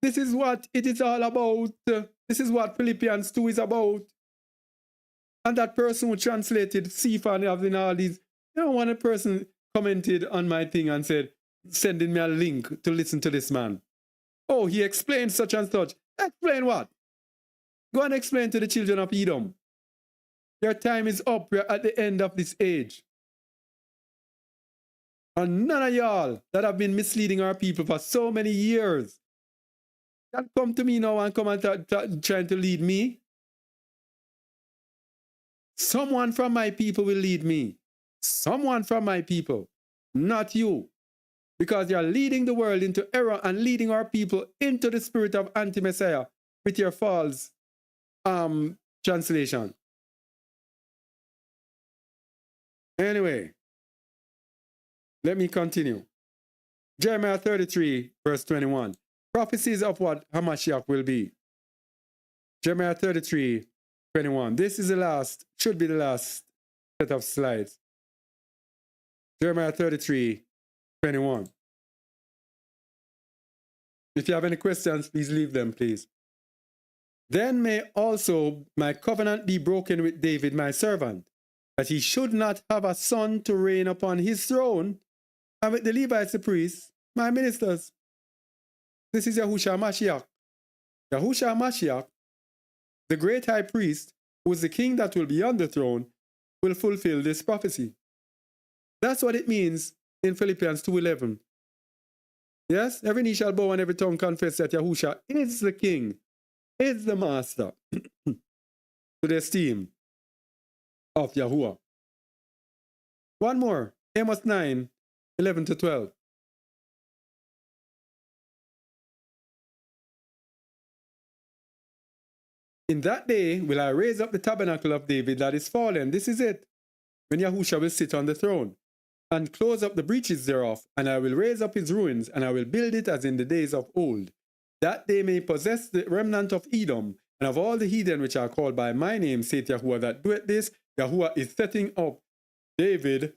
This is what it is all about. This is what Philippians 2 is about. And that person who translated Cephas having all these, one person commented on my thing and said, sending me a link to listen to this man. Oh, he explained such and such. Explain what? Go and explain to the children of Edom. Your time is up. We're at the end of this age. And none of y'all that have been misleading our people for so many years can come to me now and come and trying to lead me. Someone from my people will lead me. Someone from my people, not you. Because you're leading the world into error and leading our people into the spirit of anti-Messiah with your false translation. Anyway, let me continue. Jeremiah 33, verse 21. Prophecies of what Hamashiach will be. Jeremiah 33, 21. This is the last, should be the last set of slides. Jeremiah 33, 21. If you have any questions, please leave them, please. Then may also my covenant be broken with David, my servant, that he should not have a son to reign upon his throne, and with the Levites, the priests, my ministers. This is Yahushua Mashiach. Yahushua Mashiach, the great high priest, who is the king that will be on the throne, will fulfill this prophecy. That's what it means in Philippians 2:11. Yes, every knee shall bow and every tongue confess that Yahushua is the king, is the master, to the esteem of Yahuwah. One more, Amos 9:11-12. In that day will I raise up the tabernacle of David that is fallen. This is it, when Yahushua will sit on the throne, and close up the breaches thereof, and I will raise up his ruins, and I will build it as in the days of old, that they may possess the remnant of Edom, and of all the heathen which are called by my name, saith Yahuwah, that doeth this. Yahuwah is setting up David,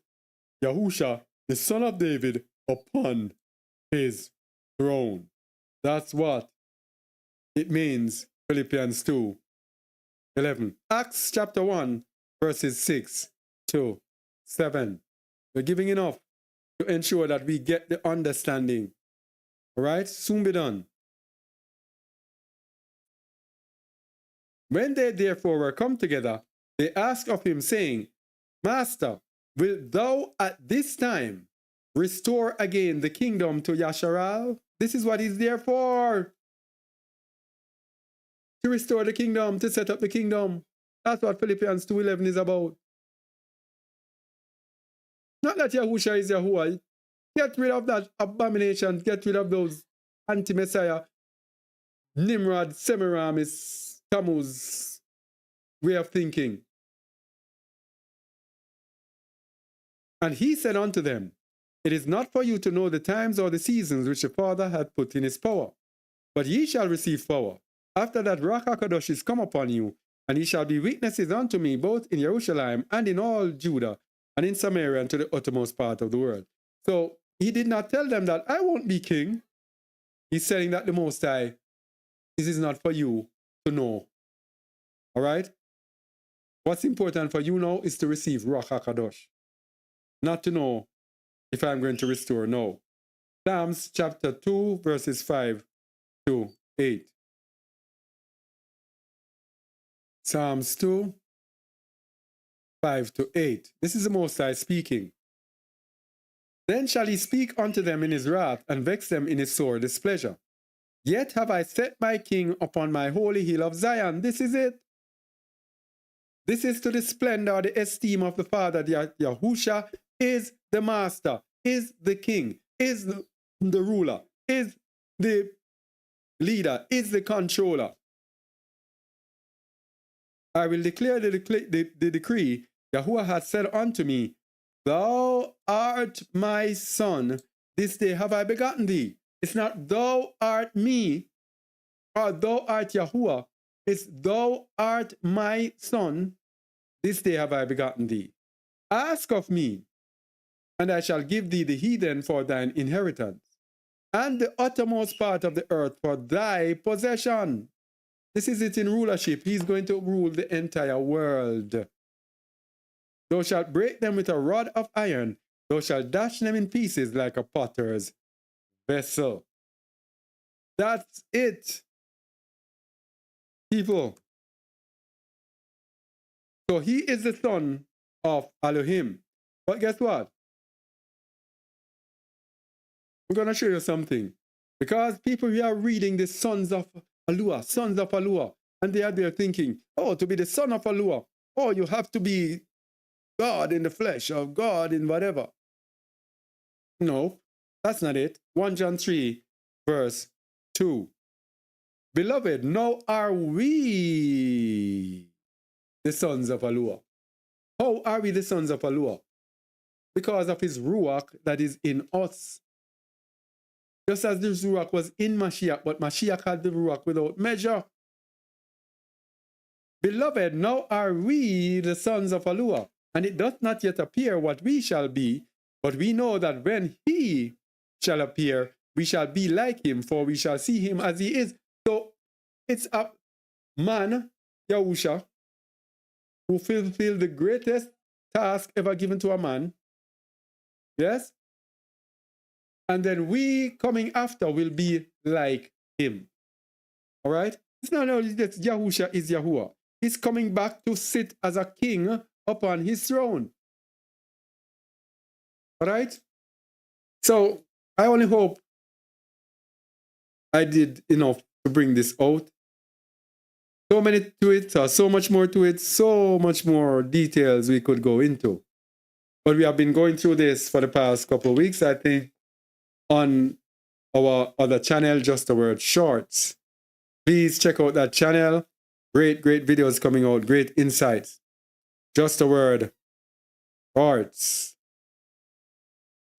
Yahusha, the son of David, upon his throne. That's what it means, Philippians 2:11. Acts chapter 1, verses 6-7. We're giving enough to ensure that we get the understanding. All right? Soon be done. When they therefore were come together, they asked of him, saying, Master, wilt thou at this time restore again the kingdom to Yasharal? This is what he's there for. To restore the kingdom, to set up the kingdom. That's what Philippians 2:11 is about. Not that Yahusha is Yahuwah. Get rid of that abomination. Get rid of those anti-Messiah, Nimrod, Semiramis, Tammuz way of thinking. And he said unto them, It is not for you to know the times or the seasons which the Father hath put in his power, but ye shall receive power. After that Ruach HaKadosh is come upon you, and ye shall be witnesses unto me both in Jerusalem and in all Judah, and in Samaria and to the uttermost part of the world. So he did not tell them that I won't be king. He's saying that the Most High, this is not for you to know. All right? What's important for you now is to receive Ruach HaKadosh. Not to know if I'm going to restore. No. Psalms chapter 2, verses 5-8. Psalms 2, 5 to 8. This is the Most High speaking. Then shall he speak unto them in his wrath, and vex them in his sore displeasure. Yet have I set my king upon my holy hill of Zion. This is it. This is to the splendor, the esteem of the Father. Yahusha is the master, is the king, is the ruler, is the leader, is the controller. I will declare the decree. Yahuwah hath said unto me, Thou art my son, this day have I begotten thee. It's not thou art me, or thou art Yahuwah. It's thou art my son, this day have I begotten thee. Ask of me, and I shall give thee the heathen for thine inheritance, and the uttermost part of the earth for thy possession. This is it in rulership. He's going to rule the entire world. Thou shalt break them with a rod of iron. Thou shalt dash them in pieces like a potter's vessel. That's it, people. So he is the son of Elohim. But guess what? I'm going to show you something. Because people, we are reading the sons of Alua, and they are there thinking, oh, to be the son of Alua, oh, you have to be God in the flesh, or God in whatever. No, that's not it. 1 John 3, verse 2. Beloved, now are we the sons of Alua. How are we the sons of Alua? Because of his Ruach that is in us. Just as this Ruach was in Mashiach, but Mashiach had the Ruach without measure. Beloved, now are we the sons of Alua, and it doth not yet appear what we shall be, but we know that when he shall appear, we shall be like him, for we shall see him as he is. So it's a man, Yahusha, who fulfilled the greatest task ever given to a man. Yes? And then we coming after will be like him. All right? It's not only that Yahusha is Yahuwah. He's coming back to sit as a king upon his throne. All right? So I only hope I did enough to bring this out. So many to it, so much more to it, so much more details we could go into. But we have been going through this for the past couple of weeks, I think, on our other channel, Just the Word Shorts. Please check out that channel. Great videos coming out, great insights. Just the Word Shorts.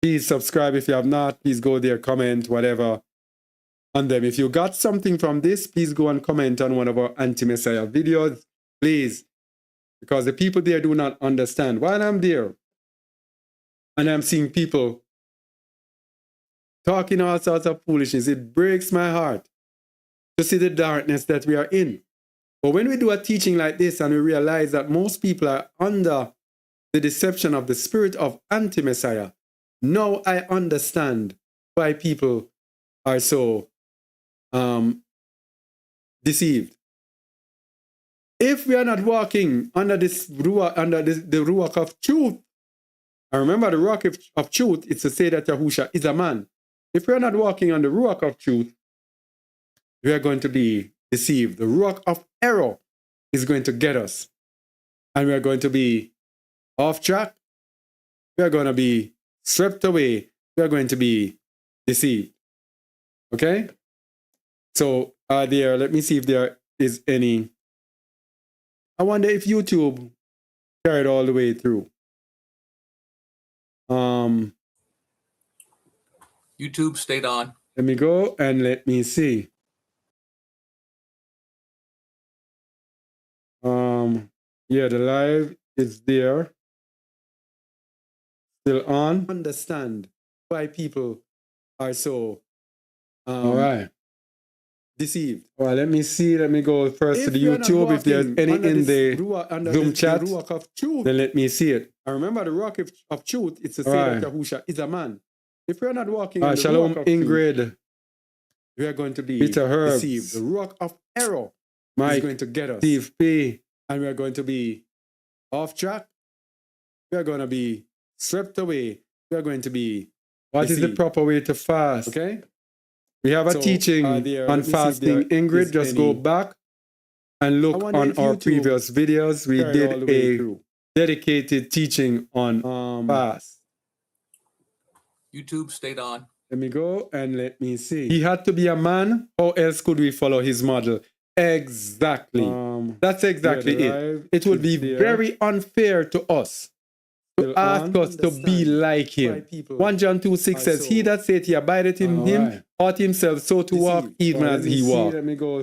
Please subscribe if you have not. Please go there, comment, whatever on them. If you got something from this, please go and comment on one of our anti-Messiah videos. Please. Because the people there do not understand. While I'm there, and I'm seeing people talking all sorts of foolishness, it breaks my heart to see the darkness that we are in. But when we do a teaching like this and we realize that most people are under the deception of the spirit of anti-Messiah, now I understand why people are so deceived. If we are not walking under this Ruach, under the Ruach of truth, and remember the Ruach of truth, it's to say that Yahusha is a man. If we are not walking on the Ruach of truth, we are going to be deceived. The Ruach of error is going to get us. And we are going to be off track. We are going to be swept away. We are going to be deceived. Okay? So, let me see if there is any. I wonder if YouTube carried all the way through. YouTube stayed on. Let me go and let me see. Yeah, the live is there. Still on. Understand why people are so all right. Deceived. All right, let me see. Let me go first to the YouTube. If there's any in the Zoom chat, then let me see it. I remember the Ruach of truth. It's to say that Yahusha is a man. If we're not walking on the Shalom, Ruach of Ingrid. truth, we are going to be Peter Herbs. deceived. The Ruach of error is going to get us. Steve P. and we're going to be off track. We're going to be swept away. We're going to be. What is the proper way to fast? Okay. We have a teaching on fasting. Ingrid, just go back and look on our previous videos. We did a dedicated teaching on fast. YouTube stayed on. Let me go and let me see. He had to be a man. How else could we follow his model? Exactly. That's exactly it. It would be very unfair to us to ask us to be like him. 1 John 2:6 says, He that saith he abideth in him ought himself so to walk even as he walked.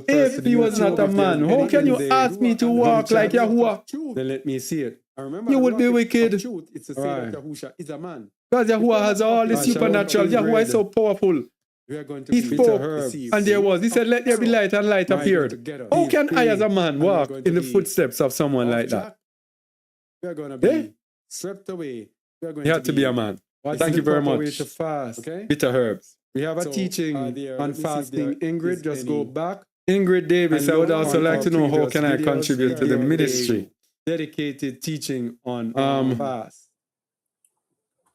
If he was not a man, how can you ask me to walk like Yahuwah? Then let me see it. You would be wicked. It's to say that Yahusha is a man. Because Yahuwah has all the supernatural. Yahuwah is so powerful. He spoke, and there was. He said, let there be light, and light appeared. How can I as a man walk in the footsteps of someone like that? We're going to be swept away. He had to be a man. Thank you very much. Bitter herbs. We have a teaching on fasting. Ingrid, just go back. Ingrid Davis, I would also like to know how can I contribute to the ministry. Dedicated teaching on fast.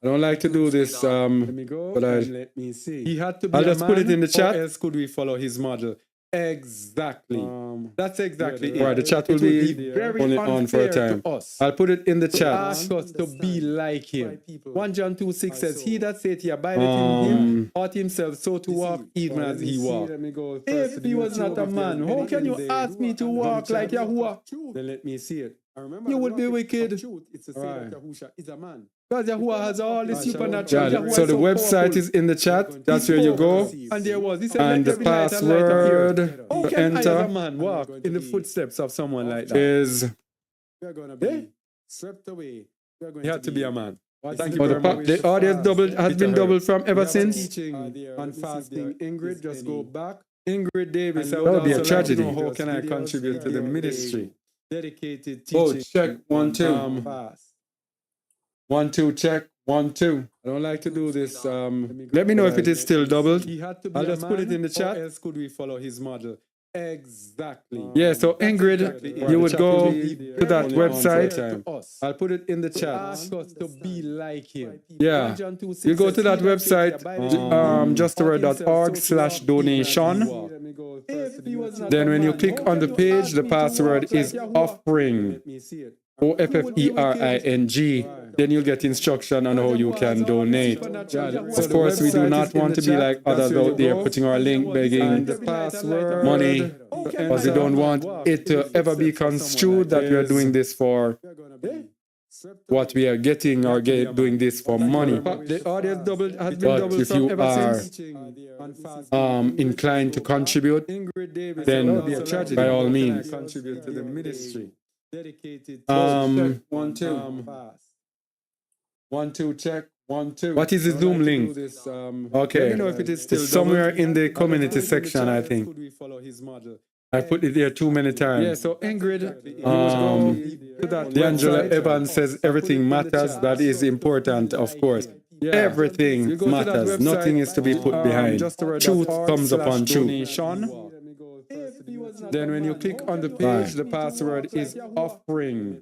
I don't like to do this, let me go but let me see. He had to be I'll just put it in the chat. How else could we follow his model? Exactly. That's exactly it. Right, the chat will be only on for a time. I'll put it in the chat. Ask us to be like him. 1 John 2:6 says, He that saith he abideth in him ought himself so to walk even as he walked. If he was not a man, how can you ask me to walk like Yahuwah? Then let me see it. You would be wicked. It's to say that Yahusha is a man. Because Yahuwah has all the supernatural. So the website is in the chat. That's where you go. And there was. He said, and the password to enter a man walk in the footsteps of someone like that is. We're going to be swept away. You had to be a man. Thank you very much. The audience has been doubled from ever since. On fasting, Ingrid, just go back. Ingrid Davis, that would be a tragedy. How can I contribute to the ministry? Dedicated teaching. Oh, check 1 2. 1 2 check 1 2. I don't like to do this. Let me know if it is still doubled. I'll just put it in the chat. How else could we follow his model? Exactly. Yeah, so Ingrid, you would go to that website. I'll put it in the chat. Ask us to be like him. Yeah, you go to that website, justaword.org/donation. Then when you click on the page, the password is offering. OFFERING. Then you'll get instruction on how you can donate. Of course, we do not want to be like others out there putting our link begging money, because we don't want it to ever be construed that we are doing this for what we are getting or doing this for money. The audience has been doubled. If you are inclined to contribute, then by all means contribute to the ministry. Dedicated. 1 2. 1 2 check 1 2. What is the Zoom link? Okay. Let me know if it is still somewhere in the community section. I think I put it there too many times. Yeah. So Ingrid, the Angela Evans says everything matters. That is important, of course. Yeah. Everything matters. Nothing is to be put behind. Truth comes upon truth. Then when you click on the page, the password is offering.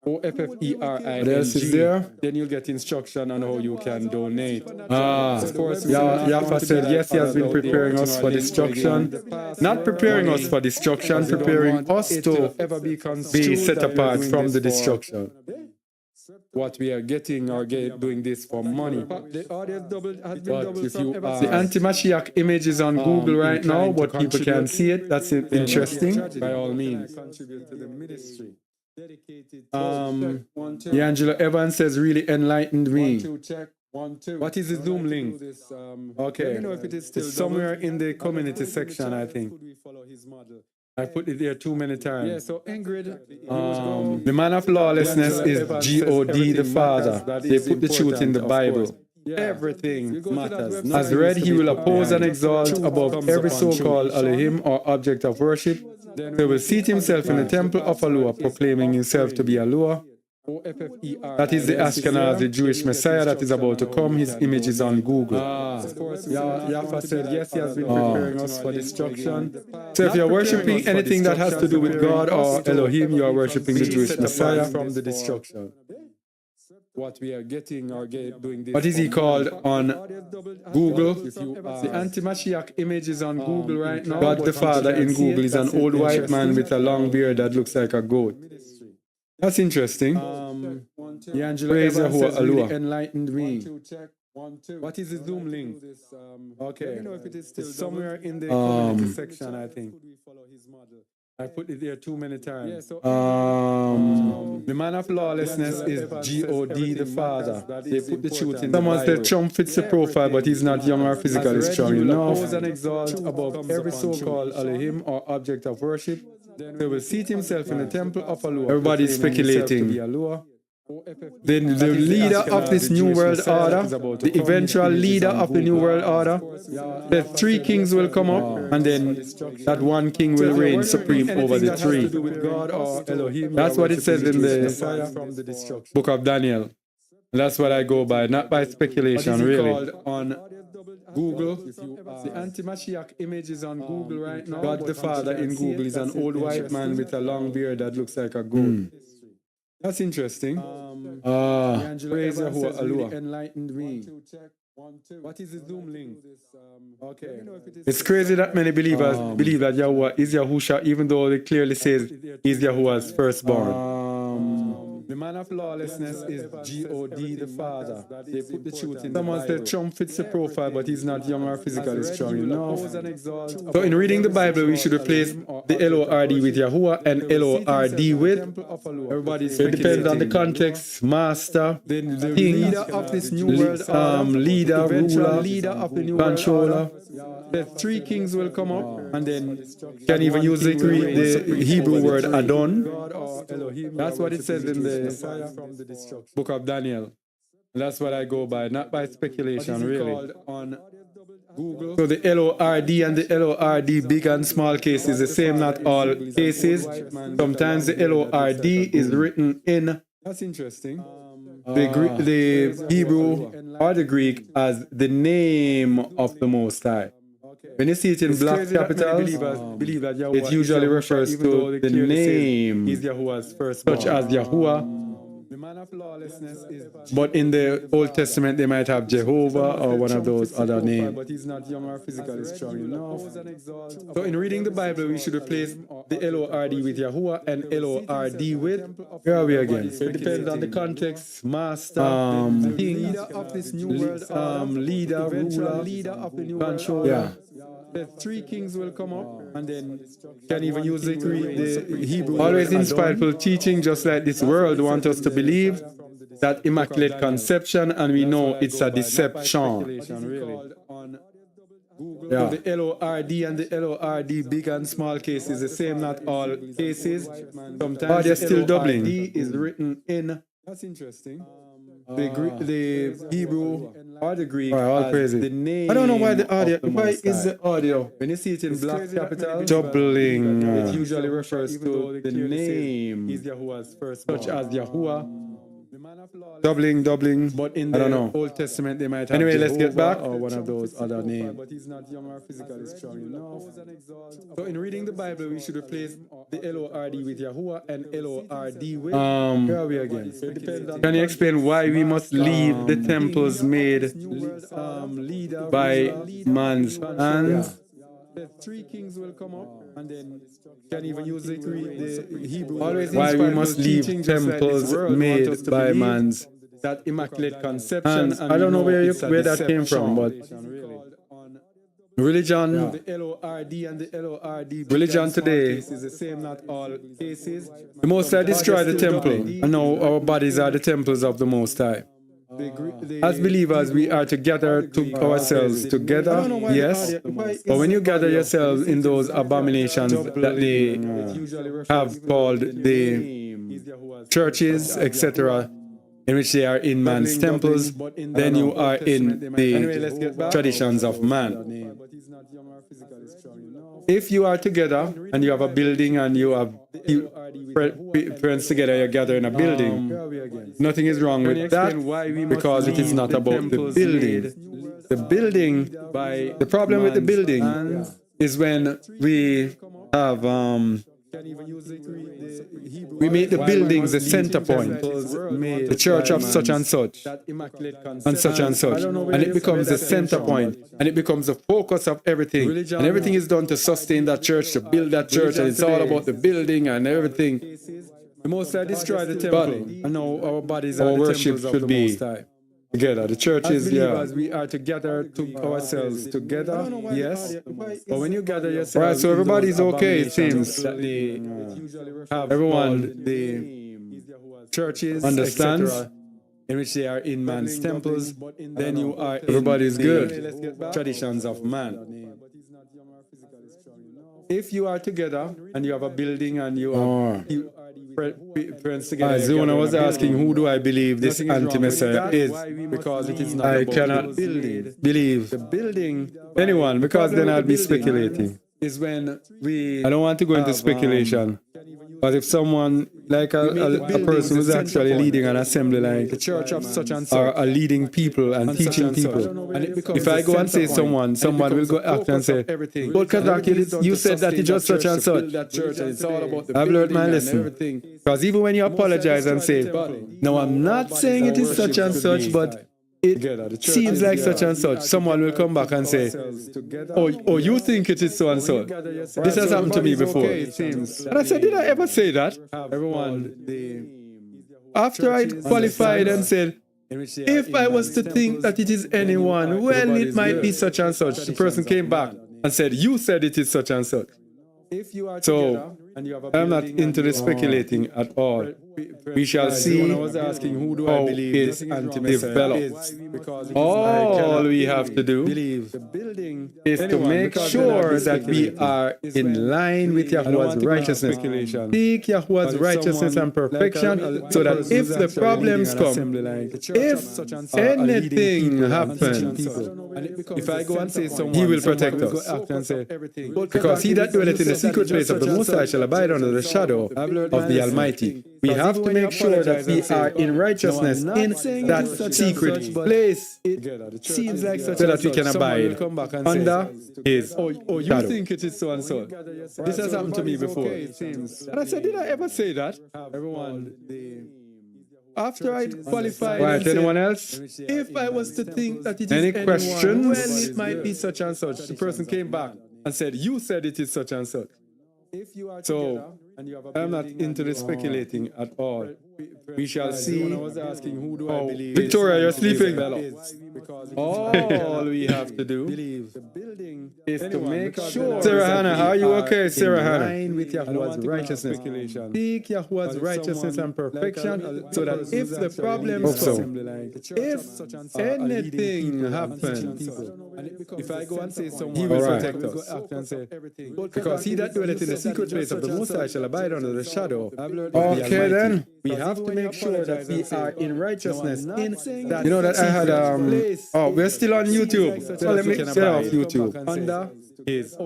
OFFERING. What else is there? Then you'll get instruction on how you can donate. Of course, Yafa said, yes, he has been preparing us for destruction. Not preparing us for destruction, preparing us to be set apart from the destruction. What we are getting or doing this for money. But if you the anti-Mashiach image is on Google right now, but people can see it. That's interesting. By all means. Contribute to the ministry. Angela Evans says, really enlightened me. What is the Zoom link? Okay. It's somewhere in the community section, I think. I put it there too many times. Yeah, so Ingrid, the man of lawlessness is God the Father. They put the truth in the Bible. Everything matters. As read, he will oppose and exalt above every so-called Elohim or object of worship. He will seat himself in the temple of Alua, proclaiming himself to be Alua, That is the Ashkenazi Jewish Messiah that is about to come. His image is on Google. Yahweh said, yes, he has been preparing us for destruction. So if you're worshiping anything that has to do with God or Elohim, you are worshiping the Jewish Messiah from the destruction. What we are getting or doing this. What is he called on Google? The anti-Mashiach image is on Google right now. God the Father in Google is an old white man with a long beard that looks like a goat. That's interesting. Praise Yahuwah, really enlightened me. What is the Zoom link? Okay, it's somewhere in the community section, I think. I put it there too many times. The man of lawlessness is God the Father. They put the truth in the Bible. Someone said Trump fits the profile, but he's not young or physically strong enough. He will and exalt above every so-called Elohim or object of worship. He will seat himself in the temple of Allah. Everybody is speculating. Then the leader of this new world order, the eventual leader of the new world order, the three kings will come up, and then that one king will reign supreme over the three. That's what it says in the book of Daniel. That's what I go by, not by speculation, really. On Google, the anti-Mashiach image is on Google right now. God the Father in Google is an old white man with a long beard that looks like a goat. That's interesting. Praise Yahuwah, really enlightened me. What is the Zoom link? Okay. It's crazy that many believers believe that Yahuwah is Yahusha, even though it clearly says he's Yahuwah's firstborn. The man of lawlessness is God the Father. They put the truth in the Bible. Someone said Trump fits the profile, but he's not young or physically strong enough. So in reading the Bible, we should replace the L-O-R-D with Yahuwah and L-O-R-D with everybody's. It depends on the context. Master, king, leader of this new world, leader, ruler, leader of the new controller. The three kings will come up, and then can even use the Hebrew word Adon. That's what it says in the book of Daniel. That's what I go by, not by speculation, really. On Google. So the L-O-R-D and the L-O-R-D, big and small case, is the same, not all cases. Sometimes the L-O-R-D is written in. That's interesting. The Hebrew or the Greek as the name of the Most High. When you see it in black capitals, it usually refers to the name, such as Yahuwah. But in the Old Testament, they might have Jehovah or one of those other names. But he's not young or physically strong enough. So in reading the Bible, we should replace the L-O-R-D with Yahuwah and L-O-R-D with, where are we again? So it depends on the context. Master, king, leader of this new world, leader, ruler, leader of the new controller. Yeah. The three kings will come up, and then can even use the Hebrew. Always inspireful teaching, just like this world wants us to believe that Immaculate Conception, and we know it's a deception. Yeah. The L-O-R-D and the L-O-R-D, big and small cases, the same, not all cases. Sometimes they're still doubling. Is written in. That's interesting. The Hebrew or the Greek, all crazy. The name. I don't know why the audio. Why is the audio? When you see it in black capital, doubling. It usually refers to the name, such as Yahuwah. Doubling. But in the Old Testament, they might have. Anyway, let's get back. Or one of those other names. But he's not young or physically strong enough. So in reading the Bible, we should replace the L-O-R-D with Yahuwah and L-O-R-D with. Where are we again? Can you explain why we must leave the temples made by man's hands? The three kings will come up, and then can even use the Hebrew. Why we must leave temples made by man's that Immaculate Conception. And I don't know where that came from, but religion, the L-O-R-D and the L-O-R-D. Religion today is the same, not all cases. The Most High destroyed the temple, and now our bodies are the temples of the Most High. As believers, we are to gather ourselves together, yes, but when you gather yourselves in those abominations that they have called the churches, etc., in which they are in man's temples, then you are in the traditions of man. If you are together and you have a building and you have friends together, you gather in a building, nothing is wrong with that because it is not about the building. The building, the problem with the building is when we have we make the buildings the center point, the church of such and such, and such and such, and it becomes the center point, and it becomes the focus of everything, and everything is done to sustain that church, to build that church, and it's all about the building and everything. The Most High destroy the temple, and now our bodies are Our the worship temples of should the be Most High. together. The church As is, believers, we are together to ourselves together, yes. But when you gather yourselves, Right, so everybody's okay, it seems. that they have Everyone the churches, understands, etc., in which they are in man's temples, then you are in everybody's the good. traditions of man. If you are together and you have a building and you have friends together, Zona was asking, who do I believe this anti-Messiah is? because it is not I about cannot the building. believe The building anyone because then I'll be speculating. is when we I don't want to go into speculation. But if someone, like a person who's actually leading an assembly, like the church of such and or such, are leading people and teaching people, if I go and say someone will go after and say, but Kazak, you said that it's just such and such. I've learned my lesson. Because even when you apologize and say, no, I'm not saying it is such and such, but it seems like such and such, someone will come back and say, oh, you think it is so and so. This has happened to me before. And I said, did I ever say that? After I qualified and said, if I was to think that it is anyone, well, it might be such and such. The person came back and said, you said it is such and such. So I'm not into the speculating at all. We shall see how it develops. All we have to do is to make sure that we are in line with Yahuwah's righteousness. Seek Yahuwah's righteousness and perfection so that if the problems come, if anything happens, if I go and say someone, He will protect us. Because he that dwelleth in the secret place of the Most High shall abide under the shadow of the Almighty. We have to make sure that we are in righteousness in that secret place so that we can abide under His shadow. think it is so and so. This has happened to me before. And I said, did I ever say that? After I qualified, Right, anyone else? if I was to think that it is Any anyone, questions? well, it might be such and such. The person came back and said, you said it is such and such. So I'm not into the speculating at all. We shall see how Victoria, you're sleeping. all we have to do is to make sure Sarah Hannah, are you okay, Sarah Hannah? line with Yahuwah's righteousness. Seek Yahuwah's righteousness and perfection so that if the problems Hope so. come, if anything happens, if I go and say someone, He will All right. protect us. Because he that dwelleth in the secret place of the Most High shall abide under the shadow of the Okay, Almighty. then. We have to make sure that we are in righteousness in that You know that I had place. oh, we're still on YouTube. So let me get off YouTube. Under His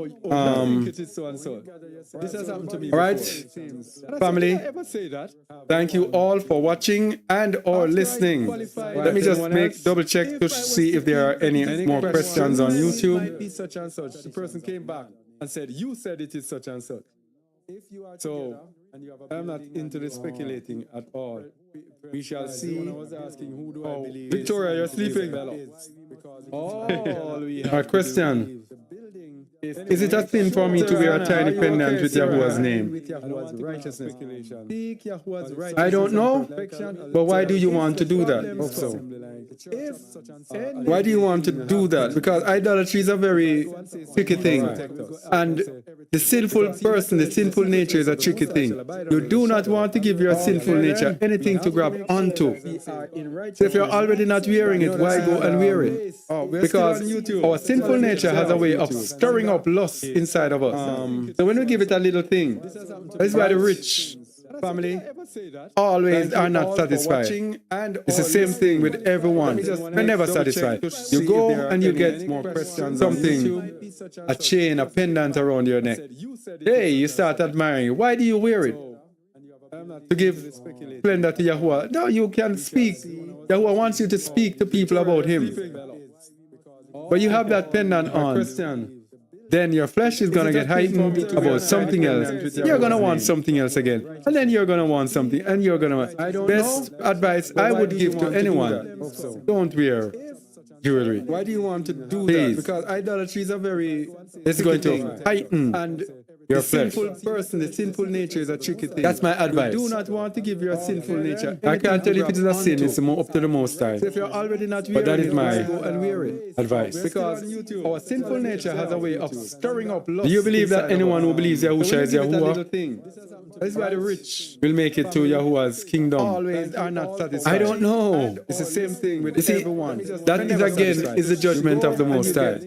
This has happened to me. All right, before. family. Did I ever say that? Thank you all for watching and or listening. Let me just double check to see if there are any more questions on YouTube. Might be such and such. The person came back and said, you said it is such and such. So I'm not into the speculating at all. We shall see how Victoria, you're sleeping. all we have Our question. Is it a sin for me to wear a tiny pendant with Yahuwah's name? I don't know. But why do you want to do that? Why do you want to do that? Because idolatry is a very tricky thing. And the sinful person, the sinful nature is a tricky thing. You do not want to give your sinful nature anything to grab onto. So if you're already not wearing it, why go and wear it? Because our sinful nature has a way of stirring up lust inside of us. So when we give it a little thing, that's why the rich family always are not satisfied. It's the same thing with everyone. They're never satisfied. You go and you get something, a chain, a pendant around your neck. Hey, you start admiring. Why do you wear it? To give splendor to Yahuwah. No, you can speak. Yahuwah wants you to speak to people about Him. But you have that pendant on. Then your flesh is going to get heightened about something else. You're going to want something else again. And then you're going to want something. And you're going to... Best advice I would give to anyone, don't wear jewelry. Why do you want to do Please. that? Because idolatry is a very... It's going to heighten And your the flesh. sinful person, the sinful nature is a tricky thing. That's my advice. You do not want to give your sinful nature. I can't tell if it is a sin. It's more up to the Most High. So if you're already not wearing But that is it, my go and wear it. advice. Because our sinful nature has a way of stirring up lust. Do you believe that inside anyone of who us. believes So when Yahusha you is give it a little Yahuwah thing, that's why the rich will make it to Yahuwah's kingdom? always are not satisfied. I don't know. It's the same thing with You see, everyone. that is again is the judgment of the Most High.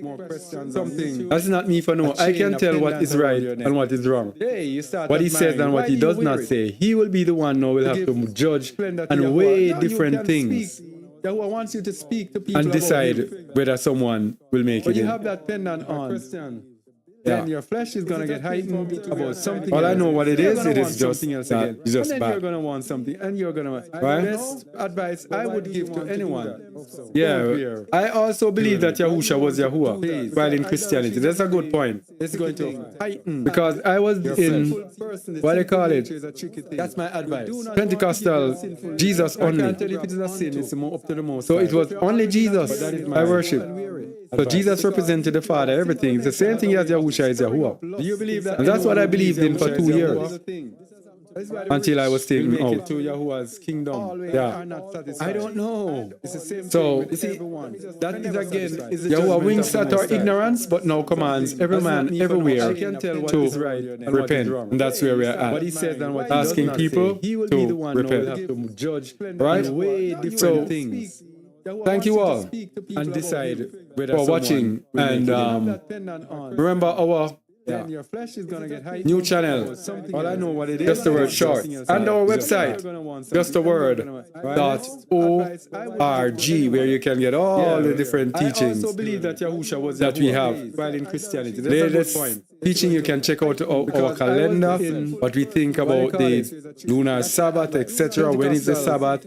Something. That's not me for no. I can tell what is right and what is wrong. Hey, you start What He says and what He does not say. He will be the one now will have to judge and weigh different things Yahuwah wants you to speak to people and about decide Him. whether someone will make When it you in. have that pendant on, Yeah. then your flesh is going to get heightened about something All I else. know what it You're is, gonna it want is just something else that again. it's just and then bad. you're going to want something, and you're going to... Right? Best advice I would give to anyone. Yeah, I also believe that Yahusha was Yahuwah while in Christianity. That's a good point. It's going to heighten. Because I was in, what they call it, That's my advice. Pentecostal Jesus I only. can't tell if it is a sin, it's more up to the Most So High. it was only Jesus I worship. So Jesus represented the Father, everything. It's the same thing as Yahusha is Yahuwah. Do you believe that? And that's what I believed in for 2 years. Until Until I was taken make it out. to Yahuwah's kingdom. Yeah. I don't know. It's the same So, thing with everyone. That is again is the Yahuwah judgment winks of at the our Most High. ignorance, but now commands every That's not man me for everywhere I can tell what to is right and what is repent. wrong. And that's where we are What he at. says and what he does Asking not people say. He will to be the one who will repent. have to judge Right? and weigh different So, things. Thank you all And decide whether for watching. someone will And make it. remember our Then your flesh is going to get heightened. new channel, All I know what it is. Just the word short. And our website, just the word .org, where you can get all the different teachings I also believe that Yahusha was that we Yahuwah have. while in Christianity. That's a good Latest point. teaching you can check out our Because I was calendar, in- what we think what do you about call the it? lunar Sabbath, etc. When is the Sabbath?